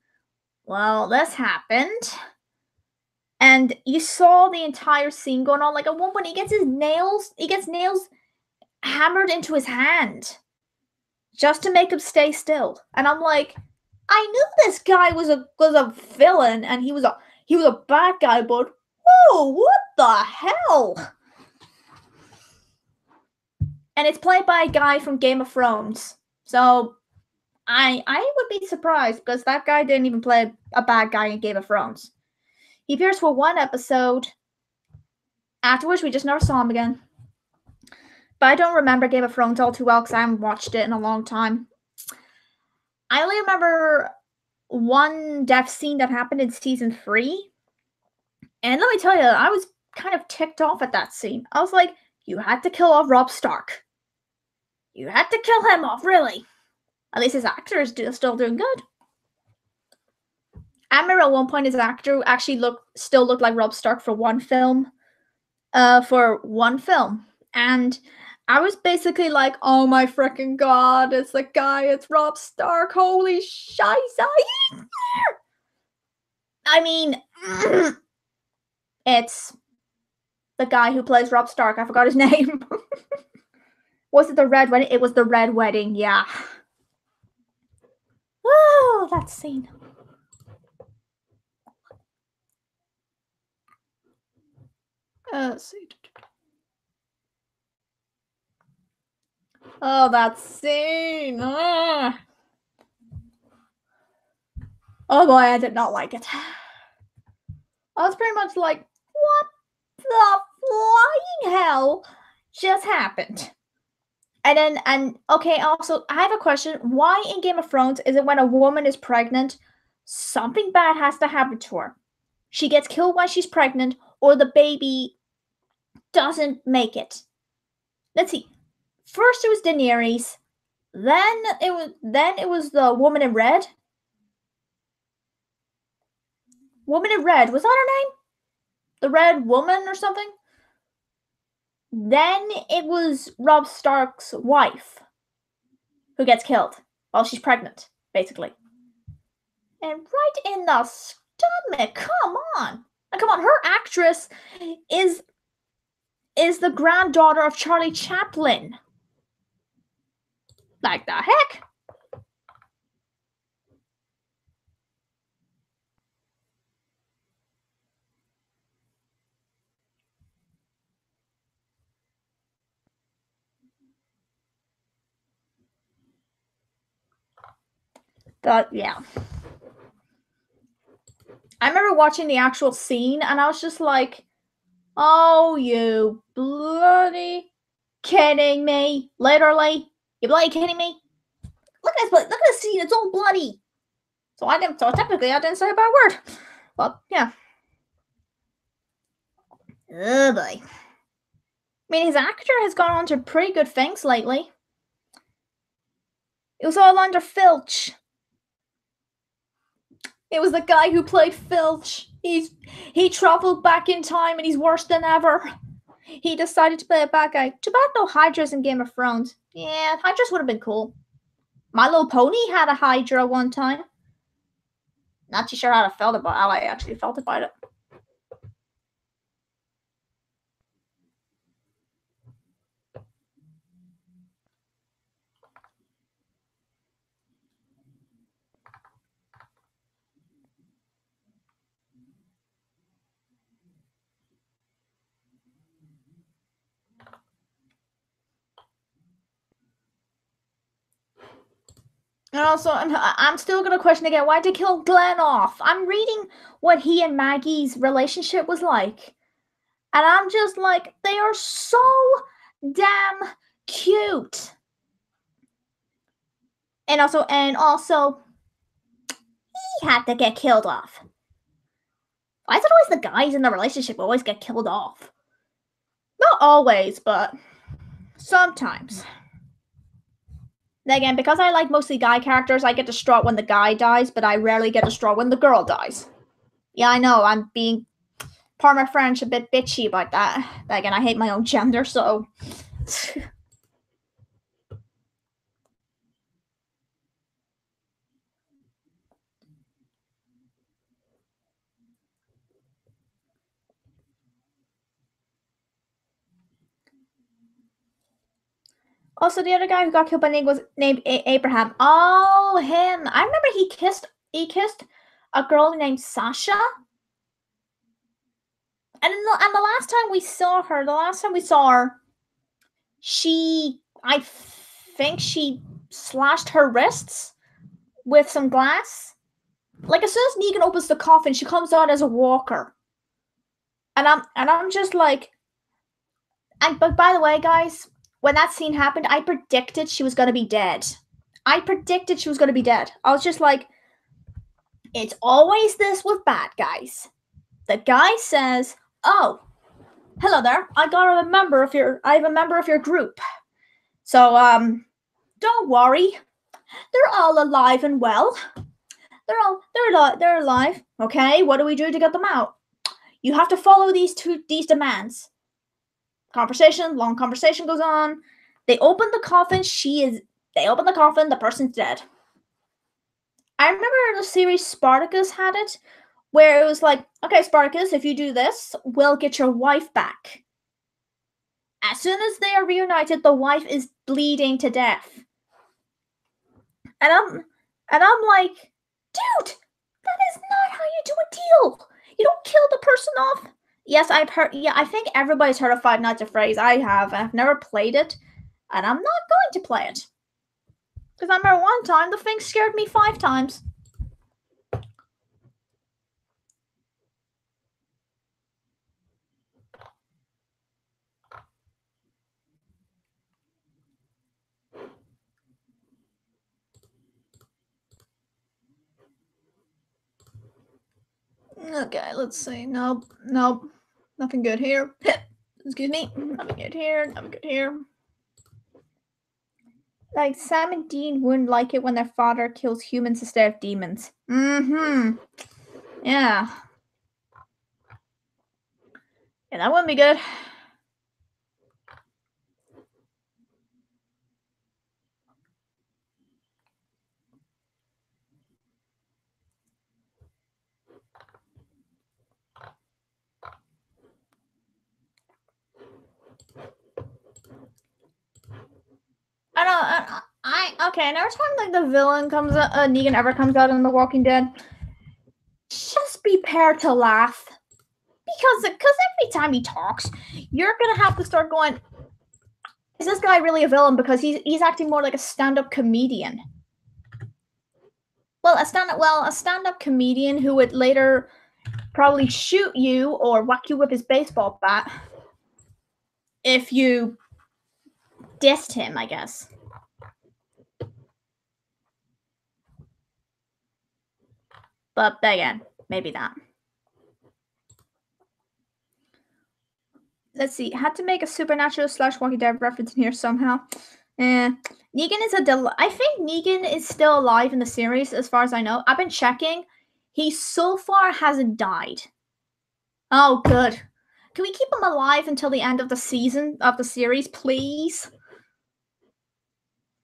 well, this happened. And you saw the entire scene going on. Like at one point, he gets nails hammered into his hand just to make him stay still. And I'm like, I knew this guy was a villain and he was a bad guy, but whoa, what the hell? And it's played by a guy from Game of Thrones. So I would be surprised because that guy didn't even play a bad guy in Game of Thrones. He appears for one episode. Afterwards, we just never saw him again. But I don't remember Game of Thrones all too well because I haven't watched it in a long time. I only remember one death scene that happened in season 3. And let me tell you, I was kind of ticked off at that scene. I was like, you had to kill off Robb Stark. You had to kill him off, really. At least his actor is still doing good. I remember at one point his actor actually still looked like Robb Stark for one film. And I was basically like, oh my freaking god, it's the guy, it's Robb Stark, holy shiza. I mean, it's the guy who plays Robb Stark, I forgot his name. Was it the Red Wedding? It was the Red Wedding, yeah. Oh, that scene. Let's see. Oh, that scene. Ah. Oh boy, I did not like it. I was pretty much like, what the flying hell just happened? Okay, also, I have a question. Why in Game of Thrones is it when a woman is pregnant, something bad has to happen to her? She gets killed while she's pregnant, or the baby doesn't make it. Let's see. First it was Daenerys, then it was the woman in red. Woman in red, was that her name? The Red Woman or something? Then it was Robb Stark's wife who gets killed while she's pregnant, basically. And right in the stomach, come on. Come on, her actress is the granddaughter of Charlie Chaplin. Like the heck? But yeah. I remember watching the actual scene and I was just like, oh, you bloody kidding me? Literally? You bloody kidding me? Look at this scene, it's all bloody. So technically I didn't say a bad word. Well, yeah. Oh boy. I mean, his actor has gone on to pretty good things lately. It was all under Filch. It was the guy who played Filch. He traveled back in time and he's worse than ever. He decided to play a bad guy. Too bad no Hydras in Game of Thrones. Yeah, Hydras would have been cool. My Little Pony had a Hydra one time. Not too sure how I actually felt about it. And also, I'm still going to question again, why'd they kill Glenn off? I'm reading what he and Maggie's relationship was like. And I'm just like, they are so damn cute. And also, he had to get killed off. Why is it always the guys in the relationship always get killed off? Not always, but sometimes. Again, because I like mostly guy characters, I get distraught when the guy dies, but I rarely get distraught when the girl dies. Yeah, I know, I'm being, pardon my French, a bit bitchy about that. But again, I hate my own gender, so... Also, the other guy who got killed by Nick was named Abraham. Oh, him. I remember he kissed a girl named Sasha. And the last time we saw her, I think she slashed her wrists with some glass. Like, as soon as Negan opens the coffin, she comes out as a walker. And I'm just like, but by the way, guys, when that scene happened, I predicted she was going to be dead. I was just like, It's always this with bad guys. The guy says, "Oh, hello there. I have a member of your group. So don't worry. They're all alive and well. They're alive. Okay, what do we do to get them out? You have to follow these demands." Long conversation goes on. They open the coffin. They open the coffin. The person's dead. I remember the series Spartacus had it, where it was like, okay, Spartacus, if you do this, we'll get your wife back. As soon as they are reunited, the wife is bleeding to death. And I'm like, dude, that is not how you do a deal. You don't kill the person off. Yes, I've heard. Yeah, I think everybody's heard of Five Nights at Freddy's. I have. I've never played it, and I'm not going to play it. Because I remember one time the thing scared me 5 times. Okay, let's see. Nope. Nothing good here. Excuse me. Nothing good here. Like, Sam and Dean wouldn't like it when their father kills humans instead of demons. Mm-hmm. Yeah. Yeah, that wouldn't be good. Okay, every time like the villain comes out, Negan ever comes out in The Walking Dead, just prepare to laugh. Because every time he talks, you're gonna have to start going, is this guy really a villain? Because he's acting more like a stand-up comedian. Well, a stand-up comedian who would later probably shoot you or whack you with his baseball bat if you dissed him, I guess. But again, maybe not. Let's see. Had to make a Supernatural / Walking Dead reference in here somehow. Negan is I think Negan is still alive in the series, as far as I know. I've been checking. He so far hasn't died. Oh, good. Can we keep him alive until the end of the season of the series, please?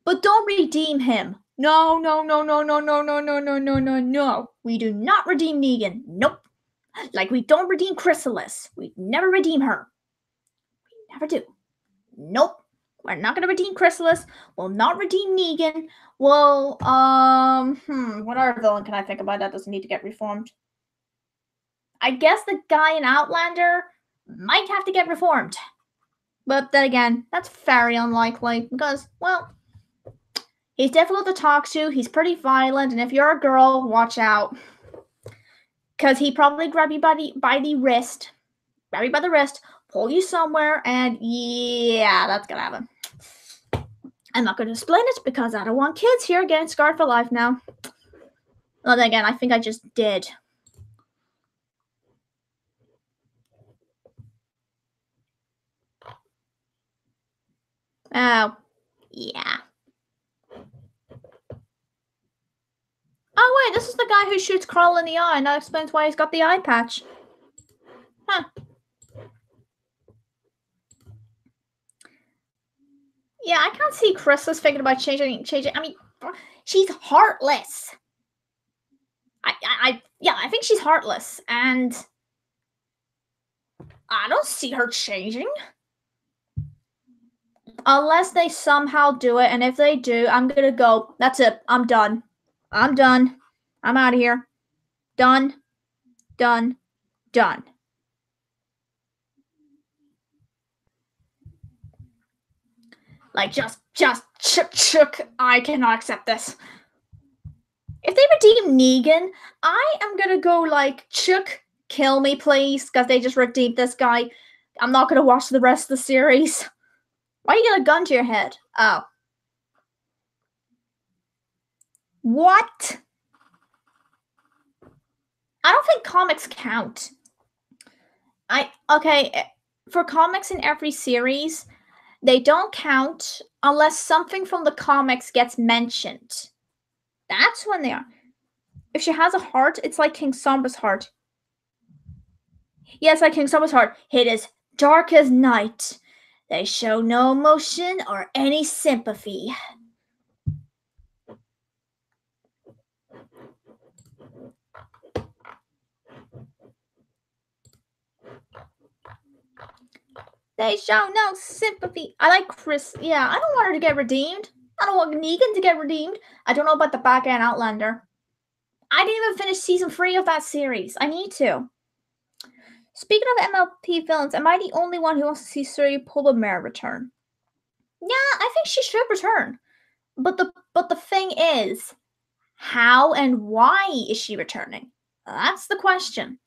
But don't redeem him. No. We do not redeem Negan. Nope. Like we don't redeem Chrysalis. We never redeem her. We never do. Nope. We're not gonna redeem Chrysalis. We'll not redeem Negan. Well, what other villain can I think about that doesn't need to get reformed? I guess the guy in Outlander might have to get reformed. But then again, that's very unlikely because, well, he's difficult to talk to, he's pretty violent, and if you're a girl, watch out. Because he probably grab you by the wrist, pull you somewhere, and yeah, that's gonna happen. I'm not going to explain it because I don't want kids here getting scarred for life now. Well, then again, I think I just did. Oh, yeah. Oh, wait, this is the guy who shoots Carl in the eye, and that explains why he's got the eye patch. Huh. Yeah, I can't see Chrysalis thinking about changing. I mean, she's heartless. I think she's heartless, and I don't see her changing. Unless they somehow do it, and if they do, I'm gonna go. That's it. I'm done. I'm out of here. Done. Like, just chook. I cannot accept this. If they redeem Negan, I am gonna go like, Chook, kill me, please, because they just redeemed this guy. I'm not gonna watch the rest of the series. Why you got a gun to your head? Oh. What? I don't think comics count. For comics in every series, they don't count unless something from the comics gets mentioned. That's when they are. If she has a heart, it's like King Sombra's heart. Yes, like King Sombra's heart. It is dark as night. They show no emotion or any sympathy. They show no sympathy. I like Chris. Yeah, I don't want her to get redeemed. I don't want Negan to get redeemed. I don't know about the back end Outlander. I didn't even finish season 3 of that series. I need to. Speaking of MLP villains, am I the only one who wants to see Suri Polymere return? Yeah, I think she should return. But the thing is, how and why is she returning? That's the question.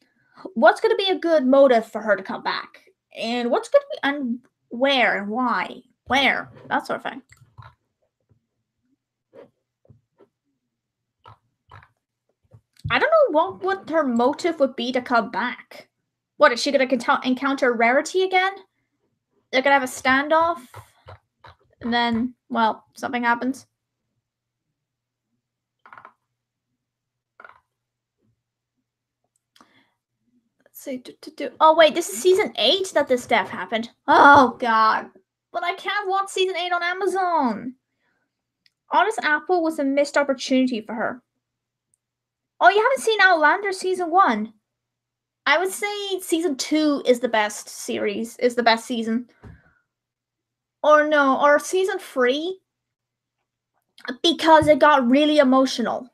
What's going to be a good motive for her to come back? And what's going to be, and where and why? Where? That sort of thing. I don't know what her motive would be to come back. What, is she going to encounter Rarity again? They're going to have a standoff? And then, well, something happens. Let's see. Oh, wait, this is season 8 that this death happened. Oh, God. But I can't watch season 8 on Amazon. Honest Apple was a missed opportunity for her. Oh, you haven't seen Outlander season 1? I would say season 2 is the best series, is the best season. Or no, or season 3. Because it got really emotional.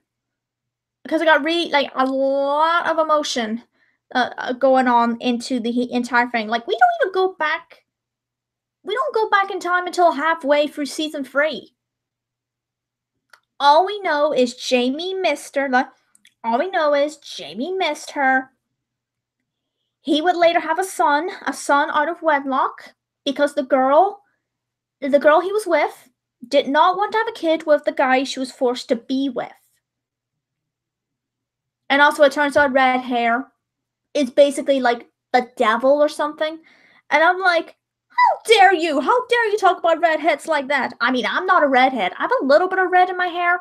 Because it got really, like, a lot of emotion going on into the entire thing. Like, we don't even go back. We don't go back in time until halfway through season 3. All we know is Jamie missed her. Like, all we know is Jamie missed her. He would later have a son out of wedlock, because the girl he was with did not want to have a kid with the guy she was forced to be with. And also, it turns out red hair is basically like the devil or something. And I'm like, how dare you? How dare you talk about redheads like that? I mean, I'm not a redhead. I have a little bit of red in my hair.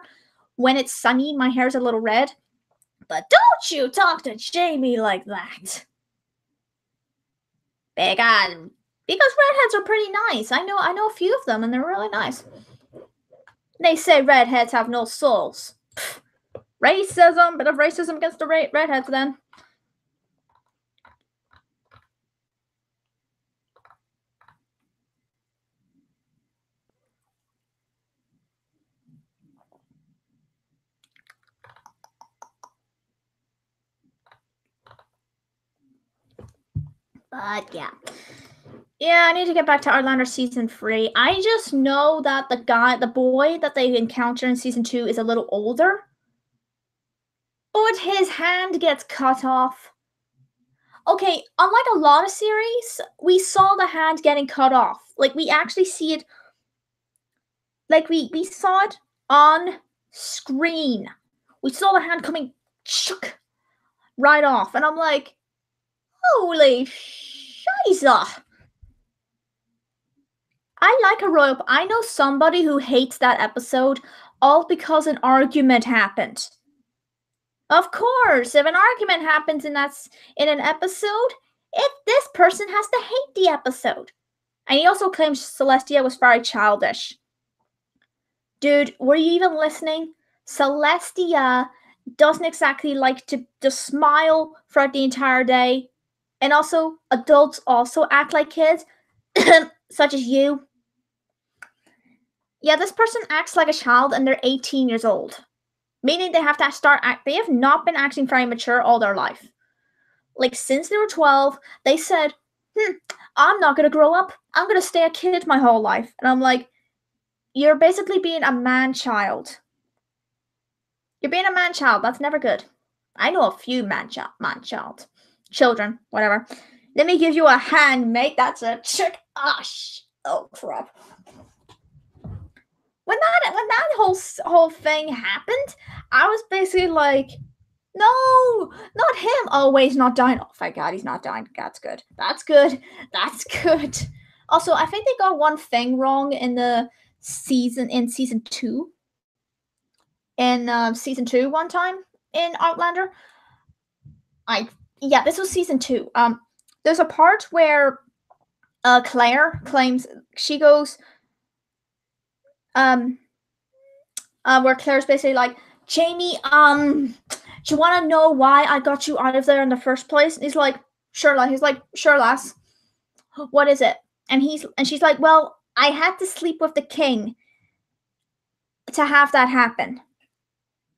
When it's sunny, my hair's a little red. But don't you talk to Jamie like that. Because redheads are pretty nice. I know a few of them, and they're really nice. They say redheads have no souls. Pfft. Racism, bit of racism against the redheads then. But yeah. Yeah, I need to get back to Outlander season 3. I just know that the boy that they encounter in season 2 is a little older. But his hand gets cut off. Okay, unlike a lot of series, we saw the hand getting cut off. Like, we actually see it. Like, we saw it on screen. We saw the hand coming right off. And I'm like, holy shiza. I like a royal. I know somebody who hates that episode all because an argument happened. Of course, if an argument happens in an episode, this person has to hate the episode. And he also claims Celestia was very childish. Dude, were you even listening? Celestia doesn't exactly like to just smile throughout the entire day. And also, adults also act like kids, such as you. Yeah, this person acts like a child and they're 18 years old. Meaning they have not been acting very mature all their life. Like, since they were 12, they said, I'm not going to grow up. I'm going to stay a kid my whole life. And I'm like, you're basically being a man-child. You're being a man-child. That's never good. I know a few man-child. Children, whatever. Let me give you a hand, mate. That's a trick. Oh, crap. When that whole thing happened, I was basically like, No, not him. Oh, wait, he's not dying. Oh, thank God, he's not dying. That's good. That's good. That's good. Also, I think they got one thing wrong in season 2. In season 2, one time in Outlander. Yeah, this was season 2. There's a part where Claire claims she goes where Claire's basically like, Jamie, do you want to know why I got you out of there in the first place? And he's like, sure, lass. What is it? And she's like, well, I had to sleep with the king to have that happen.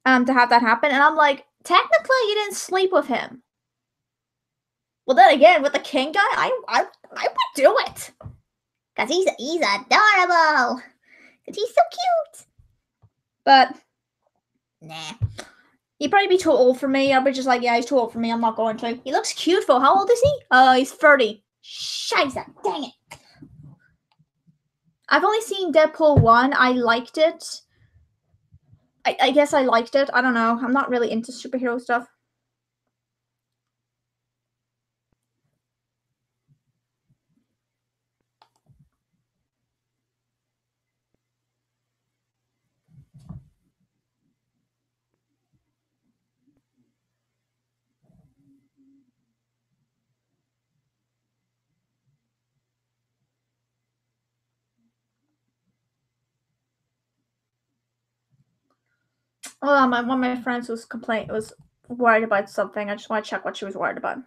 And I'm like, technically, you didn't sleep with him. Well, then again, with the king guy, I would do it, cause he's adorable, cause he's so cute. But nah, he'd probably be too old for me. I'd be just like, yeah, he's too old for me. I'm not going to. He looks cute though. How old is he? He's 30. Scheiße, dang it. I've only seen Deadpool 1. I liked it. I guess I liked it. I don't know. I'm not really into superhero stuff. Oh, one of my friends was worried about something. I just want to check what she was worried about.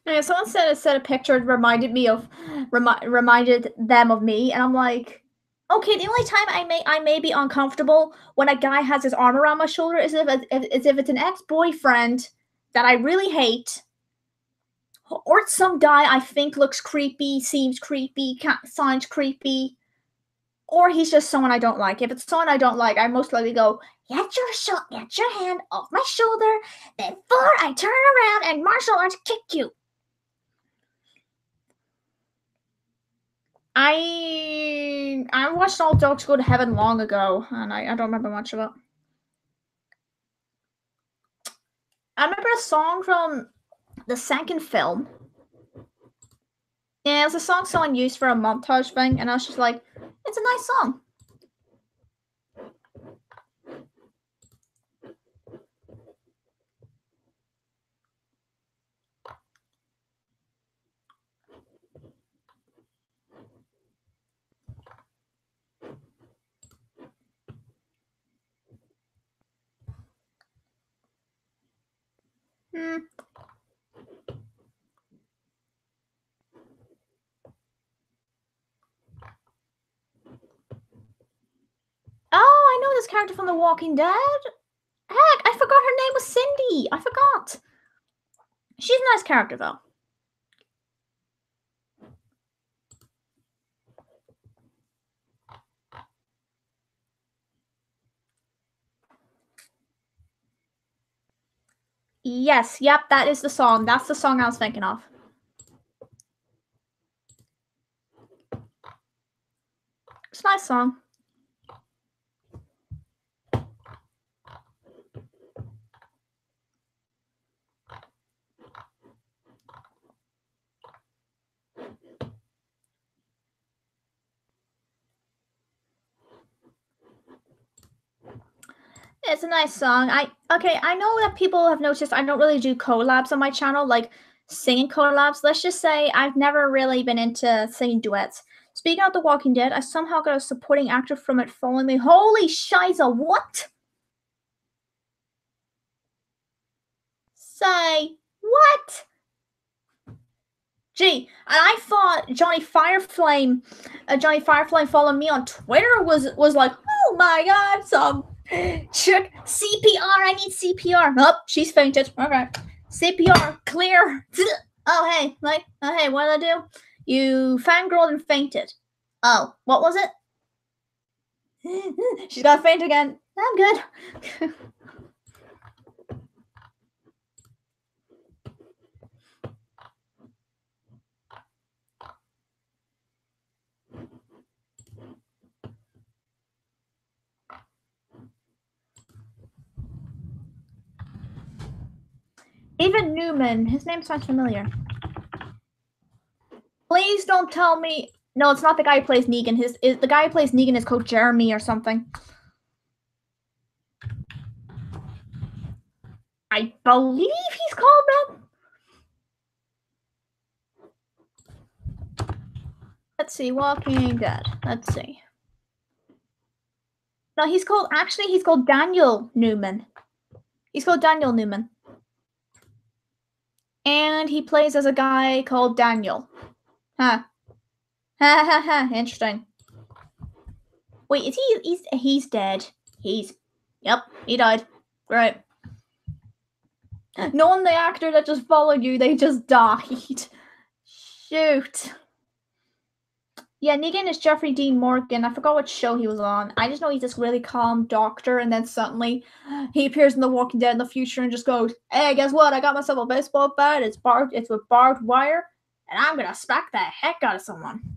Yeah, someone said a picture reminded them of me, and I'm like, okay. The only time I may be uncomfortable when a guy has his arm around my shoulder is if it's an ex-boyfriend that I really hate, or it's some guy I think looks creepy, seems creepy, sounds creepy, or he's just someone I don't like. If it's someone I don't like, I most likely go, get your hand off my shoulder before I turn around and martial arts kick you. I watched All Dogs Go to Heaven long ago, and I don't remember much of it. I remember a song from the second film. Yeah, it was a song someone used for a montage thing, and I was just like, it's a nice song. Oh, I know this character from The Walking Dead. Heck, I forgot her name was Cindy. I forgot. She's a nice character, though. Yes, yep, that is the song. That's the song I was thinking of. It's a nice song. It's a nice song. I know that people have noticed I don't really do collabs on my channel, like singing collabs. Let's just say I've never really been into singing duets. Speaking of The Walking Dead, I somehow got a supporting actor from it following me. Holy shiza, what? Say, what? Gee, and I thought Johnny Fireflame following me on Twitter was like, oh my god, some Check CPR. I need CPR. Oh, she's fainted. Okay. CPR. Clear. Oh, hey. Hey, what did I do? You fangirled and fainted. Oh, what was it? She's got to faint again. I'm good. Even Newman. His name sounds familiar. Please don't tell me. No, it's not the guy who plays Negan. The guy who plays Negan is called Jeremy or something. I believe he's called that. Let's see. Walking Dead. Let's see. No, he's called Daniel Newman. He's called Daniel Newman. And he plays as a guy called Daniel. Huh. Ha ha ha. Interesting. Wait, is he's dead. Yep, he died. Great. Knowing the actor that just followed you, they just died. Shoot. Yeah, Negan is Jeffrey Dean Morgan. I forgot what show he was on. I just know he's this really calm doctor, and then suddenly he appears in The Walking Dead in the future and just goes, "Hey, guess what? I got myself a baseball bat. It's with barbed wire, and I'm gonna smack the heck out of someone."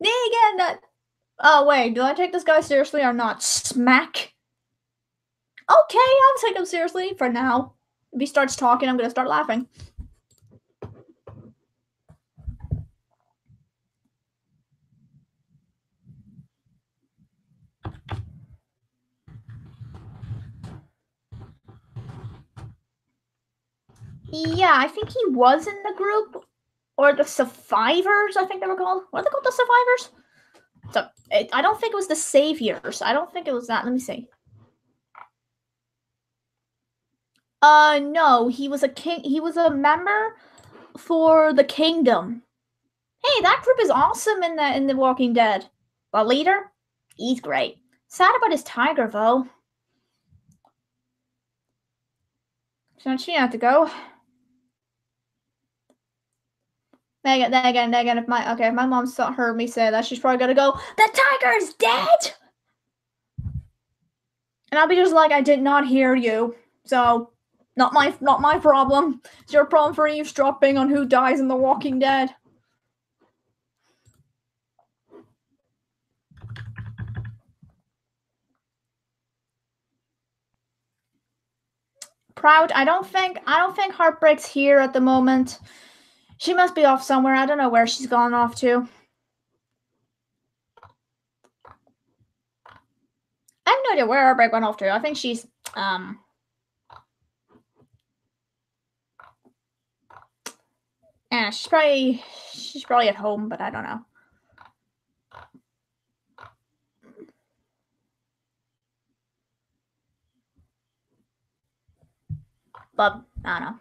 Negan! Oh, wait, do I take this guy seriously or not? Smack. Okay, I'll take him seriously for now. If he starts talking, I'm gonna start laughing. Yeah, I think he was in the group. Or the Survivors, I think they were called. What are they called? The Survivors? So, I don't think it was the Saviors. I don't think it was that. Let me see. No, he was a king. He was a member for the Kingdom. Hey, that group is awesome in the Walking Dead. The leader, he's great. Sad about his tiger though. So she had to go. Megan, if my mom heard me say that, she's probably gonna go, "The tiger is dead!" And I'll be just like, "I did not hear you. So, not my problem. It's your problem for eavesdropping on who dies in The Walking Dead." Proud. I don't think Heartbreak's here at the moment. She must be off somewhere. I don't know where she's gone off to. I have no idea where Heartbreak went off to. I think she's yeah, she's probably at home, but I don't know. But I don't know.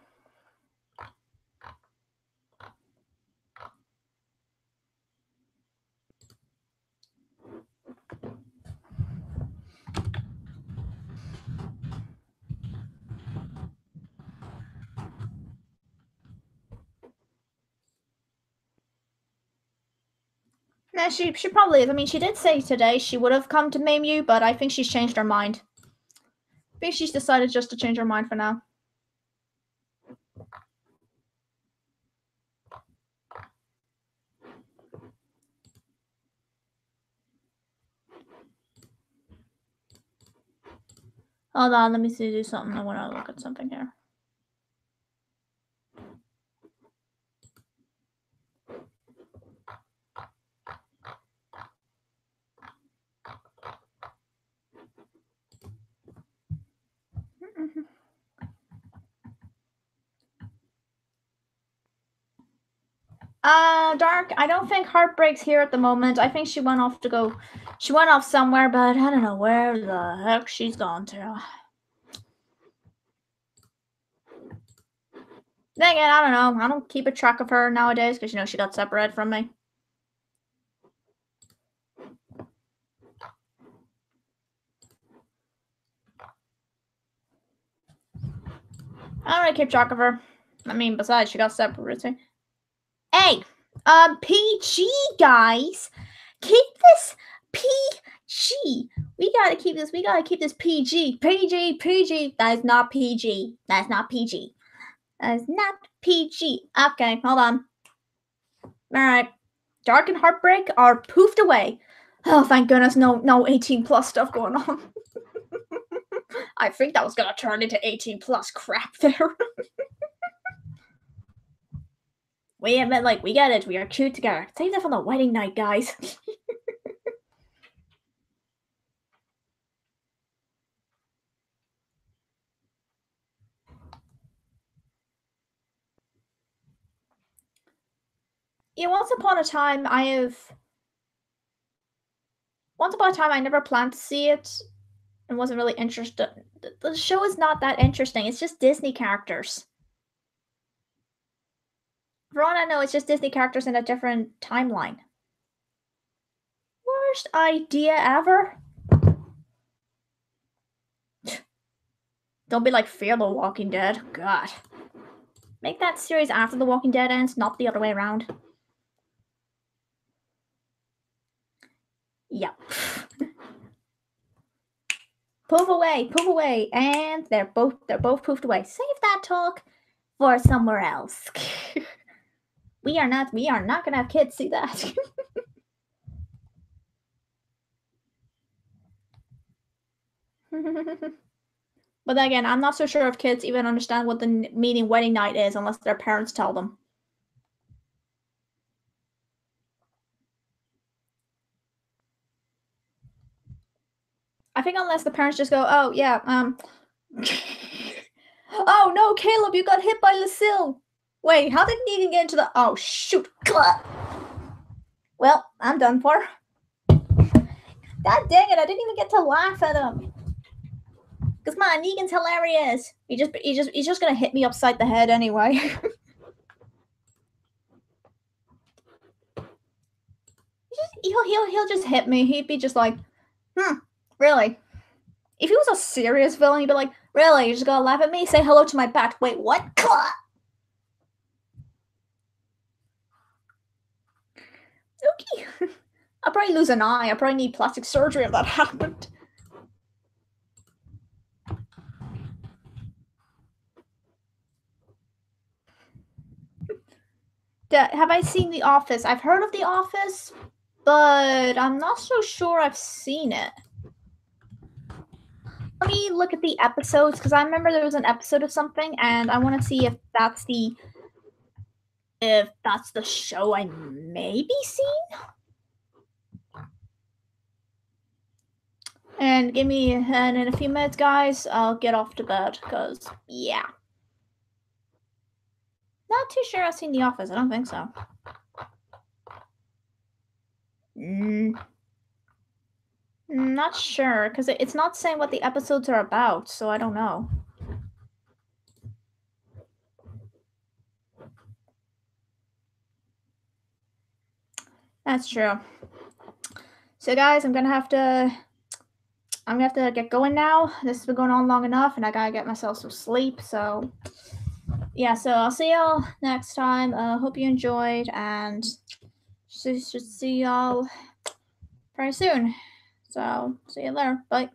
Nah, she probably is. I mean, she did say today she would have come to maim you, but I think she's changed her mind. I think she's decided just to change her mind for now. Hold on, let me see, do something. I want to look at something here. Dark, I don't think Heartbreak's here at the moment. I think she went off somewhere, but I don't know where the heck she's gone to. Then again, I don't know. I don't keep a track of her nowadays because, she got separated from me. I don't really keep track of her. I mean, besides, she got separated. Hey, PG, guys. Keep this PG. We gotta keep this PG. PG. That is not PG. That is not PG. That is not PG. Okay, hold on. Alright. Dark and Heartbreak are poofed away. Oh, thank goodness, no 18 plus stuff going on. I think that was gonna turn into 18 plus crap there. We admit, like, we get it. We are cute together. Save that for the wedding night, guys. Yeah, once upon a time, I never planned to see it and wasn't really interested. The show is not that interesting. It's just Disney characters. For all I know, it's just Disney characters in a different timeline. Worst idea ever? Don't be like Fear the Walking Dead. God. Make that series after The Walking Dead ends, not the other way around. Yep. Poof away, and they're both poofed away. Save that talk for somewhere else. we are not gonna have kids see that. But then again, I'm not so sure if kids even understand what the meaning wedding night is unless their parents tell them. I think unless the parents just go, oh yeah, oh no, Caleb, you got hit by Lucille. Wait, how did Negan get into the? Oh shoot! Well, I'm done for. God dang it! I didn't even get to laugh at him. Cause man, Negan's hilarious. He's just gonna hit me upside the head anyway. he'll just hit me. He'd be just like, really? If he was a serious villain, he'd be like, really? You're just gonna laugh at me? Say hello to my bat. Wait, what? Okay. I'll probably lose an eye. I probably need plastic surgery if that happened. Have I seen The Office? I've heard of The Office, but I'm not so sure I've seen it. Let me look at the episodes, because I remember there was an episode of something, and I want to see if that's the show I maybe seen. And in a few minutes, guys, I'll get off to bed, because, yeah. Not too sure I've seen The Office. I don't think so. Not sure, because it's not saying what the episodes are about, so I don't know. That's true. So guys, I'm gonna have to get going now. This has been going on long enough, and I gotta get myself some sleep. So yeah, so I'll see y'all next time. Hope you enjoyed, and should see y'all very soon. So see you there. Bye.